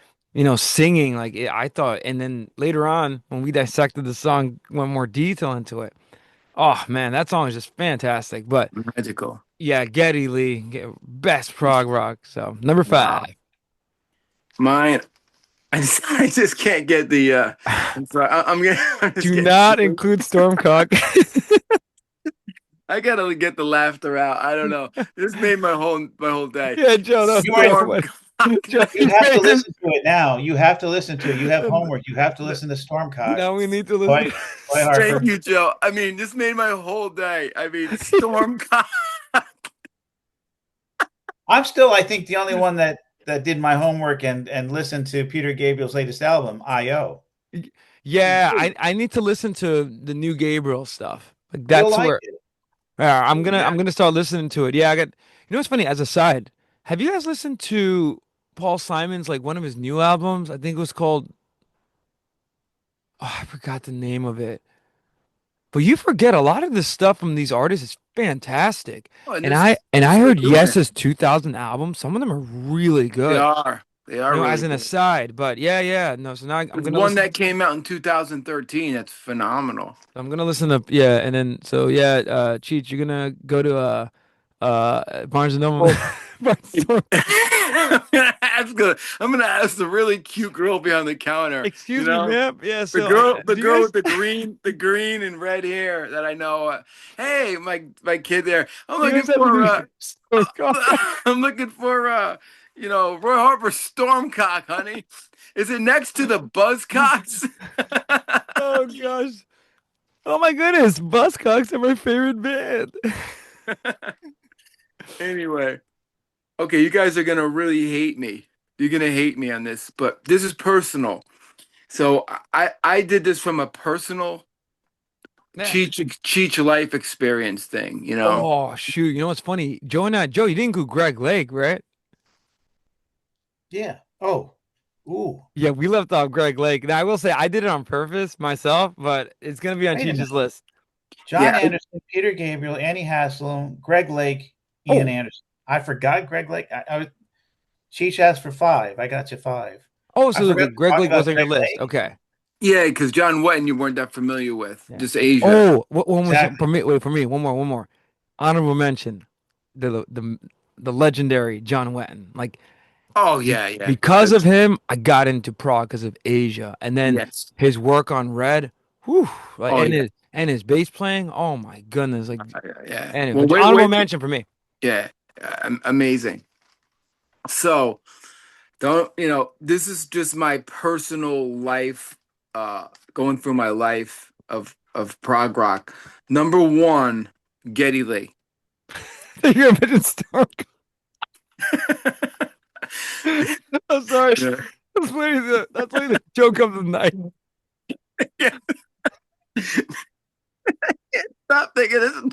singing, like I thought, and then later on when we dissected the song, went more detail into it. Oh man, that song is just fantastic. But Magical. yeah, Geddy Lee, best prog rock. So number Wow. five. Mine. I just can't get the. I'm sorry. I'm just Do getting. not include Stormcock. I gotta get the laughter out. I don't know. This made my whole day. Yeah, Joe, that was You are terrible. Storm. One. Joe, you you have to made him. listen to it now. You have to listen to it. You have homework. You have to listen to Stormcock. Now we need to listen. Roy, Roy Thank Harper. you, Joe. I mean, this made my whole day. I mean, Storm. I think, the only one that did my homework and listened to Peter Gabriel's latest album, I.O. Yeah, I need to listen to the new Gabriel stuff. Like You'll that's like where it. I'm Yeah. gonna start listening to it. Yeah, I got. What's funny? As a side, have you guys listened to Paul Simon's like one of his new albums? I think it was called. Oh, I forgot the name of it. But you forget a lot of the stuff from these artists is fantastic. Oh, and And they're I and I still heard doing it. Yes's 2000 album. Some of them are really They good. are. They are As really an good. aside. But yeah. No, so now I'm There's gonna one listen. that came out in 2013. That's phenomenal. I'm gonna listen to yeah, and then so yeah, Cheech, you're gonna go to Barnes and Noble. Oh, Barnes and Noble. I'm gonna ask the really cute girl behind the counter. You Excuse me, know, ma'am. Yeah, the so girl, the do you girl guys with the green and red hair that I know. Hey, my kid there. I'm do you looking guys have for any store coffee? I'm looking for Roy Harper Stormcock, honey. Is it next to the Buzzcocks? Oh gosh. Oh my goodness, Buzzcocks are my favorite band. Anyway, okay, you guys are gonna really hate me. You're gonna hate me on this, but this is personal. So I did this from a personal Yeah. Cheech life experience thing, you know. Oh shoot, you know what's funny? Joe, you didn't go Greg Lake, right? Yeah. Oh. Ooh. Yeah, we left off Greg Lake. Now I will say I did it on purpose myself, but it's gonna be on Wait a minute. Cheech's list. John Yeah. Anderson, Peter Gabriel, Annie Haslam, Greg Lake, Ian Oh, Anderson. I forgot Greg Lake. Cheech asked for five. I got you five. oh, I so forgot look, to Greg talk Lake about was on your Greg list. Lake. Okay. Yeah, because John Wetton you weren't that familiar with, Yeah. just Asia. Oh, one was Exactly. for me. Wait, for me, one more. Honorable mention, the the legendary John Wetton. Like Oh yeah, yeah. because of him, I got into prog because of Asia, and then Yes. his work on Red, whew, like Oh yeah. and his bass playing. Oh my goodness! Like Yeah. anyway, Well, but wait, honorable wait. mention for me. Yeah. Amazing. So, don't, this is just my personal life, going through my life of prog rock. Number one, Geddy Lee. You're a bit in Stark. I'm sorry. Yeah. That's why the joke of the night. Yeah. Stop thinking this is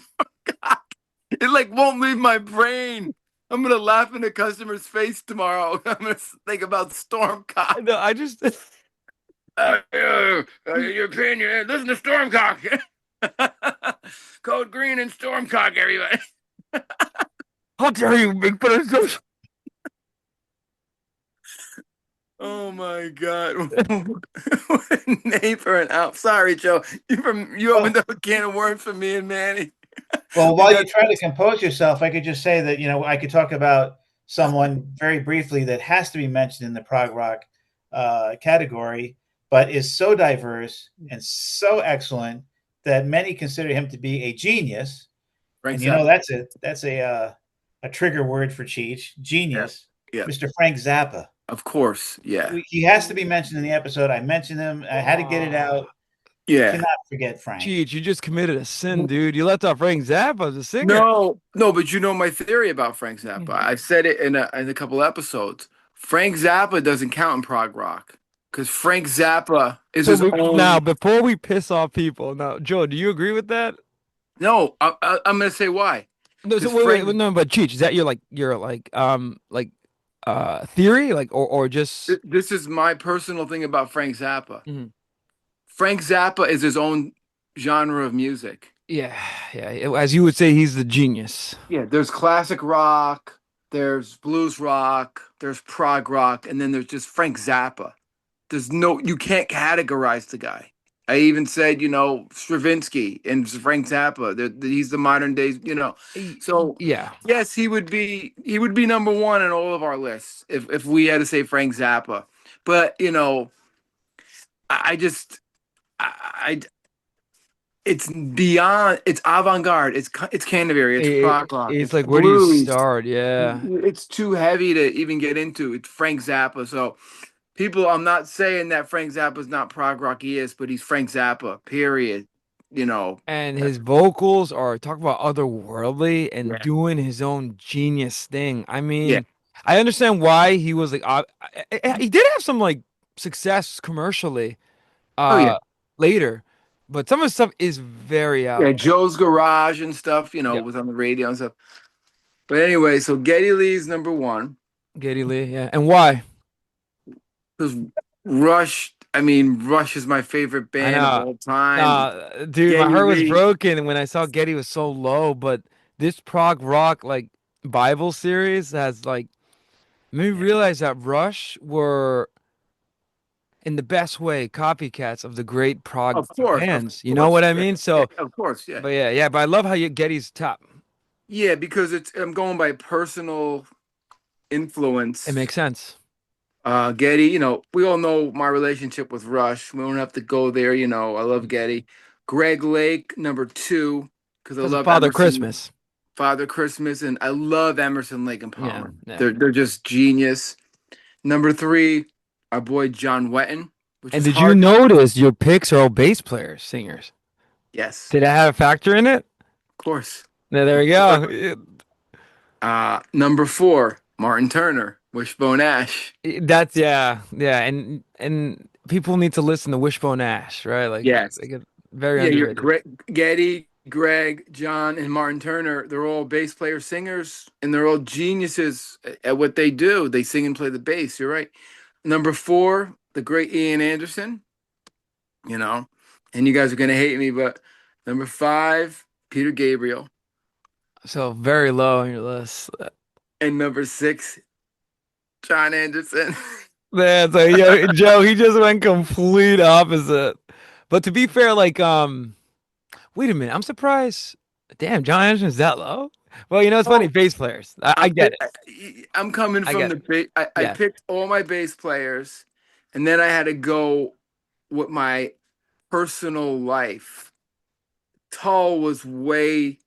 it like won't leave my brain. I'm gonna laugh in the customer's face tomorrow. I'm gonna think about Stormcock. No, I just Your opinion. Listen to Stormcock. Code Green and Stormcock, everybody. How dare you, big person? Oh my God. What a name for an out. Sorry, Joe. You Well, opened up a can of worms for me and Manny. well, We while you got try to compose yourself, I could just say that, I could talk about someone very briefly that has to be mentioned in the prog rock category, but is so diverse and so excellent that many consider him to be a genius. Frank And Zappa. that's a trigger word for Cheech, Yeah. genius, Yeah. Mr. Frank Zappa. Of course. Yeah. He has to be mentioned in the episode. I mentioned him. I had to get it Oh, out. Yeah. Cannot forget Frank. Cheech, you just committed a sin, dude. You left off Frank Zappa, the singer. No, no, but you know my theory about Frank Zappa. Mhm. I've said it in a couple episodes. Frank Zappa doesn't count in prog rock because Frank Zappa is So his now, own. before we piss off people, now, Joe, do you agree with that? No, I'm gonna say why. No, so Because wait, no, but Cheech, is that your theory, like, or just? this is my personal thing about Frank Zappa. Mhm. Frank Zappa is his own genre of music. Yeah, yeah. As you would say, he's the genius. Yeah, there's classic rock, there's blues rock, there's prog rock, and then there's just Frank Zappa. You can't categorize the guy. I even said, Stravinsky and Frank Zappa. He's the modern day, So Yeah, yes, he would be number one in all of our lists if we had to say Frank Zappa. But I just I it's beyond. It's avant-garde. It's Canterbury. It's prog rock. it's It's like, where do you blues. start? Yeah, It's too heavy to even get into. It's Frank Zappa. So people, I'm not saying that Frank Zappa's not prog rock. He is, but he's Frank Zappa. Period. You know. and his vocals are talk about otherworldly and Yeah. doing his own genius thing. I Yeah. mean, I understand why he was like, he did have some like success commercially, Oh yeah. uh, later, but some of his stuff is very Yeah. out there. Joe's Garage and stuff. Yep. Was on the radio and stuff. But anyway, so Geddy Lee's number one Geddy Lee, yeah. And why? because Rush. I mean, Rush is my favorite I band of know. all time. Nah, dude, my Geddy heart was Lee. broken when I saw Getty was so low, but this prog rock like Bible series has like made me realize that Rush were in the best way copycats of the great prog Of course, of bands. You know course, what I yeah, mean? yeah, So, of course, yeah, but yeah, but I love how you Getty's top. yeah. Because I'm going by personal It influence. makes sense. Getty, we all know my relationship with Rush. We don't have to go there. I love Getty. Greg Lake, number two, because I Because of love Father Emerson, Christmas. Father Christmas, and I love Emerson, Lake and Yeah, Palmer. yeah. They're just genius. Number three, our boy John Wetton, which And is did you hard. notice your picks are all bass players, singers? Yes, Did that have a factor in it? of course. Yeah, there Of we course. go. Number four, Martin Turner, Wishbone Ash. That's yeah, and people need to listen to Wishbone Ash, right? Like Yes. they get very Yeah, you're underrated. Greg, Getty, Greg, John, and Martin Turner. They're all bass player singers, and they're all geniuses at what they do. They sing and play the bass. You're right. Number four, the great Ian Anderson. You know, and you guys are gonna hate me, but number five, Peter Gabriel, So very low on your list. and number six, John Anderson. Man, so Joe, he just went complete opposite. But to be fair, like wait a minute, I'm surprised. Damn, John Anderson's that low? Well, it's funny, Oh, bass players. I I'm get it. I'm coming I from get the it. big. I Yeah. picked all my bass players, and then I had to go with my personal life. Tull was way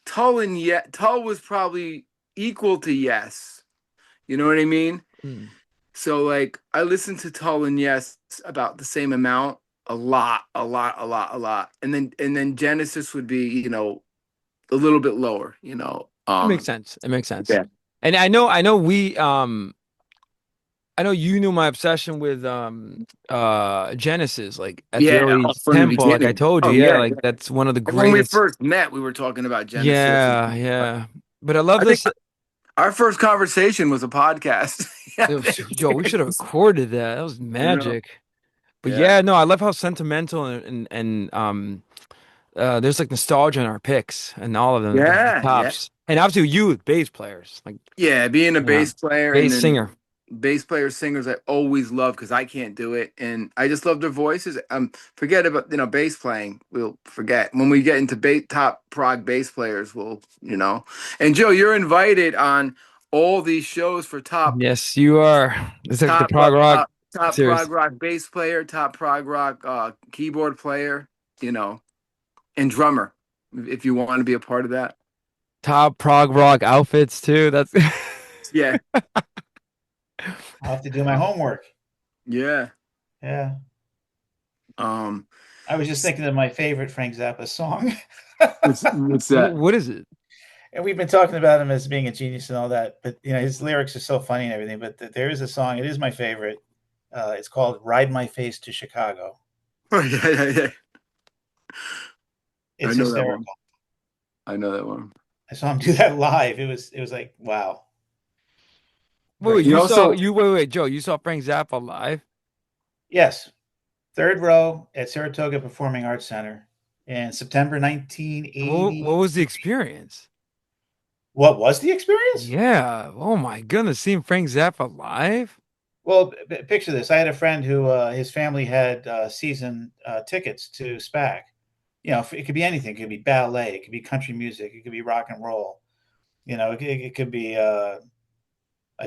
Tull and yet Tull was probably equal to Yes. You know what I mean? Mm. So like I listened to Tull and Yes about the same amount, a lot, a lot, a lot, a lot. And then Genesis would be, a little bit lower. It makes sense. It makes sense. Yeah. And I know you knew my obsession with Genesis, like at the Yeah, early from the tempo, like I beginning. told you, Oh yeah, yeah, like yeah. that's one of the And when we greatest. first met, we were talking about Genesis. Yeah, yeah. But I love I think this. our first conversation was a podcast. Yeah, I Yo, we should have think. recorded that. That was I know. magic. But Yeah. yeah, no, I love how sentimental and there's like nostalgia in our picks and all of them, the Yeah, yeah. tops. And obviously you with bass players, like Yeah, being a yeah, bass player and bass then singer. bass player singers I always love because I can't do it and I just love their voices. Forget about bass playing. We'll forget when we get into top prog bass players. We'll. And Joe, you're invited on all these shows for Yes, you are. It's like the top prog rock top prog series. rock bass player, top prog rock keyboard player, you know, and drummer. If you want to be a part of that, Top prog rock outfits too. That's yeah, I'll have to do my homework. yeah. Yeah. Um, I was just thinking of my favorite Frank Zappa song. what's that? what is it? And we've been talking about him as being a genius and all that, but his lyrics are so funny and everything. But there is a song; it is my favorite. It's called "Ride My Face to Chicago." Oh yeah, yeah, yeah. I It's know that one. hysterical. I know that one. I saw him do that live. It was like wow, Wait, very wait, He you good. saw also you wait, wait, Joe, you saw Frank Zappa live? Yes, third row at Saratoga Performing Arts Center in September What 1980. was the experience? What was the experience? Yeah. Oh my goodness, seeing Frank Zappa live? Well, picture this. I had a friend who his family had season tickets to SPAC. It could be anything. It could be ballet. It could be country music. It could be rock and roll. It could be a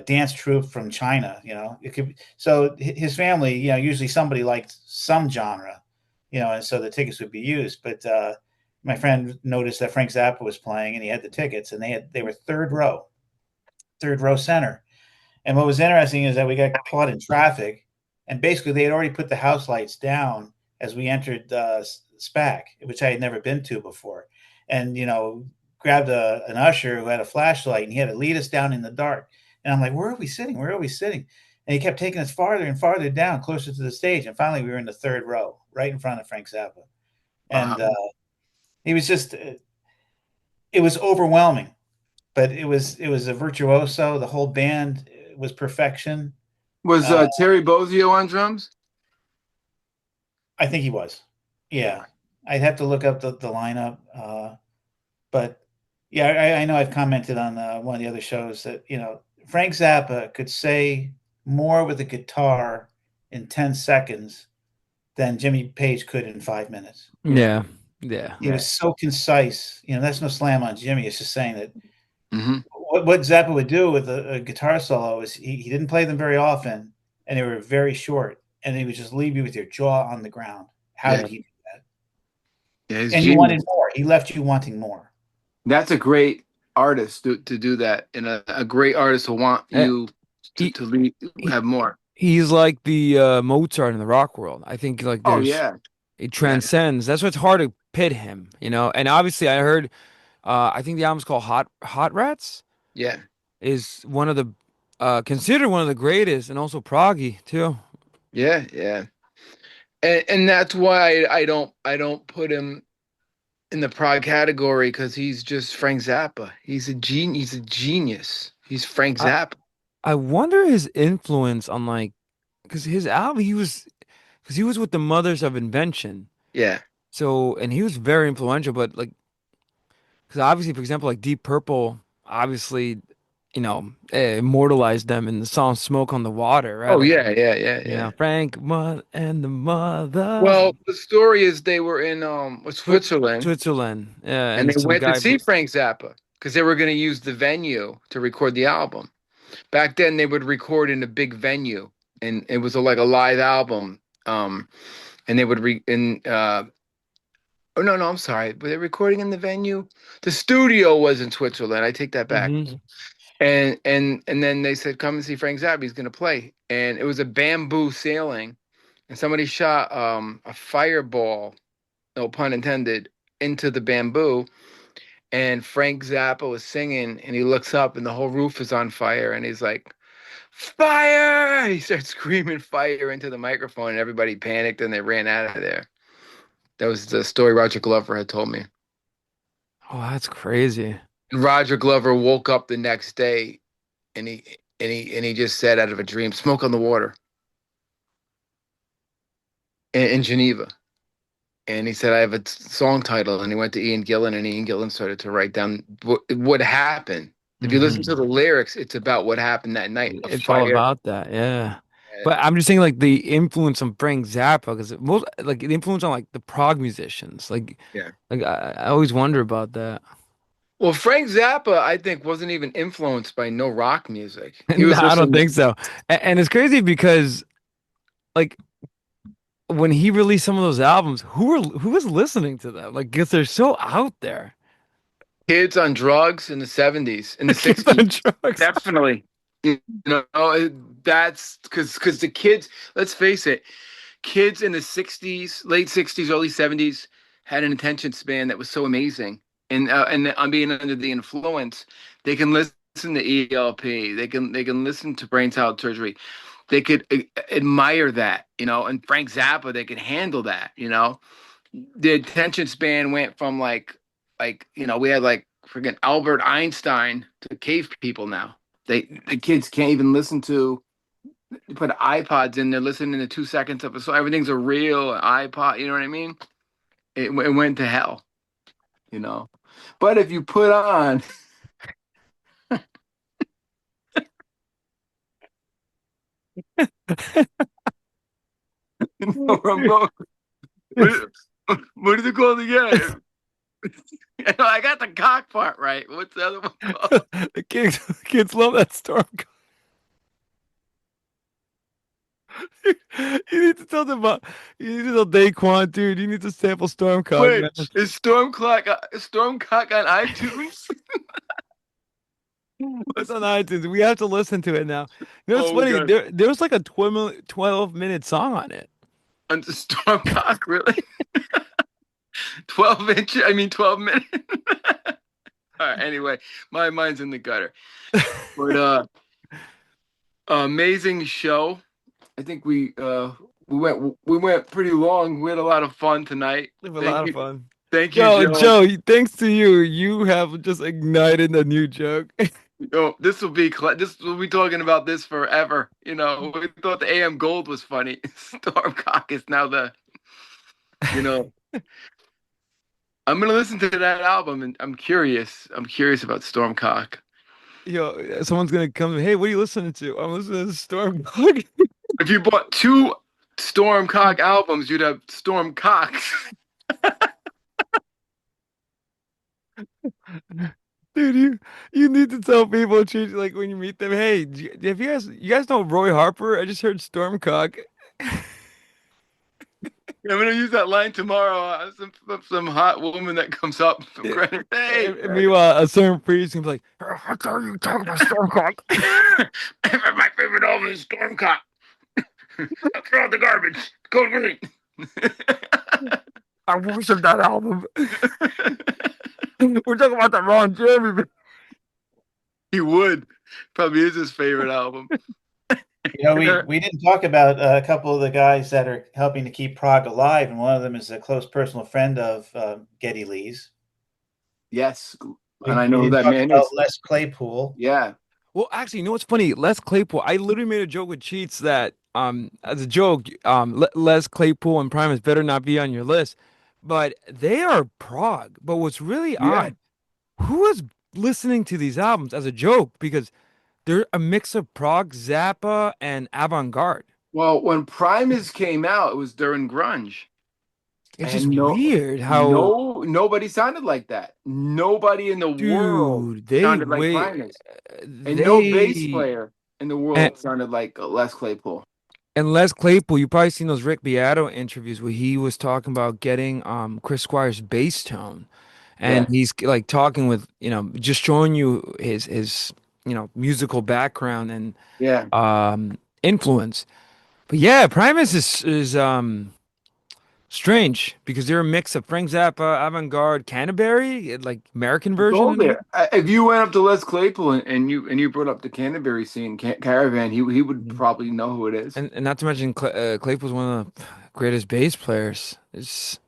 dance troupe from China. It could. So his family, usually somebody liked some genre, and so the tickets would be used. But my friend noticed that Frank Zappa was playing, and he had the tickets, and they were third row center. And what was interesting is that we got caught in traffic, and basically they had already put the house lights down as we entered SPAC, which I had never been to before, and grabbed an usher who had a flashlight, and he had to lead us down in the dark. And I'm like, "Where are we sitting? Where are we sitting?" And he kept taking us farther and farther down, closer to the stage, and finally we were in the third row, right in front of Frank Zappa. wow. And he was just, it was overwhelming, but it was a virtuoso. The whole band was perfection. Was Uh, Terry Bozzio on drums? I think he was. Yeah. Yeah. I'd have to look up the lineup. But yeah, I know I've commented on one of the other shows that, Frank Zappa could say more with a guitar in 10 seconds than Jimmy Page could in 5 minutes. Yeah. Yeah. Yeah. He Yeah. was so concise. That's no slam on Jimmy. It's just saying that Hmm. what Zappa would do with a guitar solo is he didn't play them very often, and they were very short, and he would just leave you with your jaw on the ground. How Yeah. did he do that? Yeah. His And you genius. wanted more. He left you wanting more. That's a great artist to do that, and a great artist will want Eh, you to He, to lead, he have more. he's like the Mozart in the rock world. I think like Oh there's yeah. it Yeah. transcends. That's why it's hard to pit him, you know. And obviously I heard I think the album's called Hot Rats Yeah. is one of the considered one of the greatest and also proggy too. Yeah. Yeah. And that's why I don't put him in the prog category because he's just Frank Zappa. He's a genius. He's Frank I Zappa. I wonder his influence on like because his album he was with the Mothers of Invention. Yeah. So and he was very influential, but like because obviously, for example, like Deep Purple, obviously, immortalized them in the song "Smoke on the Water," right? Oh Like, yeah. Yeah. Yeah. you know, Yeah. Frank Mud and the Mothers, Well, the story is they were in Swi- Switzerland Switzerland, and and they some went to guy. see Frank Zappa because they were going to use the venue to record the album. Back then, they would record in a big venue, and it was like a live album. And they would re in oh no, no, I'm sorry. Were they recording in the venue? The studio was in Switzerland. I take that back. Hmm. And then they said, "Come and see Frank Zappa. He's going to play." And it was a bamboo ceiling, and somebody shot a fireball, no pun intended, into the bamboo. And Frank Zappa was singing, and he looks up, and the whole roof is on fire, and he's like, "Fire!" He starts screaming fire into the microphone, and everybody panicked, and they ran out of there. That was the story Roger Glover had told me. Oh, that's crazy. And Roger Glover woke up the next day, and he just said out of a dream, "Smoke on the water," in Geneva. and he said, "I have a song title." And he went to Ian Gillan, and Ian Gillan started to write down what happened. If you listen to the Hmm. lyrics, it's about what happened that night, a It's all fire. about that, yeah. But I'm just saying, like the influence on Frank Zappa, because most like the influence on like the prog musicians, Yeah. I always wonder about that. Well, Frank Zappa, I think, wasn't even influenced by no rock music. He No, was I don't listening. think so. And it's crazy because like when he released some of those albums, who was listening to them? Like, because they're so out there. Kids on drugs in the 70s, in the Kids 60s. on drugs. Definitely. You know, that's because the kids, let's face it, kids in the 60s, late 60s, early 70s had an attention span that was so amazing. And on being under the influence, they can listen to ELP, they can listen to brain salad surgery. They could admire that, and Frank Zappa, they could handle that, the attention span went from we had like freaking Albert Einstein to cave people now. The kids can't even listen to you put iPods in there listening to 2 seconds of a song. Everything's a real iPod, you know what I mean? It went to hell, you know. But if you put on you know where I'm going. What, what is it called again? I got the cock part right. What's the other one called? The kids love that storm. You need to tell them about. You need to tell Daquan, dude. You need to sample Stormcock, Wait, man. is Stormcock on iTunes? It's on iTunes. We have to listen to it now. You know, it's Oh my funny. god. There was like a 12-minute song on it. On the Stormcock, really? 12 inch, I mean 12 minutes. All right, anyway, my mind's in the gutter. But amazing show. I think we went pretty long. We had a lot of fun tonight. We have a Thank lot of you. fun. Thank you, Yo, Joe. Joe, thanks to you, you have just ignited a new joke. This will be talking about this forever. We thought the AM Gold was funny. Stormcock is now you know, I'm gonna listen to that album and I'm curious. I'm curious about Stormcock. Yo, someone's gonna come. Hey, what are you listening to? I'm listening to Stormcock. If you bought two Stormcock albums, you'd have Stormcocks. Dude, you need to tell people, treat like when you meet them. Hey, have you guys know Roy Harper? I just heard Stormcock. I'm gonna use that line tomorrow. Some hot woman that comes up from Greenwich. Hey, And meanwhile, a certain priest can be like, "How dare you talk about Stormcock?" my favorite album is Stormcock. Throw out the garbage. Code green. I worship that album. We're talking about that Ron Jeremy. He would. Probably is his favorite album. We didn't talk about a couple of the guys that are helping to keep Prague alive, and one of them is a close personal friend of Geddy Lee's. Yes, and We I we know who didn't that talk man about is. Les Claypool. Yeah, Well, actually, you know what's funny? Les Claypool. I literally made a joke with Cheats that as a joke, Les Claypool and Primus better not be on your list, but they are prog. But what's really yeah. odd, who is listening to these albums as a joke? Because they're a mix of prog, Zappa, and avant-garde. Well, when Primus came out, it was during grunge, It's just and weird how, nobody sounded like that. Nobody in the world dude, they sounded like wait, Primus, and no bass they player in the and, world sounded like Les Claypool. and Les Claypool. You probably seen those Rick Beato interviews where he was talking about getting Chris Squire's bass tone, and Yeah, he's like talking with just showing you his musical background and yeah. influence. But yeah, Primus is strange because they're a mix of Frank Zappa, avant-garde, Canterbury, like American version. Go there. If you went up to Les Claypool and you brought up the Canterbury scene, Caravan, he would probably know who it is. And not to mention Claypool's one of the greatest bass players. It's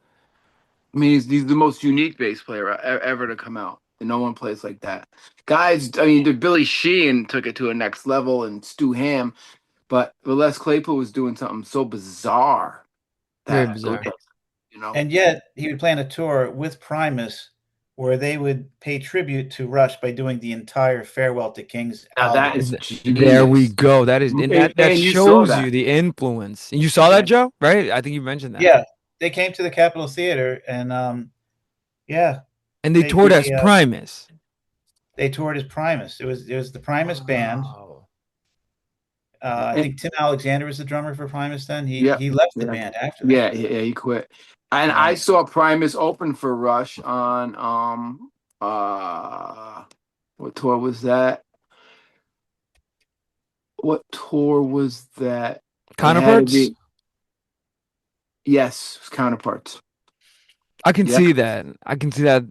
I mean, he's the most unique bass player ever to come out, and no one plays like that. Guys, I mean, Billy Sheehan took it to a next level, and Stu Ham, but Les Claypool was doing something so bizarre very that, bizarre. And yet he would plan a tour with Primus where they would pay tribute to Rush by doing the entire Farewell to Kings Now that album. is There we genius. go. That is, and that And you saw shows you that. the influence. And you saw that, Yeah. Joe, right? I think you mentioned that. Yeah, they came to the Capitol Theater and yeah, And they they toured as they uh, Primus. they toured as Primus. It was the Primus band. Wow. I think Tim Alexander was the drummer for Primus then. He Yeah, he left the yeah, band after that. yeah. He quit, and I Yeah. saw Primus open for Rush on uh what tour was that? What tour was that? It had to Counterparts? be yes, Counterparts. I can Yeah, see that. I can see that.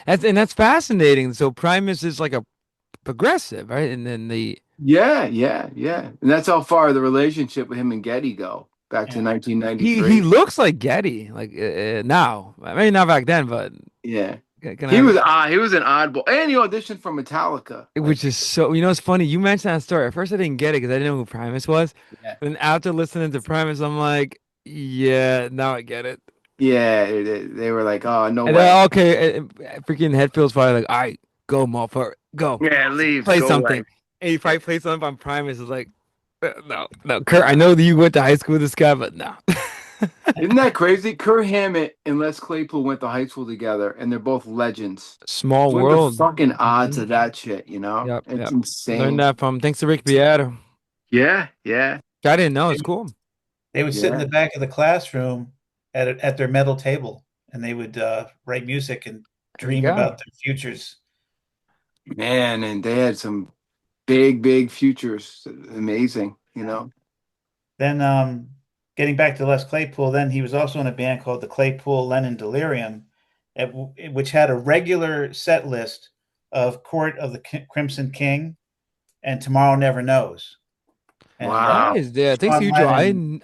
That's fascinating. So Primus is like a progressive, right? And then yeah, and that's how far the relationship with him and Getty go back to Yeah. he 1993. looks like Getty, like now. I mean, not back then, but Yeah, can I? he was an oddball, and he auditioned for Metallica. Which is so, it's funny. You mentioned that story. At first, I didn't get it because I didn't know who Primus was. Yeah. And after listening to Primus, I'm like, yeah, now I get it. Yeah, they were like, oh, no And then, way. okay, freaking Hetfield's probably like, all right, go, motherfucker, go, Yeah, leave, play go away. something. And he probably plays something on Primus. Is like, no, no, Kurt, I know that you went to high school with this guy, but no. Isn't that crazy? Kurt Hammett and Les Claypool went to high school together, and they're both legends. Small What are the world. fucking odds of that shit, you know? Yep, It's yep. Learned insane. that from, thanks to Rick Beato. Yeah, yeah, I didn't know. They, It's cool. they would sit in yeah. the back of the classroom at their metal table and they would write music and There you dream go. about their futures. Man, and they had some big futures. Amazing, you Yeah. know? Then getting back to Les Claypool, then he was also in a band called the Claypool Lennon Delirium, which had a regular set list of Court of the Crimson King and Tomorrow Never Knows. And Wow. Nice. Yeah, thanks to Sean you, Joe. Lennon,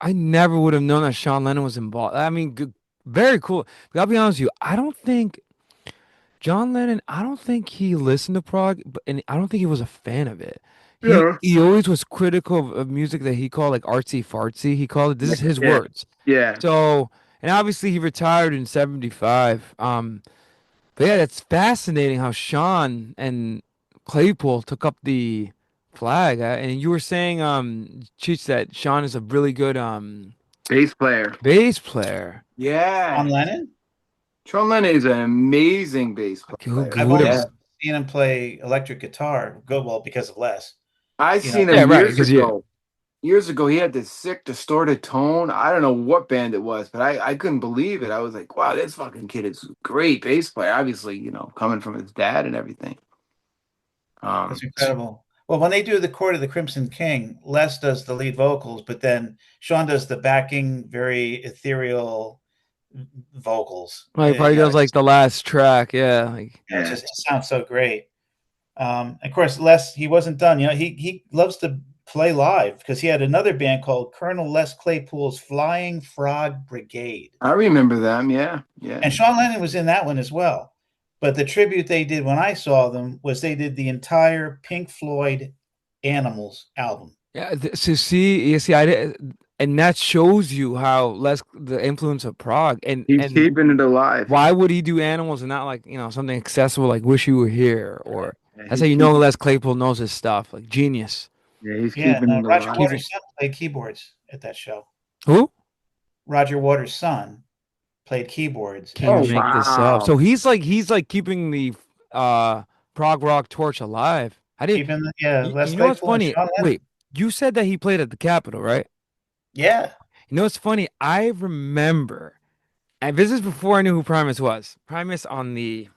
I never would have known that Sean Lennon was involved. I mean, good, very cool. But I'll be honest with you. I don't think John Lennon. I don't think he listened to prog, and I don't think he was a fan of it. He Yeah. he always was critical of music that he called like artsy fartsy. He called it. This Yeah, is his yeah, words. yeah. So, and obviously he retired in '75. But yeah, it's fascinating how Sean and Claypool took up the flag. And you were saying, Cheech, that Sean is a really good Bass player. bass player. Sean Yeah. Lennon. Sean Lennon is an amazing bass Like, who, player. who I've would only have? Yeah. seen him play electric guitar. Go well because of Les. I You know, seen Yeah, him right. years Because yeah, ago. Years ago, he had this sick distorted tone. I don't know what band it was, but I couldn't believe it. I was like, wow, this fucking kid is a great bass player. Obviously, coming from his dad and everything. that's Um, incredible. Well, when they do the Court of the Crimson King, Les does the lead vocals, but then Sean does the backing, very ethereal vocals. like probably does like the last track. Yeah, like yeah. It sounds so great. Of course, Les, he wasn't done. He loves to play live because he had another band called Colonel Les Claypool's Flying Frog Brigade. I remember them. Yeah, yeah. And Sean Lennon was in that one as well. But the tribute they did when I saw them was they did the entire Pink Floyd Animals album. yeah. So see, you see, I did, and that shows you how less the influence of Prague, and He's and keeping it alive. why would he do animals and not like something accessible like "Wish You Were Here" or Yeah, that's how you know Les Claypool knows his stuff, like genius. he's Yeah, keeping and it Roger alive. Keeping Waters' son played keyboards at that show. who? Roger Waters' son played keyboards Can't at the Oh even show. make this up. wow. So he's like keeping the prog rock torch alive. I didn't. Keeping yeah, Les You know what's Claypool and funny? Sean Wait, Lennon. you said that he played at the Capitol, right? Yeah, You know what's funny? I remember, and this is before I knew who Primus was. Primus on the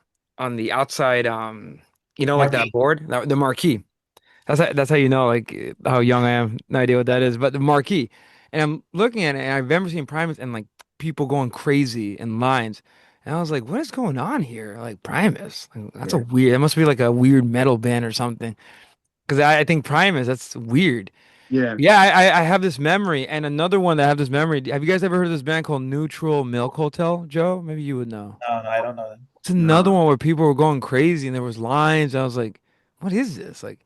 outside, like that Marquee. board, the marquee. That's how you know like how young I am. No idea what that is, but the marquee. And I'm looking at it, and I remember seeing Primus and like people going crazy in lines. And I was like, what is going on here? Like Primus, like, that's a Yeah, weird. That must be like a weird metal band or something. Because I think Primus, that's weird. yeah. Yeah, I have this memory, and another one that I have this memory. Have you guys ever heard of this band called Neutral Milk Hotel, Joe? Maybe you would know. No, I don't know that. It's another No. one where people were going crazy, and there was lines. And I was like, what is this? Like,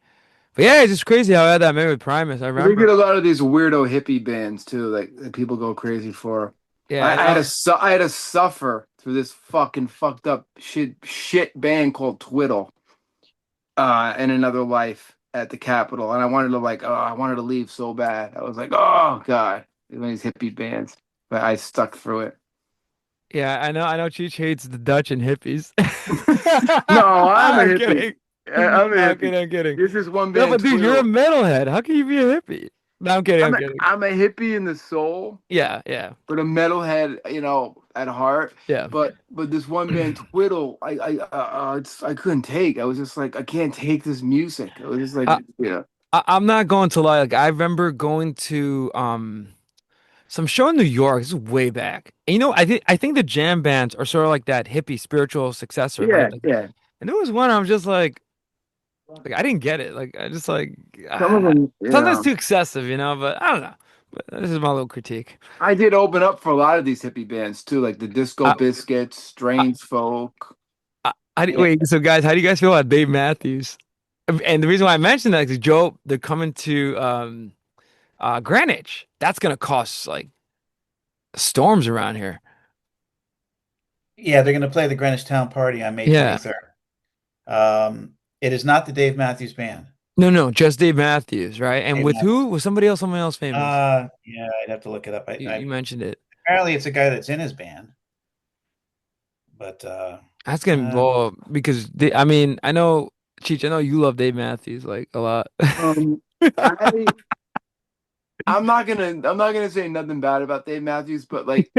but yeah, it's just crazy how I had that memory with Primus. I They remember. get a lot of these weirdo hippie bands too, like that people go crazy for. Yeah, I had to suffer through this fucking fucked up shit band called Twiddle in another life at the Capitol, and I wanted to like I wanted to leave so bad. I was like, oh god, one of these hippie bands, but I stuck through it. yeah, I know Cheech hates the Dutch and hippies. No, I'm a I'm hippie. kidding. I'm a I'm hippie. kidding, I'm kidding. This is one No, band but dude, you're a Twiddle. metalhead. How can you be a hippie? No, I'm kidding, I'm kidding. I'm a hippie in the soul, Yeah, yeah, but a metalhead, at heart. yeah. But this one band Twiddle, I couldn't take. I was just like, I can't take this music. I was just like, I, yeah, I'm not going to lie. Like I remember going to some show in New York. This is way back. And I think the jam bands are sort of like that hippie spiritual successor, right? yeah, Like, yeah. and there was one I'm just like I didn't get it. Like I just like Some of ah, them, sometimes too excessive, but I don't know. But this is my little critique. I did open up for a lot of these hippie bands too, like the Disco I, Biscuits, I, Strange Folk. Yeah, wait, so guys, how do you guys feel about Dave Matthews? And the reason why I mentioned that is Joe, they're coming to Greenwich. That's gonna cost like storms around here. yeah, they're going to play the Greenwich Town Party on May Yeah. 23rd. It is not the Dave Matthews Band. No, no, just Dave Matthews, right? And Dave with Matthews. who? With somebody else, someone else famous. Yeah, I'd have to look it up. You mentioned it. Apparently it's a guy that's in his band, but That's gonna uh, blow up because I mean, I know Cheech, I know you love Dave Matthews like a lot. Um, I I'm not gonna say nothing bad about Dave Matthews, but like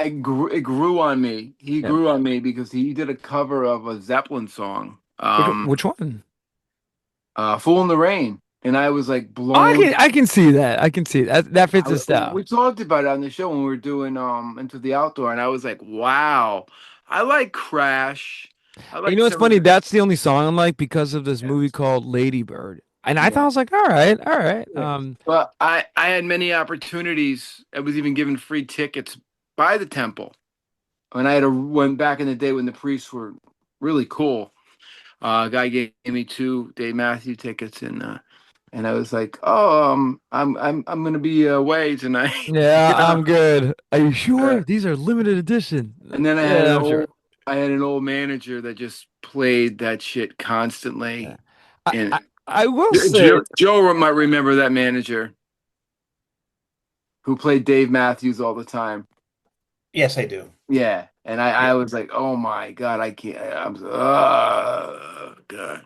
it grew on me. He Yeah. grew on me because he did a cover of a Zeppelin song, Which one? "Fool in the Rain," and I was like Oh, blown. I can see that. I can see that. That fits his style. We talked about it on the show when we were doing Into the Outdoor, and I was like, wow, I like Crash. I And you like know what's some of funny? the That's the only song I'm like because of this yeah, movie called Lady Bird. And I thought I yeah. was like, all right, all right. Yeah. But I had many opportunities. I was even given free tickets by the temple. When I had a when back in the day when the priests were really cool. A guy gave me two Dave Matthews tickets, and I was like, oh, I'm gonna be away tonight, Yeah, you know. I'm good. Are you sure? Uh, These are limited edition. and then Yeah, I'm sure. I had an old manager that just played that shit Yeah. constantly. I, And I, I will say, Joe might remember that manager who played Dave Matthews all the time. yes, I do. Yeah, and Yeah. I was like, oh my God, I can't. I'm so, God.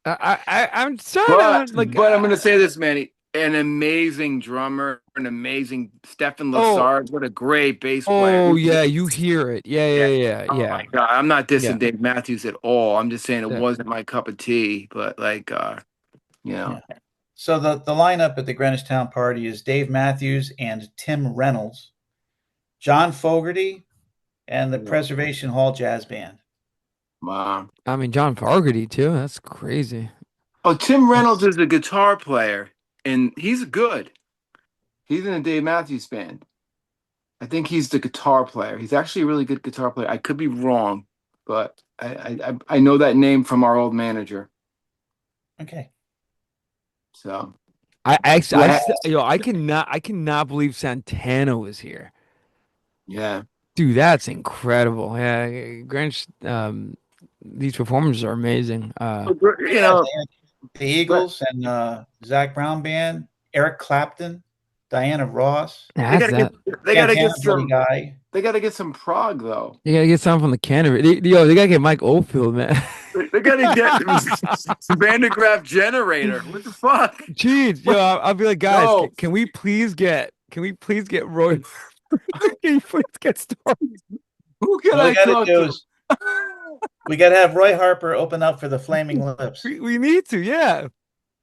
I'm trying to like, But I'm gonna say this, Manny, an amazing drummer, an amazing Stefan oh, Lassard. What a great bass player. oh yeah, you hear it. Yeah, Yeah. yeah, yeah, Oh yeah, my God, I'm not yeah. dissing Dave Matthews at all. I'm just saying it Yeah. wasn't my cup of tea. But like, you know, Yeah. So the lineup at the Greenwich Town Party is Dave Matthews and Tim Reynolds, John Fogerty, and the yeah. Preservation Hall Jazz Band. Wow. I mean, John Fogerty too. That's crazy. Oh, Tim Reynolds is a guitar player, and he's good. He's in a Dave Matthews band. I think he's the guitar player. He's actually a really good guitar player. I could be wrong, but I know that name from our old manager. Okay. I So actually, yeah, I cannot believe Santana was here. yeah. Dude, that's incredible. Yeah, Grinch, these performances are amazing. You Yeah, know, the but Eagles and Zach Brown Band, Eric Clapton, Diana Ross, they That's gotta get that. they gotta Santana, get Buddy some Guy. they gotta get some prog though. You gotta get something from the cannery. They gotta get Mike Oldfield, man. They gotta get Van de Graaff generator. What the fuck? Jeez, I'll be like, guys, No, can we please get Roy? Can you please get Storm? who can All we I got to talk do to? is we got to have Roy Harper open up for the Flaming Lips. We need to, yeah.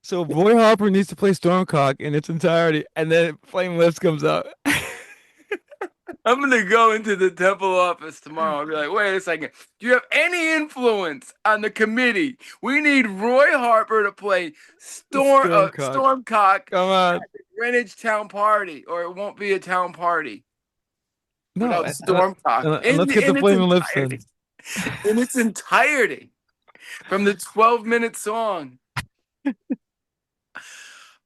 So Roy Harper needs to play Stormcock in its entirety, and then Flame Lips comes out. I'm gonna go into the temple office tomorrow. I'll be like, wait a second. Do you have any influence on the committee? We need Roy Harper to play Stormcock. Stormcock Come on. Greenwich Town Party, or it won't be a town party No, without Stormcock and let's get the in its Flaming Lips entirety. then. In its entirety, from the 12-minute song.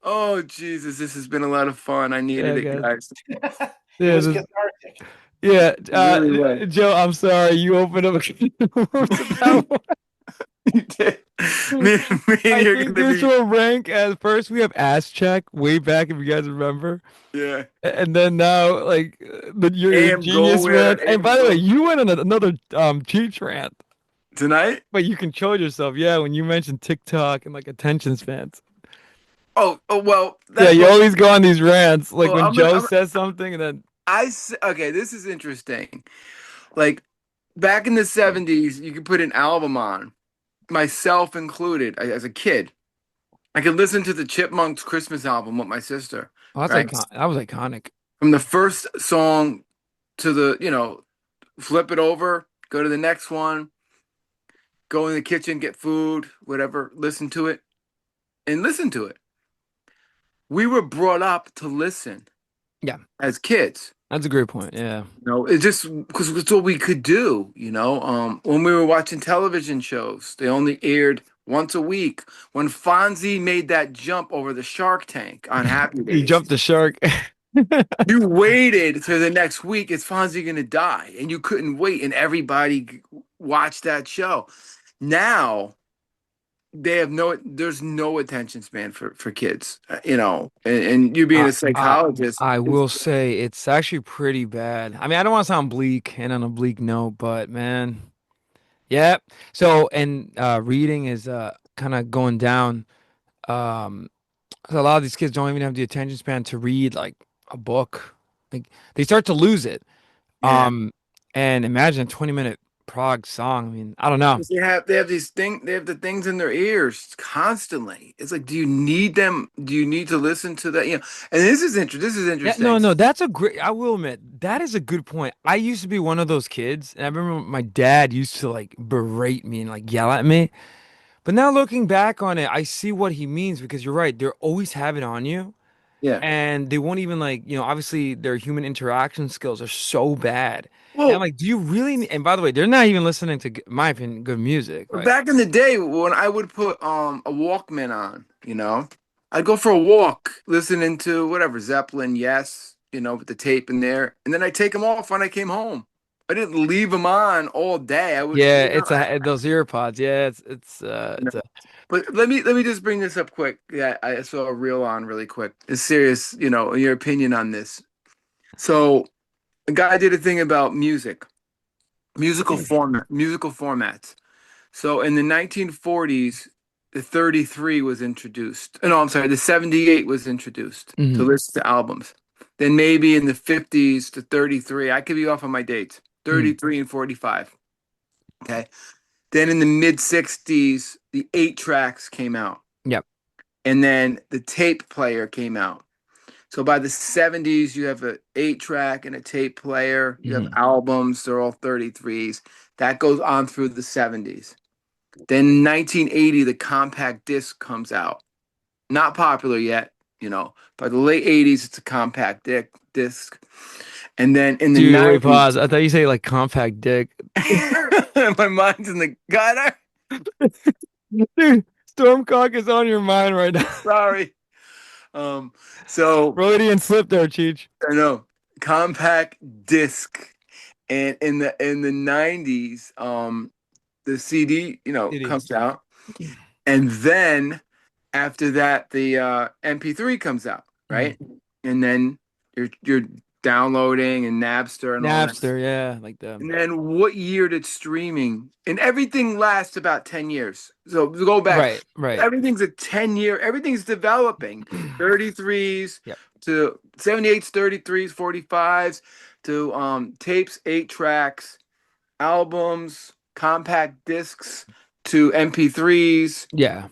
Oh, Jesus, this has been a lot of fun. I needed Yeah, it, guys. guys. It Yeah, was cathartic. yeah. It really was. Joe, I'm sorry. You opened up a can of worms with that You did. one. Me and I you're think gonna this be, will rank as first. We have Ass Check way back, if you guys remember. yeah. And then now, like your AM go genius where rant. the And AM by the way, go you went on another Cheech rant, tonight. but you controlled yourself. Yeah, when you mentioned TikTok and like attention spans. Oh well, Yeah, that you well, always go on these rants, like well when Joe says something, and then okay, this is interesting. Like back in the 70s, you could put an album on, myself included, as a kid. I could listen to the Chipmunks Christmas album with my sister, oh, that's right? icon. That was iconic. From the first song to flip it over, go to the next one, go in the kitchen, get food, whatever, listen to it. We were brought up to listen Yeah, as kids. that's a great point. Yeah. It's just because it's what we could do. When we were watching television shows, they only aired once a week. When Fonzie made that jump over the Shark Tank on Happy He Days, jumped the shark. you waited to the next week. Is Fonzie going to die? And you couldn't wait, and everybody watched that show. Now there's no attention span for kids. And you being I, a I psychologist, I will say it's actually pretty bad. I mean, I don't want to sound bleak and on a bleak note, but man, yeah. So and reading is kind of going down. Um, so a lot of these kids don't even have the attention span to read like a book. Like they start to lose it. yeah. And imagine a 20-minute prog song. I mean, I don't know. 'Cause they have the things in their ears constantly. It's like, do you need them? Do you need to listen to that? And this is Yeah, interesting. no, that's a great, I will admit, that is a good point. I used to be one of those kids, and I remember my dad used to like berate me and like yell at me. But now looking back on it, I see what he means because you're right. They're always have it on you, Yeah. and they won't even like, obviously their human interaction skills are so bad. And I'm Well, like, do you really and by the way, they're not even listening to, in my opinion, good music, right? back in the day when I would put a Walkman on, I'd go for a walk listening to whatever Zeppelin, yes, with the tape in there, and then I'd take them off when I came home. I didn't leave them on all day. I would, Yeah, it's a those earpods. Yeah, No. it's a But let me just bring this up quick. Yeah, I saw a reel on really quick. It's serious, your opinion on this. So a guy did a thing about musical formats. So in the 1940s, the 33 was introduced. No, I'm sorry, the 78 was introduced to mhm, list the albums. Then maybe in the 50s to 33, I could be off on my dates, mhm. 33 and 45. Okay. Then in the mid 60s, the 8 tracks came out. Yep. And then the tape player came out. So by the 70s, you have an 8 track and a tape player. You have Mhm. albums, they're all 33s. That goes on through the 70s. Then in 1980, the compact disc comes out. Not popular yet, By the late 80s, it's a compact disc. And then in the Dude, wait, 90s, pause. I thought you say like compact dick. my mind's in the gutter. Dude, Stormcock is on your mind right now. Sorry. Um, so Freudian slip there, Cheech. I know compact disc. And in the 90s, the CD, Diddy. comes out. And then after that, the MP3 comes out, Mhm. right? And then you're downloading and Napster and all that. Napster, yeah, like the And then what year did streaming and everything lasts about 10 years. So to go back, right, right. everything's a 10-year, everything's developing. 33s Yep. to 78s, 33s, 45s to tapes, 8 tracks, albums, compact discs to MP3s. Yeah.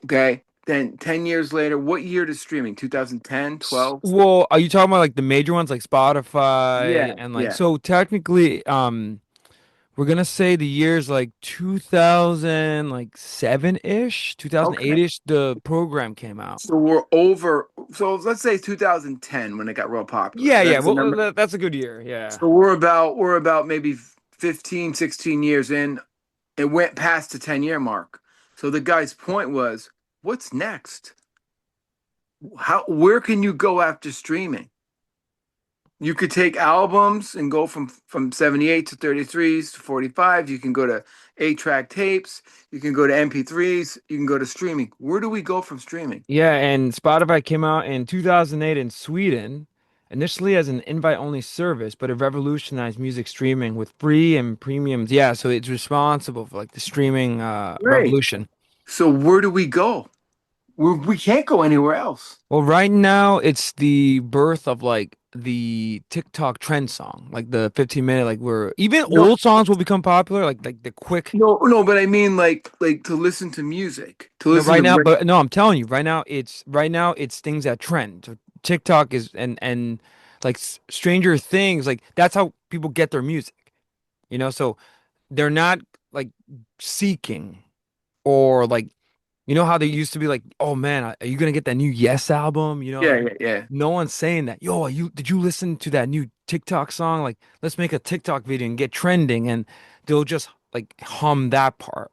Okay. Then 10 years later, what year does streaming? 2010, 12? Well, are you talking about like the major ones like Spotify Yeah, and like yeah. so technically we're gonna say the years like 2000 like 7-ish, Okay. 2008-ish the program came out. So we're over. So let's say 2010 when it got real popular. Yeah, yeah. That's the Well, number. that's a good year. Yeah. So we're about maybe 15, 16 years in. It went past the 10-year mark. So the guy's point was, what's next? where can you go after streaming? You could take albums and go from 78 to 33s to 45. You can go to 8-track tapes. You can go to MP3s. You can go to streaming. Where do we go from streaming? Yeah, and Spotify came out in 2008 in Sweden, initially as an invite-only service, but it revolutionized music streaming with free and premiums. Yeah, so it's responsible for like the streaming Great. revolution. So where do we go? We can't go anywhere else. Well, right now it's the birth of like the TikTok trend song, like the 15-minute, like where even No, old songs will become popular, like the quick. no, but I mean like to listen to music, to No, listen right to now, rap. but no, I'm telling you, right now it's things that trend. So TikTok is and like Stranger Things, like that's how people get their music, So they're not like seeking or like how they used to be like, oh man, are you gonna get that new Yes album? Yeah, Like yeah, yeah. no one's saying that. Yo, did you listen to that new TikTok song? Like let's make a TikTok video and get trending, and they'll just like hum that part.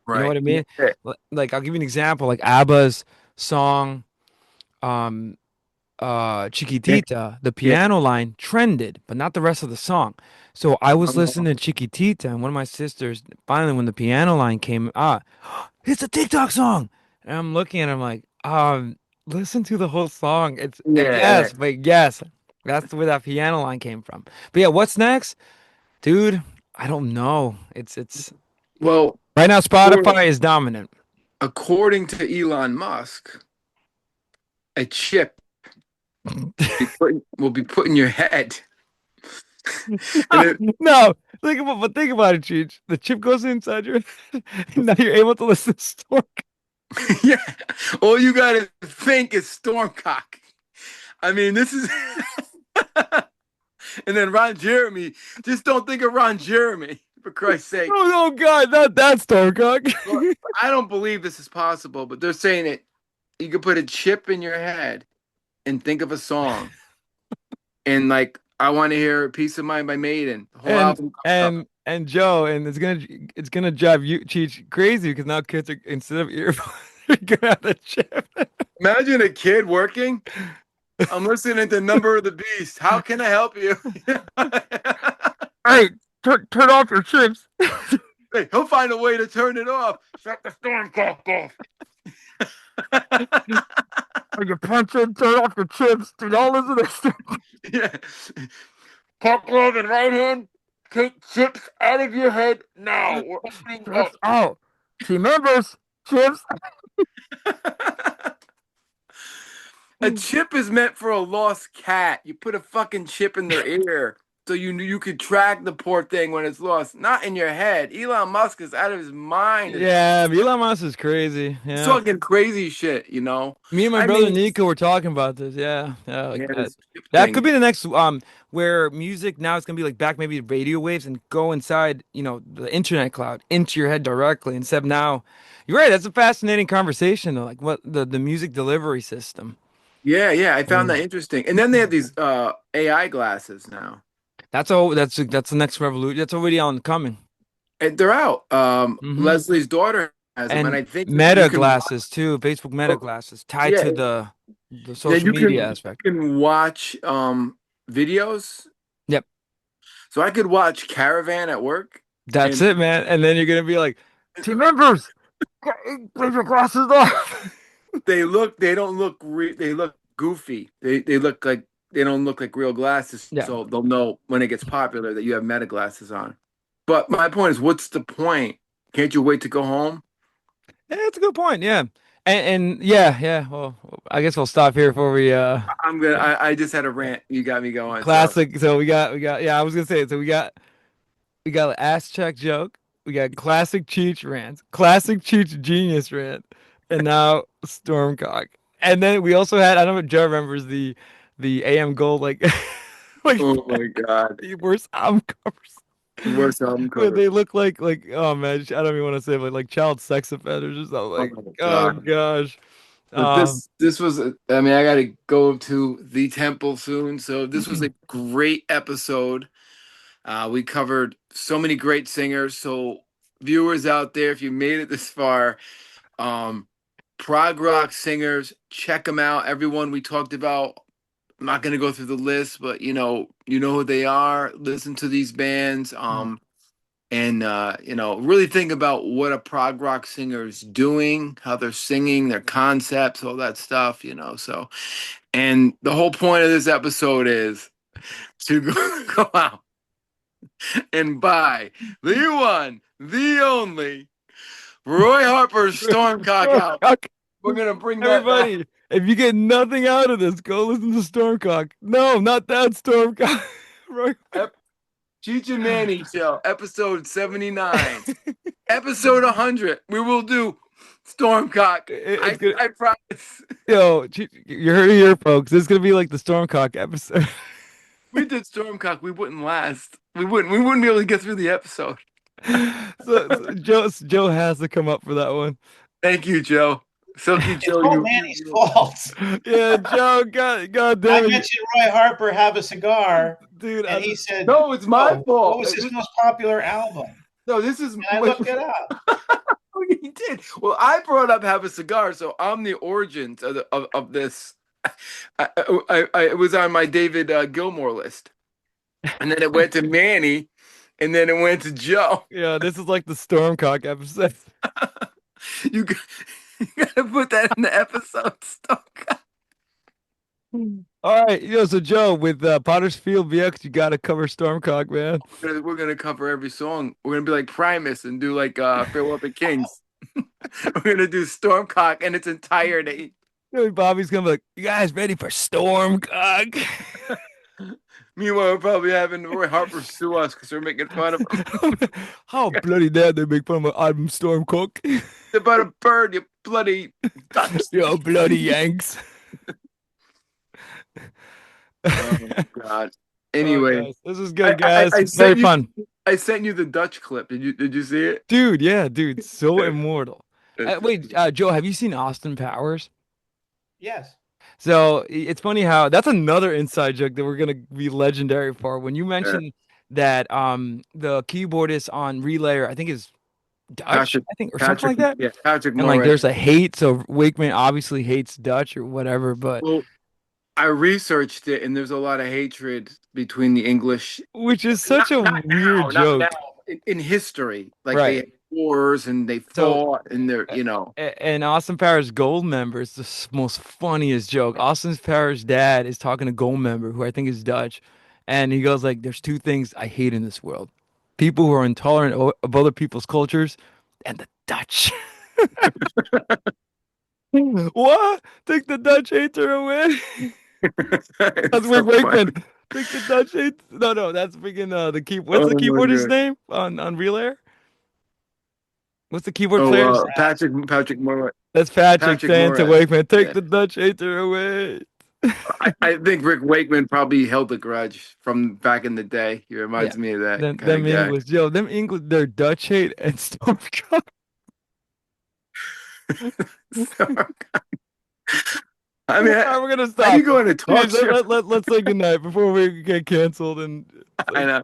You know Right. what I Yeah. mean? Like I'll give you an example, like ABBA's song, um, Yeah. Chiquitita, the Yeah. piano line trended, but not the rest of the song. So I was Oh, listening to Chiquitita, and one of my sisters, finally, when the piano line came, it's a TikTok song. And I'm looking at him like, listen to the whole song. It's yeah, yeah. yes, but yes, that's where that piano line came from. But yeah, what's next, dude? I don't know. It's Well, right now according, Spotify is dominant. according to Elon Musk, a chip will be put in your head, and it, No, think about it, Cheech. The chip goes inside your now you're able to listen to Storm. yeah, all you gotta think is Stormcock. I mean, this is, and then Ron Jeremy. Just don't think of Ron Jeremy, for Christ's sake. Oh, no, God, not that Stormcock. Well, I don't believe this is possible, but they're saying it. You could put a chip in your head and think of a song, and like, I want to hear "Peace of Mind" by Maiden. The whole and album comes up. and Joe, and it's gonna drive you Cheech crazy because now kids are instead of earphones, they're gonna have the chip. Imagine a kid working. I'm listening to Number of the Beast. How can I help you? Hey, turn off your chips. Hey, he'll find a way to turn it off. Shut the storm clock off. Are you punching? Turn off your chips. Do not listen to Storm. Yeah. Cock glove and right hand. Take chips out of your head now. We're opening up. Chips out. Team members, chips. A chip is meant for a lost cat. You put a fucking chip in their ear so you could track the poor thing when it's lost, not in your head. Elon Musk is out of his mind. Yeah, Elon Musk is crazy. He's Yeah. talking crazy shit, you know. Me and my I brother mean, Nico were talking about this. Yeah, yeah, like yeah, that. this chip That could thing. be the next where music now it's gonna be like back maybe radio waves and go inside, the internet cloud into your head directly instead of now. You're right, that's a fascinating conversation though, like what the music delivery system. Yeah, yeah, I found that Mm. interesting. And then they have these AI glasses now. That's the next revolution. That's already on coming. And they're out. Hmm. Leslie's daughter has them, and And I think you Meta can glasses too, Facebook Meta watch, glasses tied yeah, to the yeah, social media aspect. you can watch videos. Yep. So I could watch Caravan at work, That's and it, man. And then you're gonna be like, team members, leave your glasses off. they don't look they look goofy. They look like they don't look like real glasses, Yeah. so they'll know when it gets popular that you have Meta glasses on. But my point is, what's the point? Can't you wait to go home? Yeah, that's a good point. Yeah. And yeah, yeah. Well, I guess we'll stop here before we I'm gonna. yeah. I just had a rant. You got me going. So Classic. So we got yeah, I was gonna say it. So we got an ass check joke. We got classic Cheech rants, classic Cheech genius rant, and now Stormcock. And then we also had I don't know if Joe remembers the AM Gold like oh my God, the worst album covers. worst album Where cover. they look like oh man, I don't even want to say but like child sex offenders or something Oh like my oh God. gosh. But Um this was. I mean, I got to go to the temple soon. So this was a great episode. We covered so many great singers. So viewers out there, if you made it this far, um, prog rock singers. Check them out. Everyone we talked about. I'm not gonna go through the list, but you know who they are. Listen to these bands. Mm. And really think about what a prog rock singer is doing, how they're singing, their concepts, all that stuff. So, and the whole point of this episode is to go out and buy the one, the only Roy Harper Stormcock album. Stormcock. We're gonna bring that back. Everybody, if you get nothing out of this, go listen to Stormcock. No, not that Stormcock. Right. Ep- Cheech and Manny Show, episode 79. Episode 100, we will do Stormcock. It's I gonna, I promise. you heard it here, folks. This is gonna be like the Stormcock episode. We did Stormcock, we wouldn't last. We wouldn't be able to get through the episode. So Joe has to come up for that one. Thank you, Joe. Silky It's Joe, all Manny's fault. Yeah, Joe, God I damn it, mentioned Roy Harper have a cigar, dude. and he said, No, it's my "Oh, what fault. was his most popular album?" No, this is And I wait, looked it up. he did. Well, I brought up Have a Cigar, so I'm the origins of this. It was on my David Gilmour list, and then it went to Manny, and then it went to Joe. Yeah, this is like the Stormcock episode. You, got- you gotta put that in the episode stock. All right, so Joe, with Potter's Field VX, you got to cover Stormcock, man. We're gonna cover every song. We're gonna be like Primus and do like Farewell Up the Kings. We're gonna do Stormcock in its entirety. Bobby's gonna be like, "You guys ready for Stormcock?" Meanwhile, we're probably having Roy Harper sue us because we're making fun of him. How bloody dare they make fun of my album Stormcock? It's about a bird, you bloody Dutch. You bloody Yanks. Oh my God. Oh, Anyway, guys, this is I, good, I, guys. I Very sent you fun. I sent you the Dutch clip. Did you see it? Dude, yeah, dude, so immortal. It's- Wait, Joe, have you seen Austin Powers? Yes. So it's funny how that's another inside joke that we're gonna be legendary for. When you yeah. mentioned that the keyboardist on Relayer, I think is Dutch, Patrick, I think, or something Patrick, like that. yeah, Patrick And like Moray. there's a hate, so Wakeman obviously hates Dutch or whatever, but Well, I researched it, and there's a lot of hatred between the English. which is Not, such a not weird now, not now. joke. In history, like they Right. had wars and they So fought, and they're and Austin Powers Gold member is the most funniest joke. Austin Powers' dad is talking to Gold member, who I think is Dutch, and he goes like, "There's two things I hate in this world: people who are intolerant of other people's cultures, and the Dutch." What? Take the Dutch hater away. That's it's Rick so funny. Wakeman. Take the Dutch hate. No, that's freaking the key. What's Oh the my keyboardist's God. name on Relayer? What's the keyboard Oh, player's? Patrick Moray. That's Patrick Patrick saying to Moray. Wakeman, take Yeah. the Dutch hater away. I think Rick Wakeman probably held a grudge from back in the day. He Yeah. reminds me of that Then kind of them guy. English, yo, them English, their Dutch hate and Stormcock. So, I All mean, right, we're gonna how you stop. going to talk Please, show? let's say goodnight before we get canceled. And it's I like, know.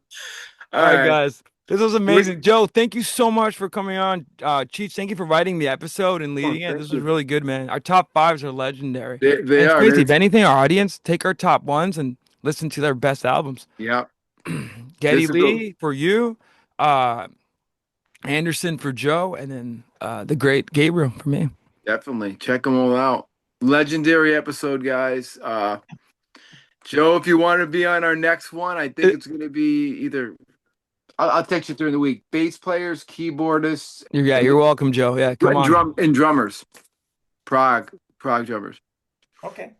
all All right, right. guys, this was We- amazing. Joe, thank you so much for coming on. Cheech, thank you for writing the episode and Oh, leading it. thank This was you. really good, man. Our top fives are legendary. They And it's are, man. crazy. If anything, our audience take our top ones and listen to their best albums. Yeah. Geddy This is real. Lee for you, uh, Anderson for Joe, and then the great Gabriel for me. Definitely check them all out. Legendary episode, guys. Joe, if you want to be on our next one, I think it's going to be either. I'll text you during the week. Bass players, keyboardists, You're welcome, Joe. Yeah, come on. drummers. Prague drummers. Okay.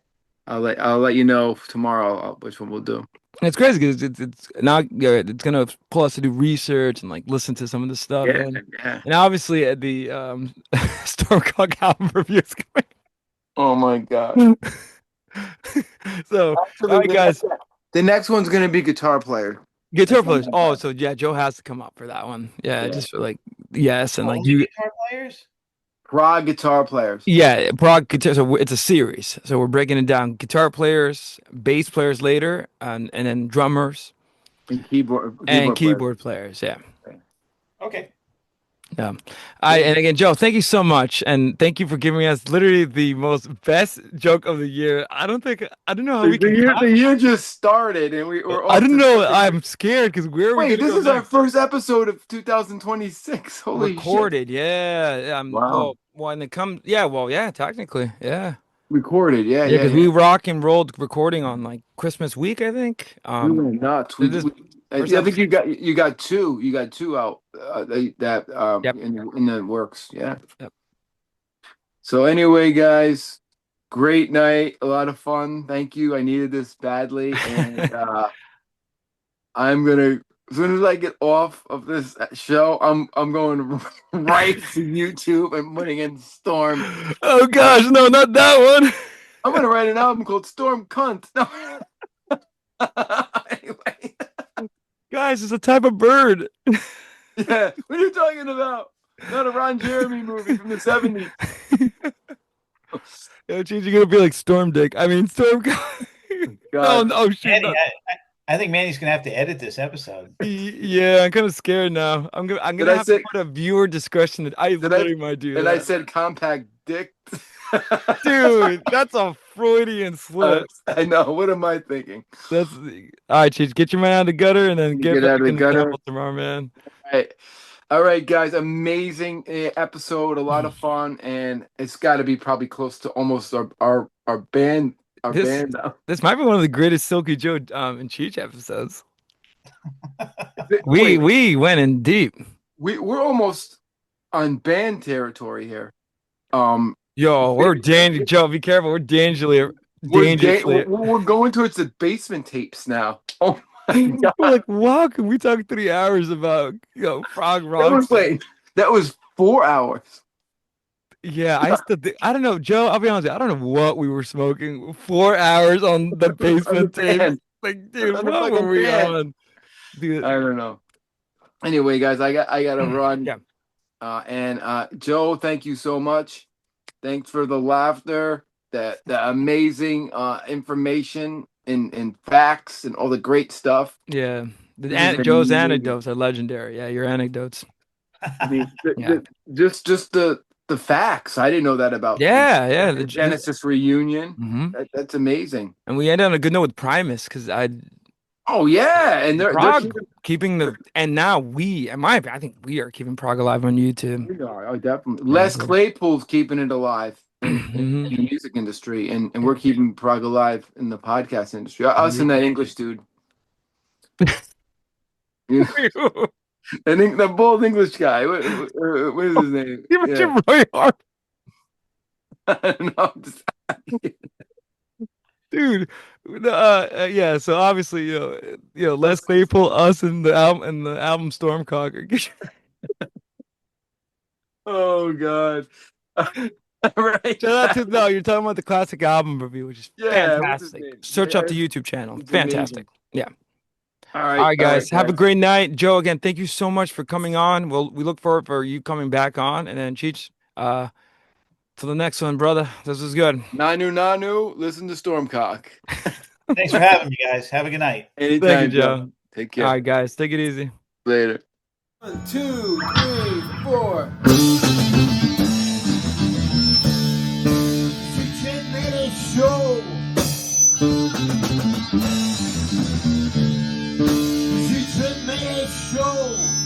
I'll let you know tomorrow which one we'll do. And it's crazy because it's now it's gonna pull us to do research and like listen to some of the stuff, Yeah, and yeah. obviously at the Stormcock album review is Oh my God. coming. So, all Actually, right, guys, the next one's going to be guitar player. guitar players. Oh, so yeah, Joe has to come up for that one. Yeah, Yeah. just for like yes, and like Only you. guitar players? Prague guitar players Yeah, Prague guitar. So it's a series. So we're breaking it down: guitar players, bass players later, and then drummers and keyboard and players. keyboard players. Yeah. Okay. Yeah. Yeah. And again, Joe, thank you so much. And thank you for giving us literally the most best joke of the year. I don't know how we can top. The year just started, and we're I off don't to know. such a I'm great. scared because where are we Wait, gonna this go is our next? first episode of 2026. Holy shit! Recorded, yeah. Wow, When it comes, yeah, well, yeah, technically, yeah. recorded. Yeah, Yeah, yeah, because yeah. we rock and rolled recording on like Christmas week, I think. We went nuts. This first I think episode. you got two out that Yep. in the works. Yeah. Yep. So anyway, guys, great night, a lot of fun. Thank you. I needed this badly, and I'm gonna as soon as I get off of this show, I'm going right to YouTube and putting in Storm. Oh gosh, no, not that one. I'm gonna write an album called Storm Cunt. No. Anyway, Guys, it's a type of bird. yeah, what are you talking about? Not a Ron Jeremy movie from the '70s. Yo, Cheech, you're gonna be like Storm Dick. I mean, Storm. No, God, no, shoot, Manny, no. I think Manny's gonna have to edit this episode. Yeah, I'm kind of scared now. I'm did gonna I have to say? put a viewer discretion. I Did I? literally might do And I that. said compact dick. Dude, that's a Freudian slip. I know. What am I thinking? That's all right, Cheech. Get your man out of the gutter and then You get get back out of the in the gutter. channel tomorrow, man. All right, guys. Amazing episode. A lot of fun, and it's got to be probably close to almost our band This now. this might be one of the greatest Silky Joe and Cheech episodes. Wait, We went in deep. we're almost on band territory here. Yo, we're danger. Joe, be careful. We're dangerously. we're going towards the basement tapes now. Oh my god, We're like, wow, can we talk 3 hours about frog that rock was stuff? wait, that was 4 hours. Yeah, I don't know, Joe. I'll be honest, I don't know what we were smoking. 4 hours on the On the basement tapes. band, Like, dude, on the what were fucking we band. on? Dude, I don't know. Anyway, guys, I got to run. yeah, And Joe, thank you so much. Thanks for the laughter, the amazing information and facts and all the great stuff. yeah. This has been Joe's amazing. anecdotes are legendary. Yeah, your anecdotes. I mean, Yeah, just the facts. I didn't know that about yeah. the Genesis reunion. Mhm. That's amazing. And we ended on a good note with Primus because I Oh yeah, and they're Prague keeping the and now we, in my opinion, I think we are keeping Prague alive on YouTube. we are, oh, definitely. Yeah, Les so, Claypool's keeping it alive mhm. in the music industry, and we're keeping Prague alive in the podcast industry. Us and that English dude. You know, I think the bald English guy. What is his name? Give it Yeah. to Roy Harper. I don't know. Dude, yeah. So obviously, Les Claypool, us, and the album Stormcock. Oh God. All right. Shout out to no, you're talking about the classic album review, which is Yeah, what's his fantastic. name? Search Yeah, up the YouTube channel, it's fantastic. amazing. Yeah. All All right, right, guys, have a great night. Joe, again, thank you so much for coming on. We look forward for you coming back on, and then Cheech, till the next one, brother. This was good. Nanu Nanu. Listen to Stormcock. Thanks for having me, guys. Have a good night. Thank Anytime, you, Joe. Take All care. right, guys, take it easy. Later. 1, 2, 3, 4. Show. Show.